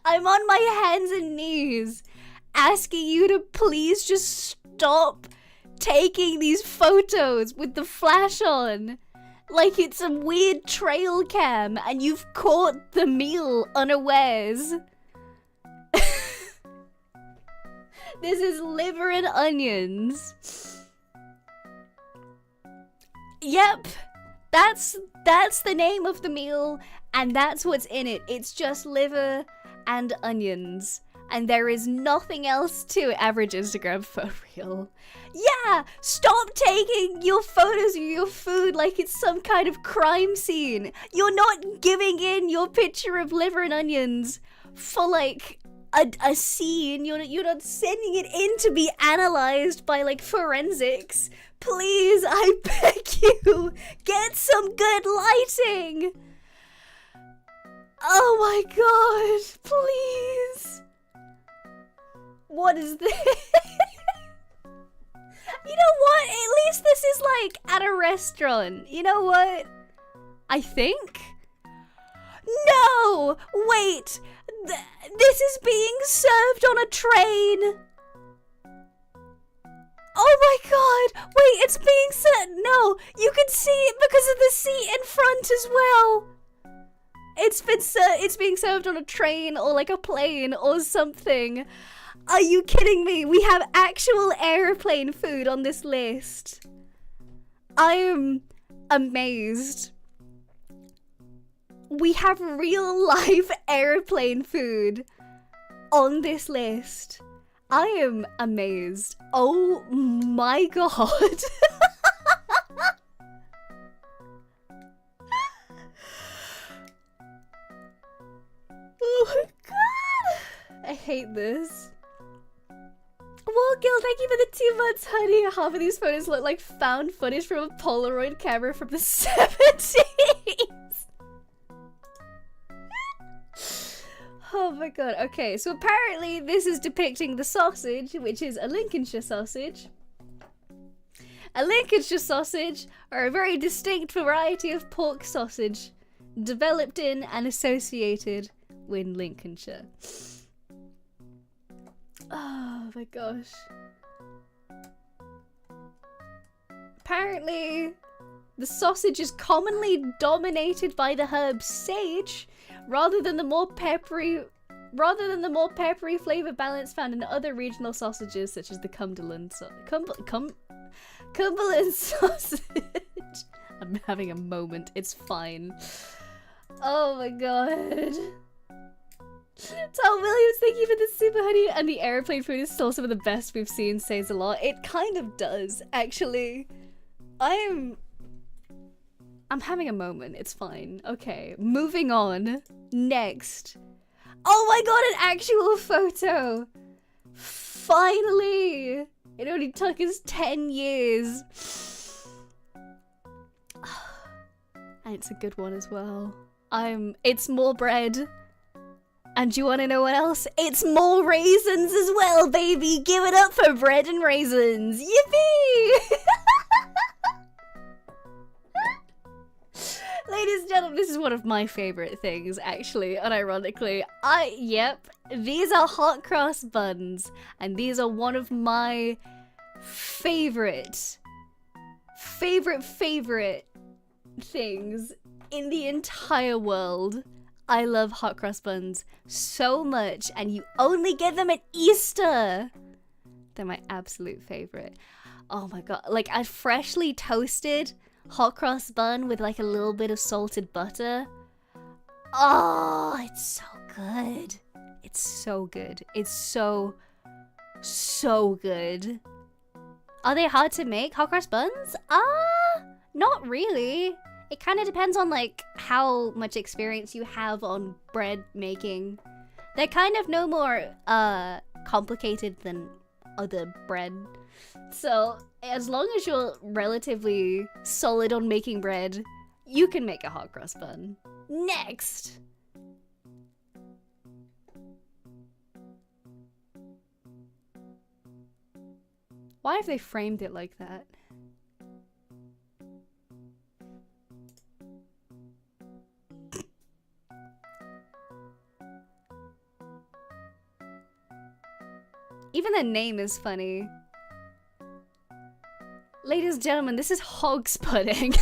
I'm on my hands and knees asking you to please just stop taking these photos with the flash on. Like it's some weird trail cam and you've caught the meal unawares. This is liver and onions. Yep, that's the name of the meal and that's what's in it. It's just liver and onions. And there is nothing else to average Instagram for real. Yeah, stop taking your photos of your food like it's some kind of crime scene. You're not giving in your picture of liver and onions for like a scene. You're not sending it in to be analyzed by like forensics. Please, I beg you, get some good lighting. Oh my god, please. What is this? You know what? At least this is like at a restaurant. You know what? I think? No! Wait! This is being served on a train! Oh my god! Wait, it's being served. No! You can see it because of the seat in front as well! It's being served on a train or like a plane or something. Are you kidding me? We have actual airplane food on this list. I am amazed. We have real life airplane food on this list. I am amazed. Oh my god. Oh my god. I hate this. Wargill, thank you for the 2 months, honey. Half of these photos look like found footage from a Polaroid camera from the 70s. Oh my god. Okay, so apparently this is depicting the sausage, which is a Lincolnshire sausage. A Lincolnshire sausage are a very distinct variety of pork sausage developed in and associated with Lincolnshire. Oh my gosh. Apparently, the sausage is commonly dominated by the herb sage rather than the more peppery flavor balance found in other regional sausages such as the Cumberland sausage. I'm having a moment. It's fine. Oh my god. Tom Williams, thank you for the super honey, and the airplane food is still some of the best we've seen, says a lot. It kind of does, actually. I'm having a moment. It's fine. Okay, moving on. Next. Oh my god, an actual photo! Finally! It only took us 10 years. And it's a good one as well. It's more bread. And do you want to know what else? It's more raisins as well, baby! Give it up for bread and raisins! Yippee! Ladies and gentlemen, this is one of my favorite things, actually, unironically. Yep, these are hot cross buns, and these are one of my favorite things in the entire world. I love hot cross buns so much, and you only get them at Easter. They're my absolute favorite. Oh my god, like a freshly toasted hot cross bun with like a little bit of salted butter. Oh, it's so good. It's so good. It's so good. Are they hard to make, hot cross buns? Not really. It kind of depends on like how much experience you have on bread making. They're kind of no more complicated than other bread. So as long as you're relatively solid on making bread, you can make a hot cross bun. Next! Why have they framed it like that? Even the name is funny. Ladies and gentlemen, this is hog's pudding.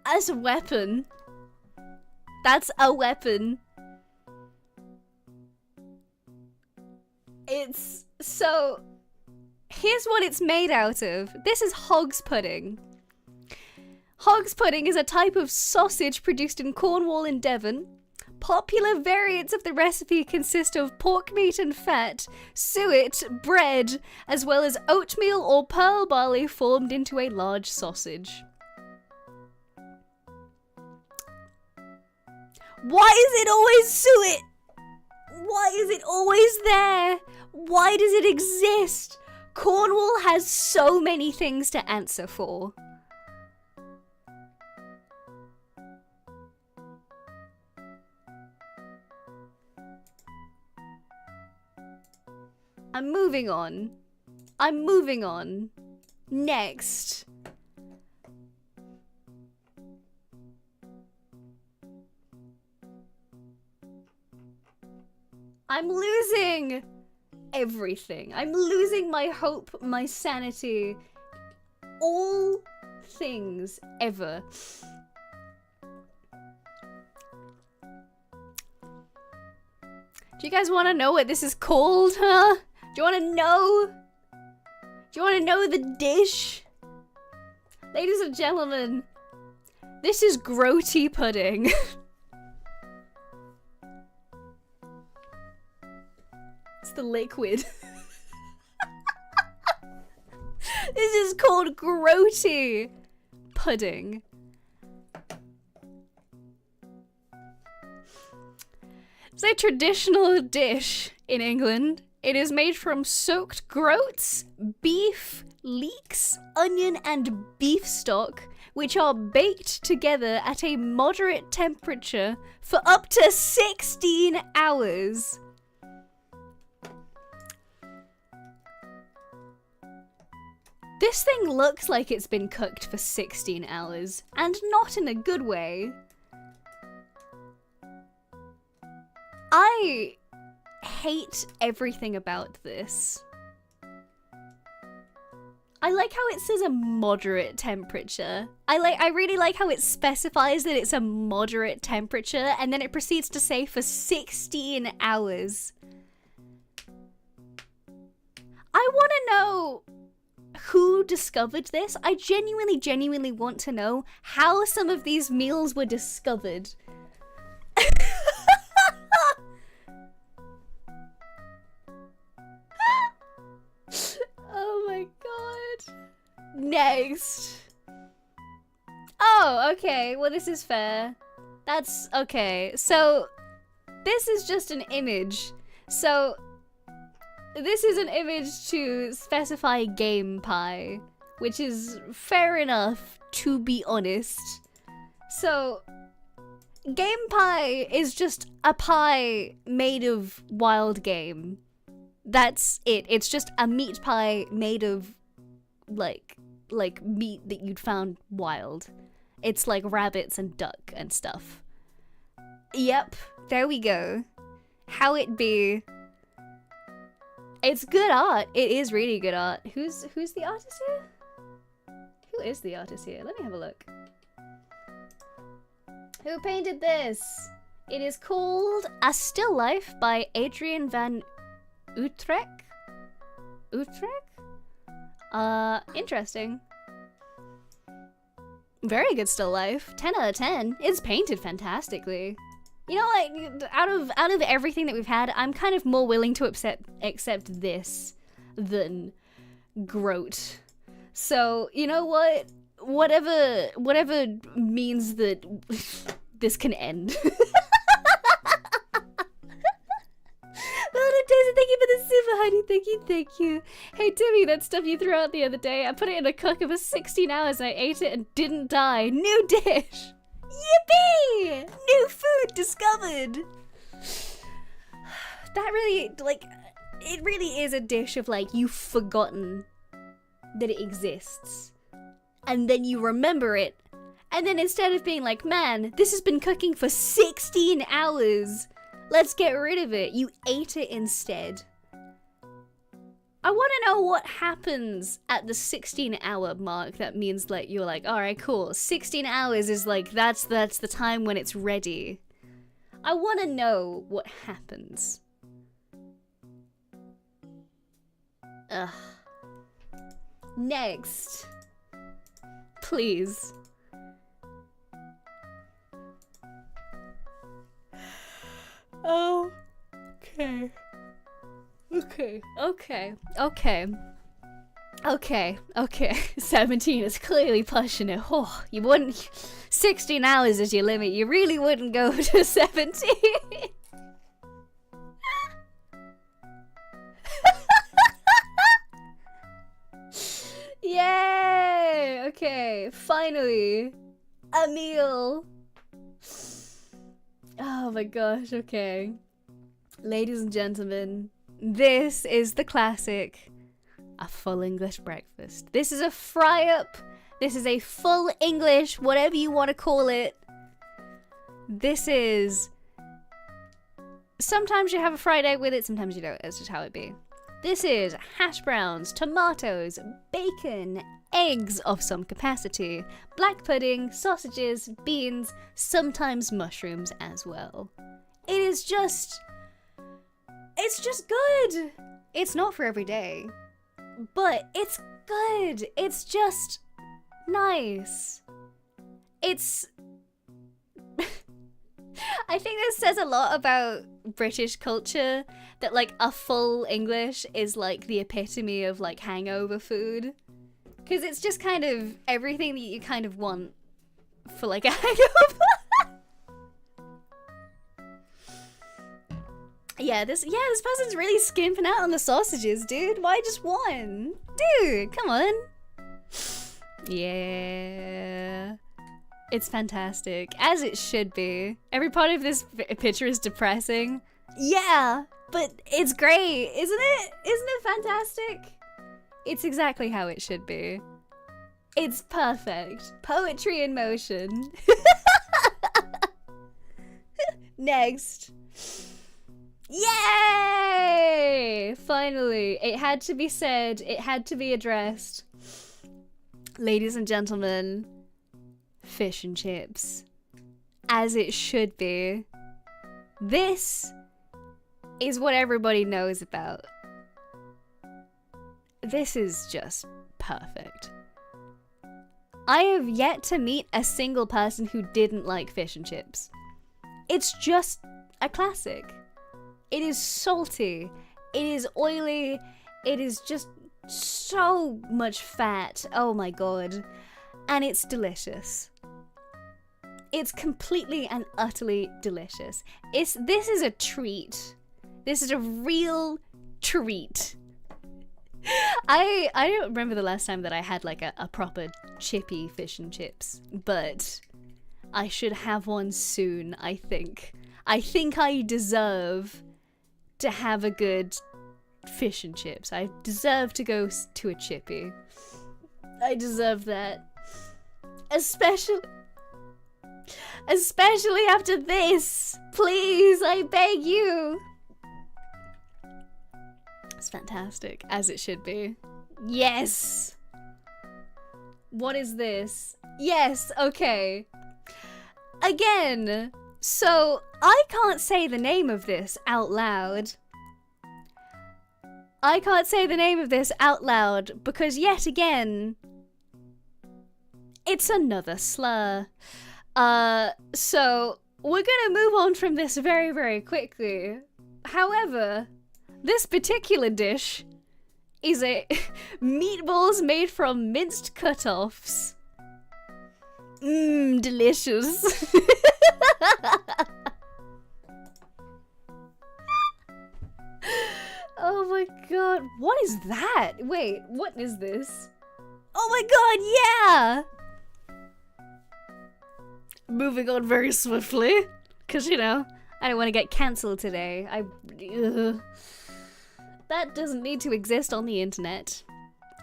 As a weapon. That's a weapon. It's so... Here's what it's made out of. This is hog's pudding. Hog's pudding is a type of sausage produced in Cornwall in Devon. Popular variants of the recipe consist of pork meat and fat, suet, bread, as well as oatmeal or pearl barley formed into a large sausage. Why is it always suet? Why is it always there? Why does it exist? Cornwall has so many things to answer for. I'm moving on. Next. I'm losing everything. I'm losing my hope, my sanity, all things ever. Do you guys want to know what this is called, huh? Do you want to know? Do you want to know the dish? Ladies and gentlemen, this is grody pudding. It's the liquid. This is called grody pudding. It's a traditional dish in England. It is made from soaked groats, beef, leeks, onion, and beef stock, which are baked together at a moderate temperature for up to 16 hours. This thing looks like it's been cooked for 16 hours, and not in a good way. I hate everything about this. I like how it says a moderate temperature. I really like how it specifies that it's a moderate temperature, and then it proceeds to say for 16 hours. I want to know who discovered this. I genuinely want to know how some of these meals were discovered. Oh my god. Next. Oh, okay. Well, this is fair. That's okay. So, this is just an image. So, this is an image to specify game pie, which is fair enough, to be honest. So, game pie is just a pie made of wild game. That's it. It's just a meat pie made of, like meat that you'd found wild. It's like rabbits and duck and stuff. Yep, there we go. How it be. It's good art. It is really good art. Who's the artist here? Who is the artist here? Let me have a look. Who painted this? It is called A Still Life by Adrian van Utrecht? Interesting. Very good still life. 10 out of 10. It's painted fantastically. You know, like, out of everything that we've had, I'm kind of more willing to accept this than Groat. So, you know what? Whatever means that this can end. Thank you for the super honey. Thank you. Hey Timmy, that stuff you threw out the other day, I put it in a cooker for 16 hours and I ate it and didn't die. New dish. Yippee! New food discovered. That really, like, it really is a dish of, like, you've forgotten that it exists. And then you remember it. And then instead of being like, man, this has been cooking for 16 hours. Let's get rid of it. You ate it instead. I want to know what happens at the 16-hour mark. That means like you're like, all right, cool. 16 hours is like that's the time when it's ready. I want to know what happens. Ugh. Next, please. Oh, okay. 17 is clearly pushing it. Oh, you wouldn't. 16 hours is your limit. You really wouldn't go to 17. Yay! Okay, finally, a meal. Oh my gosh, okay. Ladies and gentlemen, this is the classic, a full English breakfast. This is a fry-up. This is a full English, whatever you want to call it. This is... Sometimes you have a fried egg with it, sometimes you don't. That's just how it be. This is hash browns, tomatoes, bacon, eggs of some capacity, black pudding, sausages, beans, sometimes mushrooms as well. It is just... It's just good! It's not for every day, but it's good! It's just nice. It's... I think this says a lot about British culture, that like a full English is like the epitome of like hangover food. Because it's just kind of everything that you kind of want for like a hangover. Yeah, this person's really skimping out on the sausages, dude. Why just one? Dude, come on. Yeah. It's fantastic, as it should be. Every part of this picture is depressing. Yeah, but it's great, isn't it? Isn't it fantastic? It's exactly how it should be. It's perfect. Poetry in motion. Next. Yay! Finally, it had to be said, it had to be addressed. Ladies and gentlemen, fish and chips. As it should be. This is what everybody knows about. This is just perfect. I have yet to meet a single person who didn't like fish and chips. It's just a classic. It is salty, it is oily, it is just so much fat, oh my god, and it's delicious. It's completely and utterly delicious. This is a treat. This is a real treat. I don't remember the last time that I had like a proper chippy fish and chips, but I should have one soon, I think. I think I deserve to have a good fish and chips. I deserve to go to a chippy. I deserve that. Especially after this. Please, I beg you. It's fantastic, as it should be. Yes! What is this? Yes, okay. Again, so I can't say the name of this out loud. I can't say the name of this out loud because yet again, it's another slur. So we're gonna move on from this very, very quickly. However, this particular dish is a meatballs made from minced cut-offs. Mmm, delicious. Oh my god, what is that? Wait, what is this? Oh my god, yeah! Moving on very swiftly, because, you know, I don't want to get cancelled today. That doesn't need to exist on the internet.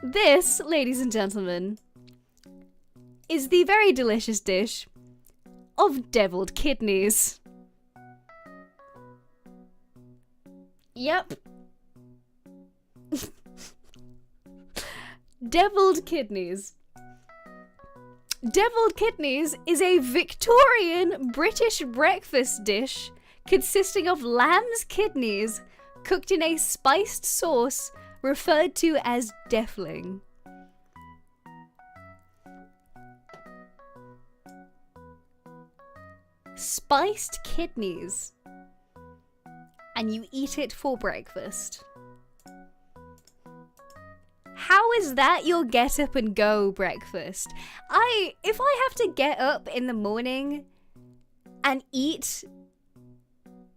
This, ladies and gentlemen, is the very delicious dish of deviled kidneys. Yep. Deviled kidneys. Deviled kidneys is a Victorian British breakfast dish consisting of lamb's kidneys cooked in a spiced sauce referred to as defiling. Spiced kidneys. And you eat it for breakfast. How is that your get up and go breakfast? If I have to get up in the morning and eat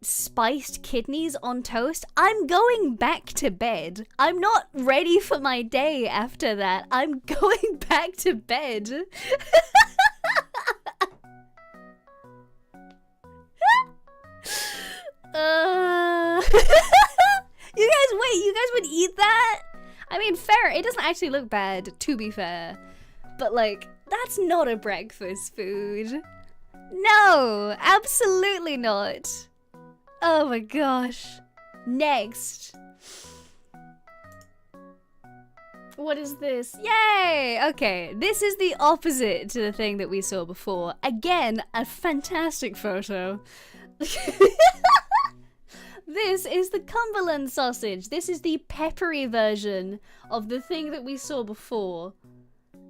spiced kidneys on toast, I'm going back to bed. I'm not ready for my day after that. I'm going back to bed. You guys would eat that? I mean, fair, it doesn't actually look bad, to be fair. But, like, that's not a breakfast food. No, absolutely not. Oh my gosh. Next. What is this? Yay! Okay, this is the opposite to the thing that we saw before. Again, a fantastic photo. This is the Cumberland sausage. This is the peppery version of the thing that we saw before.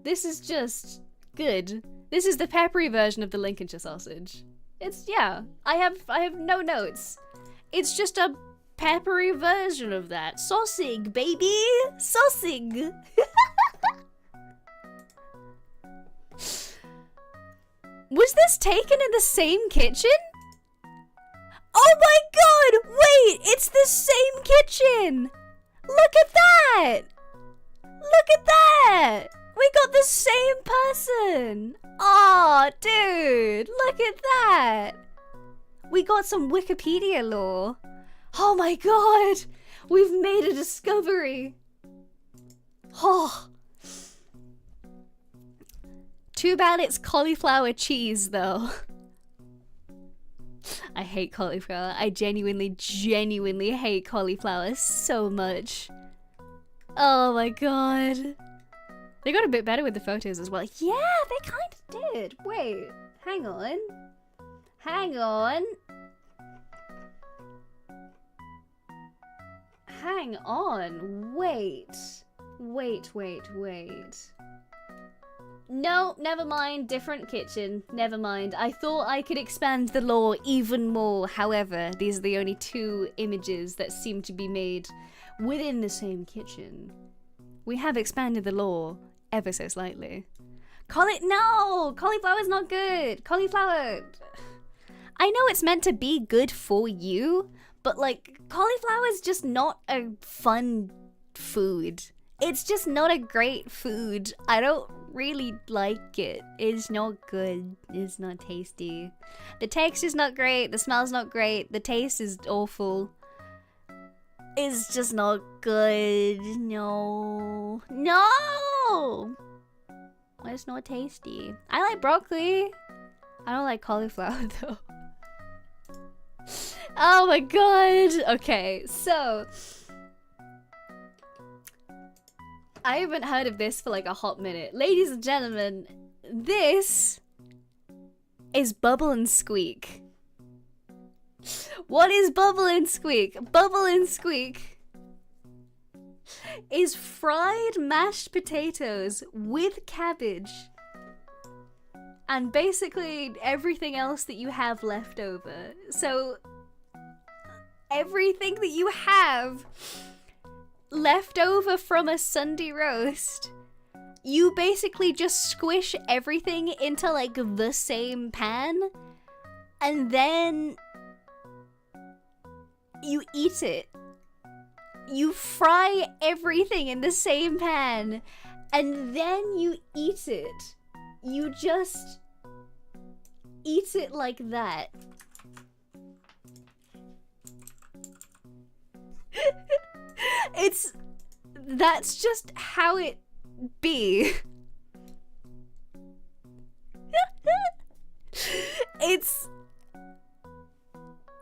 This is just good. This is the peppery version of the Lincolnshire sausage. It's, yeah, I have no notes. It's just a peppery version of that. Sausage, baby! Sausage! Was this taken in the same kitchen? Oh my god! Wait! It's same kitchen! Look at that! Look at that! We got the same person! Aw, dude, look at that! We got some Wikipedia lore. Oh my god! We've made a discovery! Oh. Too bad it's cauliflower cheese, though. I hate cauliflower. I genuinely hate cauliflower so much. Oh my god. They got a bit better with the photos as well. Yeah, they kind of did. Wait, hang on. Hang on. Hang on. Wait. No, never mind. Different kitchen. Never mind. I thought I could expand the lore even more. However, these are the only two images that seem to be made within the same kitchen. We have expanded the lore ever so slightly. No! Cauliflower's not good! Cauliflower... I know it's meant to be good for you, but like, cauliflower's just not a fun food. It's just not a great food. I don't really like it. It's not good. It's not tasty. The texture's not great. The smell's not great. The taste is awful. It's just not good. No. No! It's not tasty. I like broccoli. I don't like cauliflower though. Oh my god. Okay, so I haven't heard of this for like a hot minute. Ladies and gentlemen, this is Bubble and Squeak. What is Bubble and Squeak? Bubble and Squeak is fried mashed potatoes with cabbage and basically everything else that you have left over. So everything that you have left over from a Sunday roast, you basically just squish everything into like the same pan and then you eat it. You fry everything in the same pan and then you eat it. You just eat it like that. That's just how it be.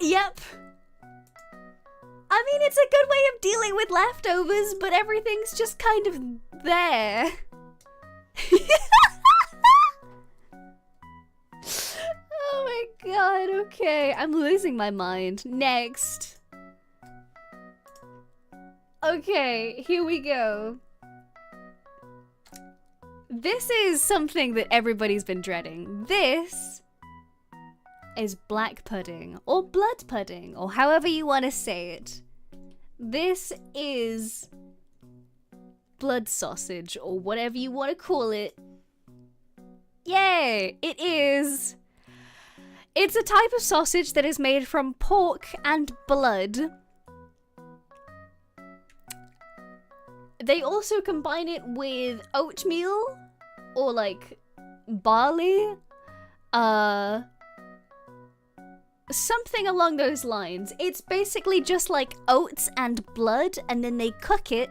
Yep. I mean, it's a good way of dealing with leftovers, but everything's just kind of there. Oh my god, okay. I'm losing my mind. Next. Okay, here we go. This is something that everybody's been dreading. This is black pudding, or blood pudding, or however you want to say it. This is blood sausage, or whatever you want to call it. Yay! It is. It's a type of sausage that is made from pork and blood. They also combine it with oatmeal, or like barley, something along those lines. It's basically just like oats and blood, and then they cook it,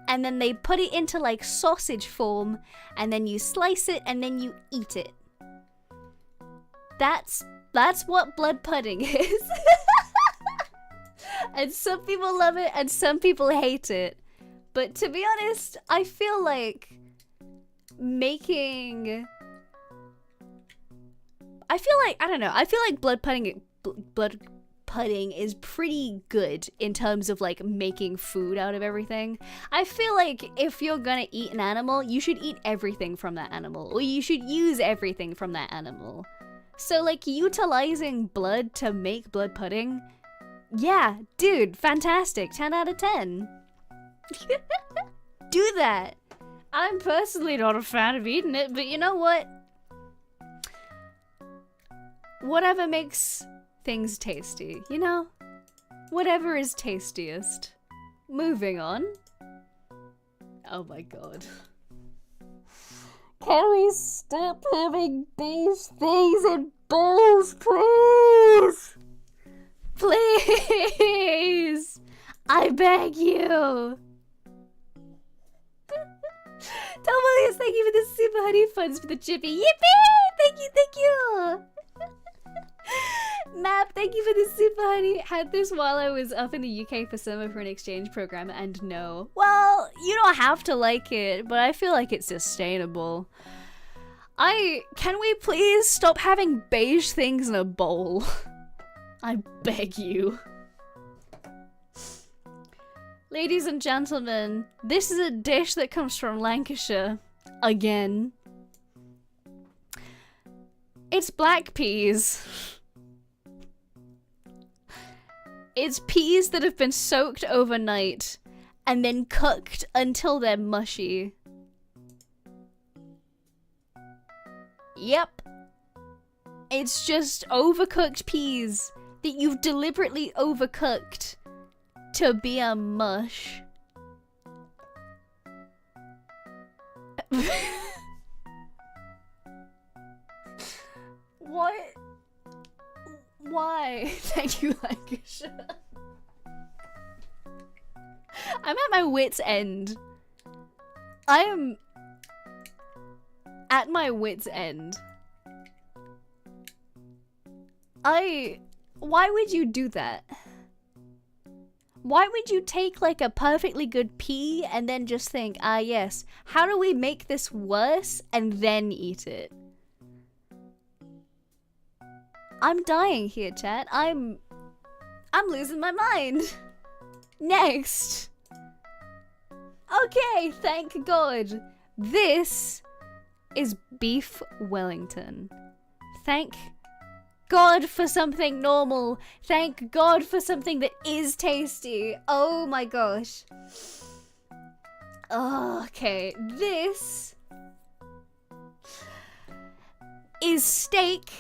and then they put it into like sausage form, and then you slice it, and then you eat it. That's what blood pudding is. And some people love it, and some people hate it. But to be honest, I feel like I feel like blood pudding is pretty good in terms of like making food out of everything. I feel like if you're gonna eat an animal, you should eat everything from that animal, or you should use everything from that animal. So like utilizing blood to make blood pudding, yeah, dude, fantastic, 10 out of 10. Do that. I'm personally not a fan of eating it, but you know what? Whatever makes things tasty, you know? Whatever is tastiest. Moving on. Oh my god. Can we stop having these things in balls, please? Please! I beg you! Williams, thank you for the super honey funds for the chippy. Yippee! Thank you! Map, thank you for the super honey. Had this while I was up in the UK for summer for an exchange program, and no. Well, you don't have to like it, but I feel like it's sustainable. Can we please stop having beige things in a bowl? I beg you. Ladies and gentlemen, this is a dish that comes from Lancashire. Again. It's black peas. It's peas that have been soaked overnight and then cooked until they're mushy. Yep. It's just overcooked peas that you've deliberately overcooked to be a mush. What? Why? Thank you, Lancashire. I'm at my wit's end. I am at my wit's end. Why would you do that? Why would you take like a perfectly good pea and then just think, ah yes, how do we make this worse and then eat it? I'm dying here, chat. I'm losing my mind. Next. Okay, thank God. This is beef Wellington. Thank God for something normal. Thank God for something that is tasty. Oh my gosh. Okay, this is steak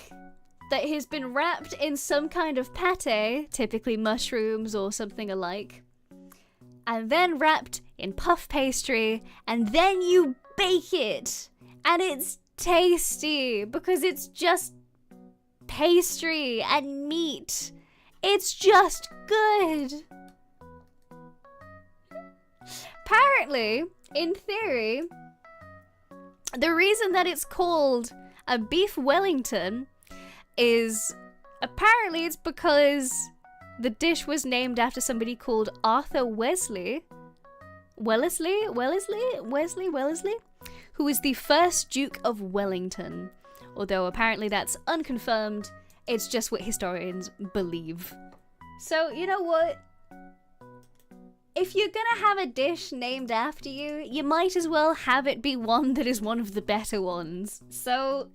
that has been wrapped in some kind of pate, typically mushrooms or something alike, and then wrapped in puff pastry, and then you bake it, and it's tasty because it's just pastry and meat. It's just good. Apparently, in theory, the reason that it's called a beef Wellington is apparently it's because the dish was named after somebody called Arthur Wellesley, who was the first Duke of Wellington. Although apparently that's unconfirmed, it's just what historians believe. So, you know what? If you're gonna have a dish named after you, you might as well have it be one that is one of the better ones. So,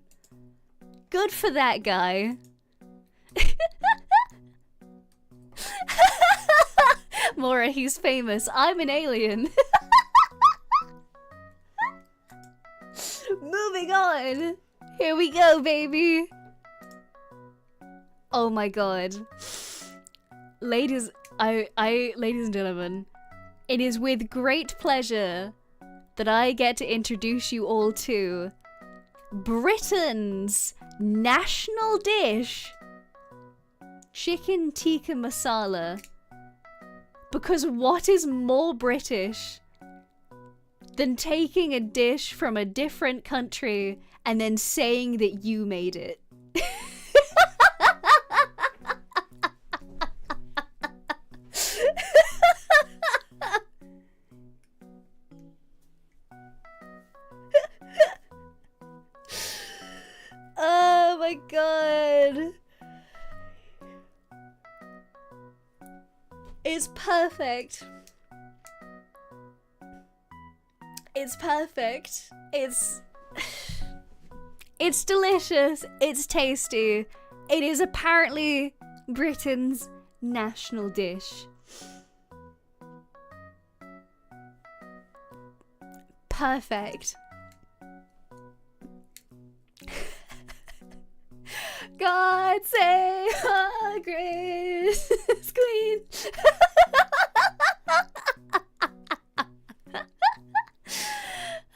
good for that guy. Mora, he's famous. I'm an alien. Moving on. Here we go, baby. Oh my god. Ladies and gentlemen, it is with great pleasure that I get to introduce you all to Britain's national dish, chicken tikka masala. Because what is more British than taking a dish from a different country and then saying that you made it? Oh my god. It's perfect. It's perfect. It's delicious. It's tasty. It is apparently Britain's national dish. Perfect. God save our gracious queen.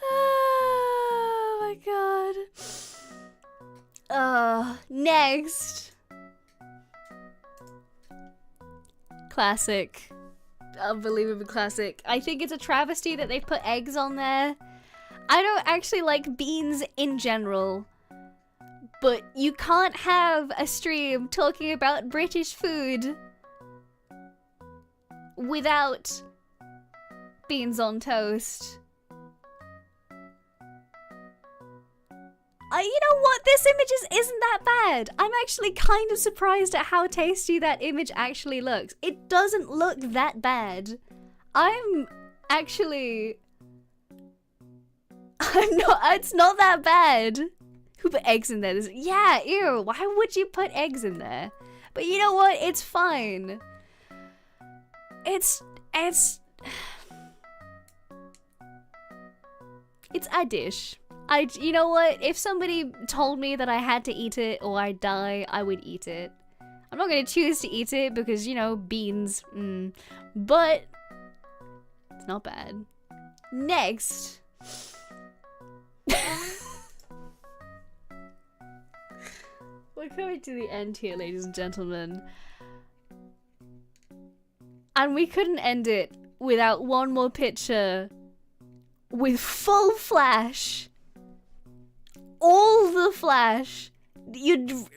Oh my god. Next. Classic. Unbelievable classic. I think it's a travesty that they put eggs on there. I don't actually like beans in general, but you can't have a stream talking about British food without beans on toast. You know what? This image isn't that bad. I'm actually kind of surprised at how tasty that image actually looks. It doesn't look that bad. I'm not, it's not that bad. Who put eggs in there? Yeah, ew, why would you put eggs in there? But you know what? It's fine. It's a dish. You know what? If somebody told me that I had to eat it or I'd die, I would eat it. I'm not gonna choose to eat it because, you know, beans. But it's not bad. Next. We're coming to the end here, ladies and gentlemen. And we couldn't end it without one more picture with full flash. All the flash.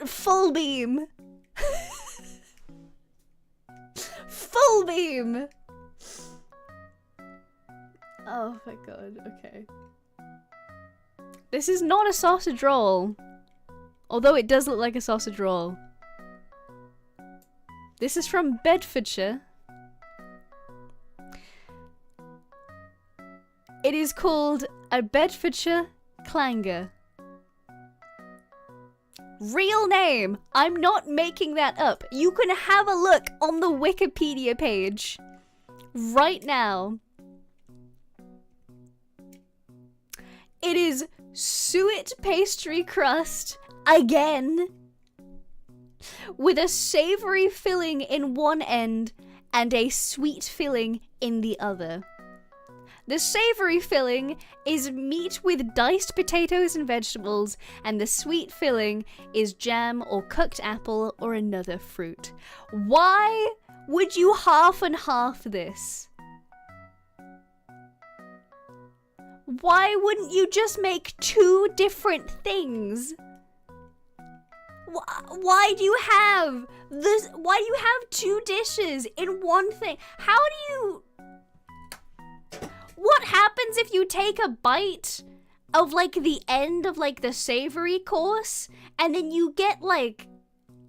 Full beam. Full beam. Oh my god, okay. This is not a sausage roll. Although it does look like a sausage roll. This is from Bedfordshire. It is called a Bedfordshire clanger. Real name. I'm not making that up. You can have a look on the Wikipedia page right now. It is suet pastry crust again with a savory filling in one end and a sweet filling in the other. The savory filling is meat with diced potatoes and vegetables, and the sweet filling is jam or cooked apple or another fruit. Why would you half and half this? Why wouldn't you just make two different things? Why do you have this? Why do you have two dishes in one thing? How do you... What happens if you take a bite of, like, the end of, like, the savory course, and then you get, like,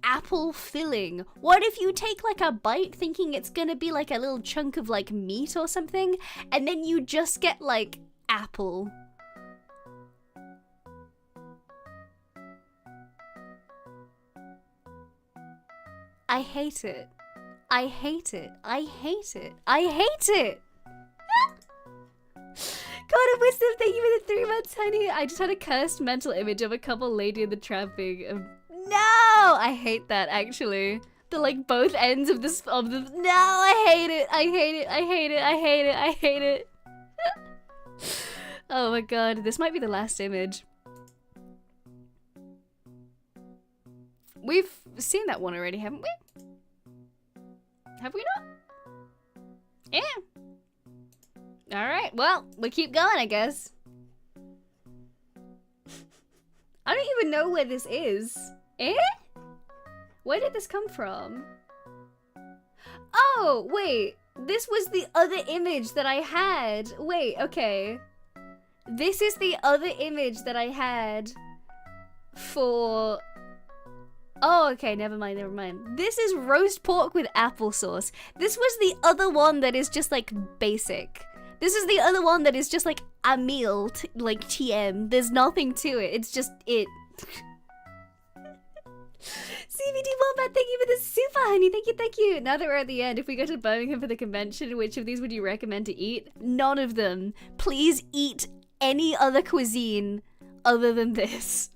apple filling? What if you take, like, a bite thinking it's gonna be, like, a little chunk of, like, meat or something, and then you just get, like, apple? I hate it. I hate it. I hate it. I hate it! God of wisdom, thank you for the 3 months, honey. I just had a cursed mental image of a couple lady in the tramping. No! I hate that, actually. The, like, both ends of this, No, I hate it. I hate it. I hate it. I hate it. I hate it. Oh my god, this might be the last image. We've seen that one already, haven't we? Have we not? Yeah. Alright, well, we keep going, I guess. I don't even know where this is. Eh? Where did this come from? Oh, wait. This was the other image that I had. Wait, okay. This is the other image that I had for... Oh, okay, never mind, never mind. This is roast pork with applesauce. This was the other one that is just, like, basic. This is the other one that is just, like, a meal, like, TM. There's nothing to it. It's just it. CBD Wombat, thank you for the super, honey. Thank you, thank you. Now that we're at the end, if we go to Birmingham for the convention, which of these would you recommend to eat? None of them. Please eat any other cuisine other than this.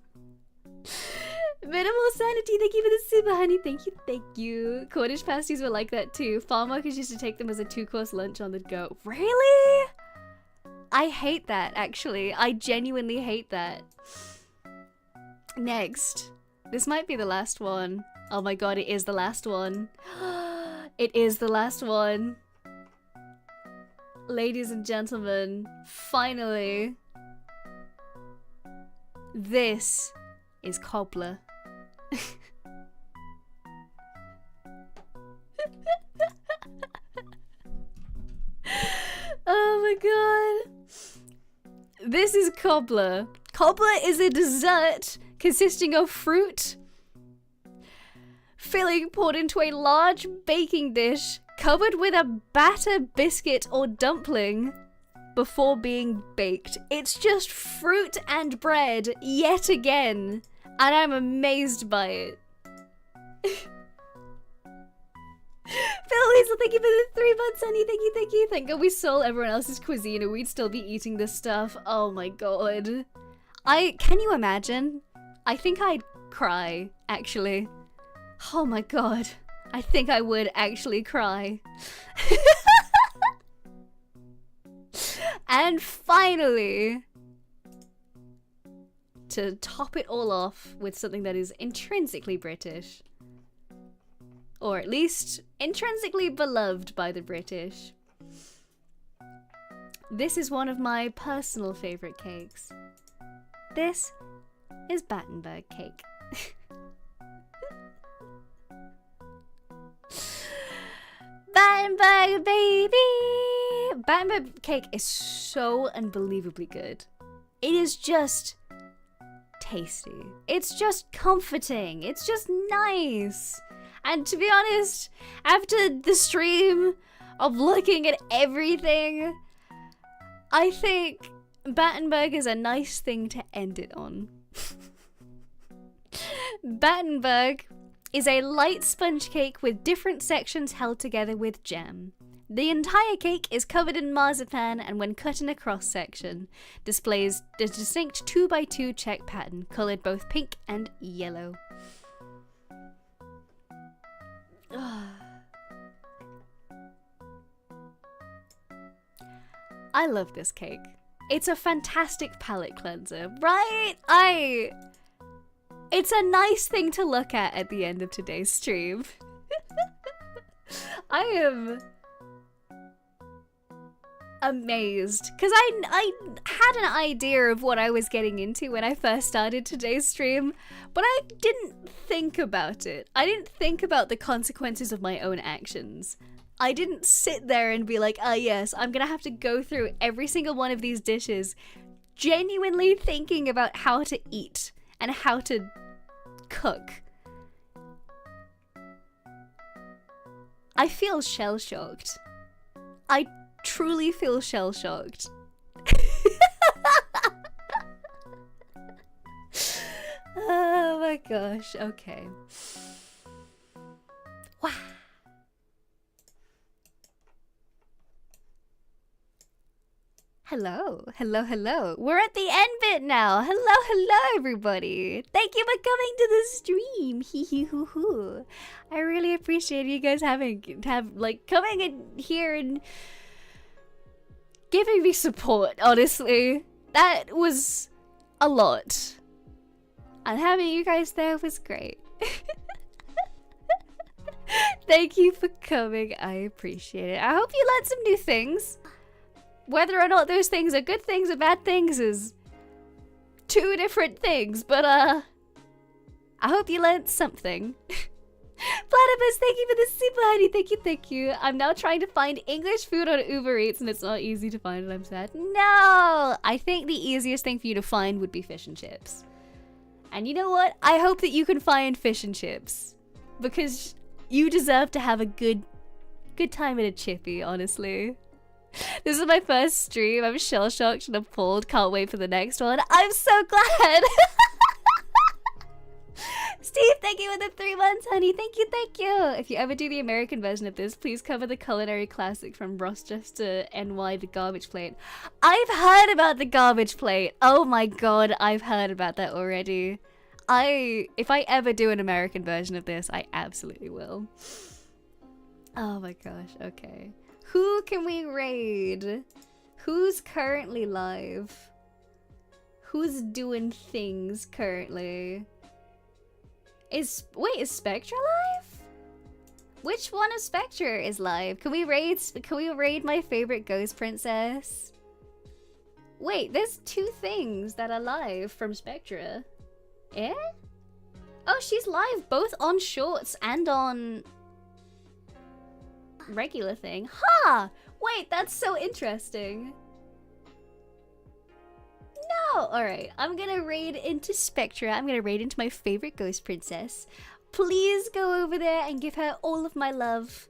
Minimal sanity, thank you for the super, honey. Thank you, thank you. Cornish pasties were like that too. Farm workers used to take them as a 2-course lunch on the go. Really? I hate that, actually. I genuinely hate that. Next. This might be the last one. Oh my god, it is the last one. It is the last one. Ladies and gentlemen, finally. This is cobbler. Oh my god. This is cobbler. Cobbler is a dessert consisting of fruit, filling poured into a large baking dish, covered with a batter, biscuit, or dumpling before being baked. It's just fruit and bread, yet again. And I'm amazed by it. Phil Weasel, thank you for the 3 months, honey. Thank you, thank you. Thank God we stole everyone else's cuisine and we'd still be eating this stuff. Oh my god. Can you imagine? I think I'd cry, actually. Oh my god. I think I would actually cry. And finally, to top it all off with something that is intrinsically British. Or at least intrinsically beloved by the British. This is one of my personal favourite cakes. This is Battenberg cake. Battenberg, baby! Battenberg cake is so unbelievably good. It is just tasty. It's just comforting. It's just nice. And to be honest, after the stream of looking at everything, I think Battenberg is a nice thing to end it on. Battenberg is a light sponge cake with different sections held together with jam. The entire cake is covered in marzipan and when cut in a cross-section, displays a distinct 2x2 check pattern, coloured both pink and yellow. I love this cake. It's a fantastic palate cleanser, right? It's a nice thing to look at the end of today's stream. I am amazed because I had an idea of what I was getting into when I first started today's stream, but I didn't think about it. I didn't think about the consequences of my own actions. I didn't sit there and be like, yes, I'm gonna have to go through every single one of these dishes, genuinely thinking about how to eat and how to cook. I feel shell-shocked. I truly feel shell-shocked. Oh my gosh, okay. Wow. Hello, hello, hello. We're at the end bit now. Hello, hello, everybody. Thank you for coming to the stream. Hee hee hoo hoo. I really appreciate you guys coming in here and giving me support, honestly. That was a lot. And having you guys there was great. Thank you for coming. I appreciate it. I hope you learned some new things. Whether or not those things are good things or bad things is two different things, but I hope you learned something. Platypus, thank you for the super honey. Thank you, thank you. I'm now trying to find English food on Uber Eats and it's not easy to find and I'm sad. No! I think the easiest thing for you to find would be fish and chips. And you know what? I hope that you can find fish and chips. Because you deserve to have a good time at a chippy, honestly. This is my first stream. I'm shell-shocked and appalled. Can't wait for the next one. I'm so glad! Steve, thank you for the 3 months, honey. Thank you, thank you. If you ever do the American version of this, please cover the culinary classic from Rochester, NY, the garbage plate. I've heard about the garbage plate. Oh my god, I've heard about that already. If I ever do an American version of this, I absolutely will. Oh my gosh, okay. Who can we raid? Who's currently live? Who's doing things currently? Is Spectra live? Which one of Spectra is live? Can we raid my favorite ghost princess? Wait, there's 2 things that are live from Spectra. Eh? Oh, she's live both on shorts and on regular thing. Ha! Wait, that's so interesting. No! Alright, I'm gonna raid into Spectra. I'm gonna raid into my favorite ghost princess. Please go over there and give her all of my love.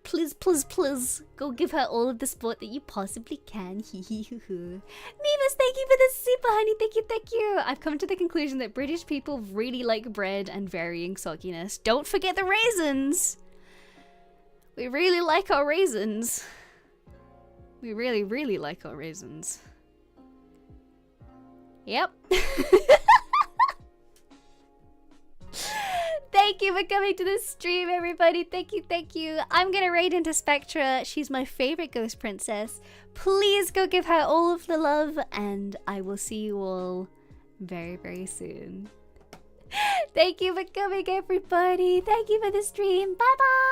Please, please, please. Go give her all of the support that you possibly can. Hee hee hoo hoo. Meemus, thank you for the super, honey. Thank you, thank you. I've come to the conclusion that British people really like bread and varying sogginess. Don't forget the raisins. We really like our raisins. We really, really like our raisins. Yep. Thank you for coming to the stream, everybody. Thank you, thank you. I'm gonna raid into Spectra. She's my favorite ghost princess. Please go give her all of the love, and I will see you all very, very soon. Thank you for coming, everybody. Thank you for the stream. Bye-bye.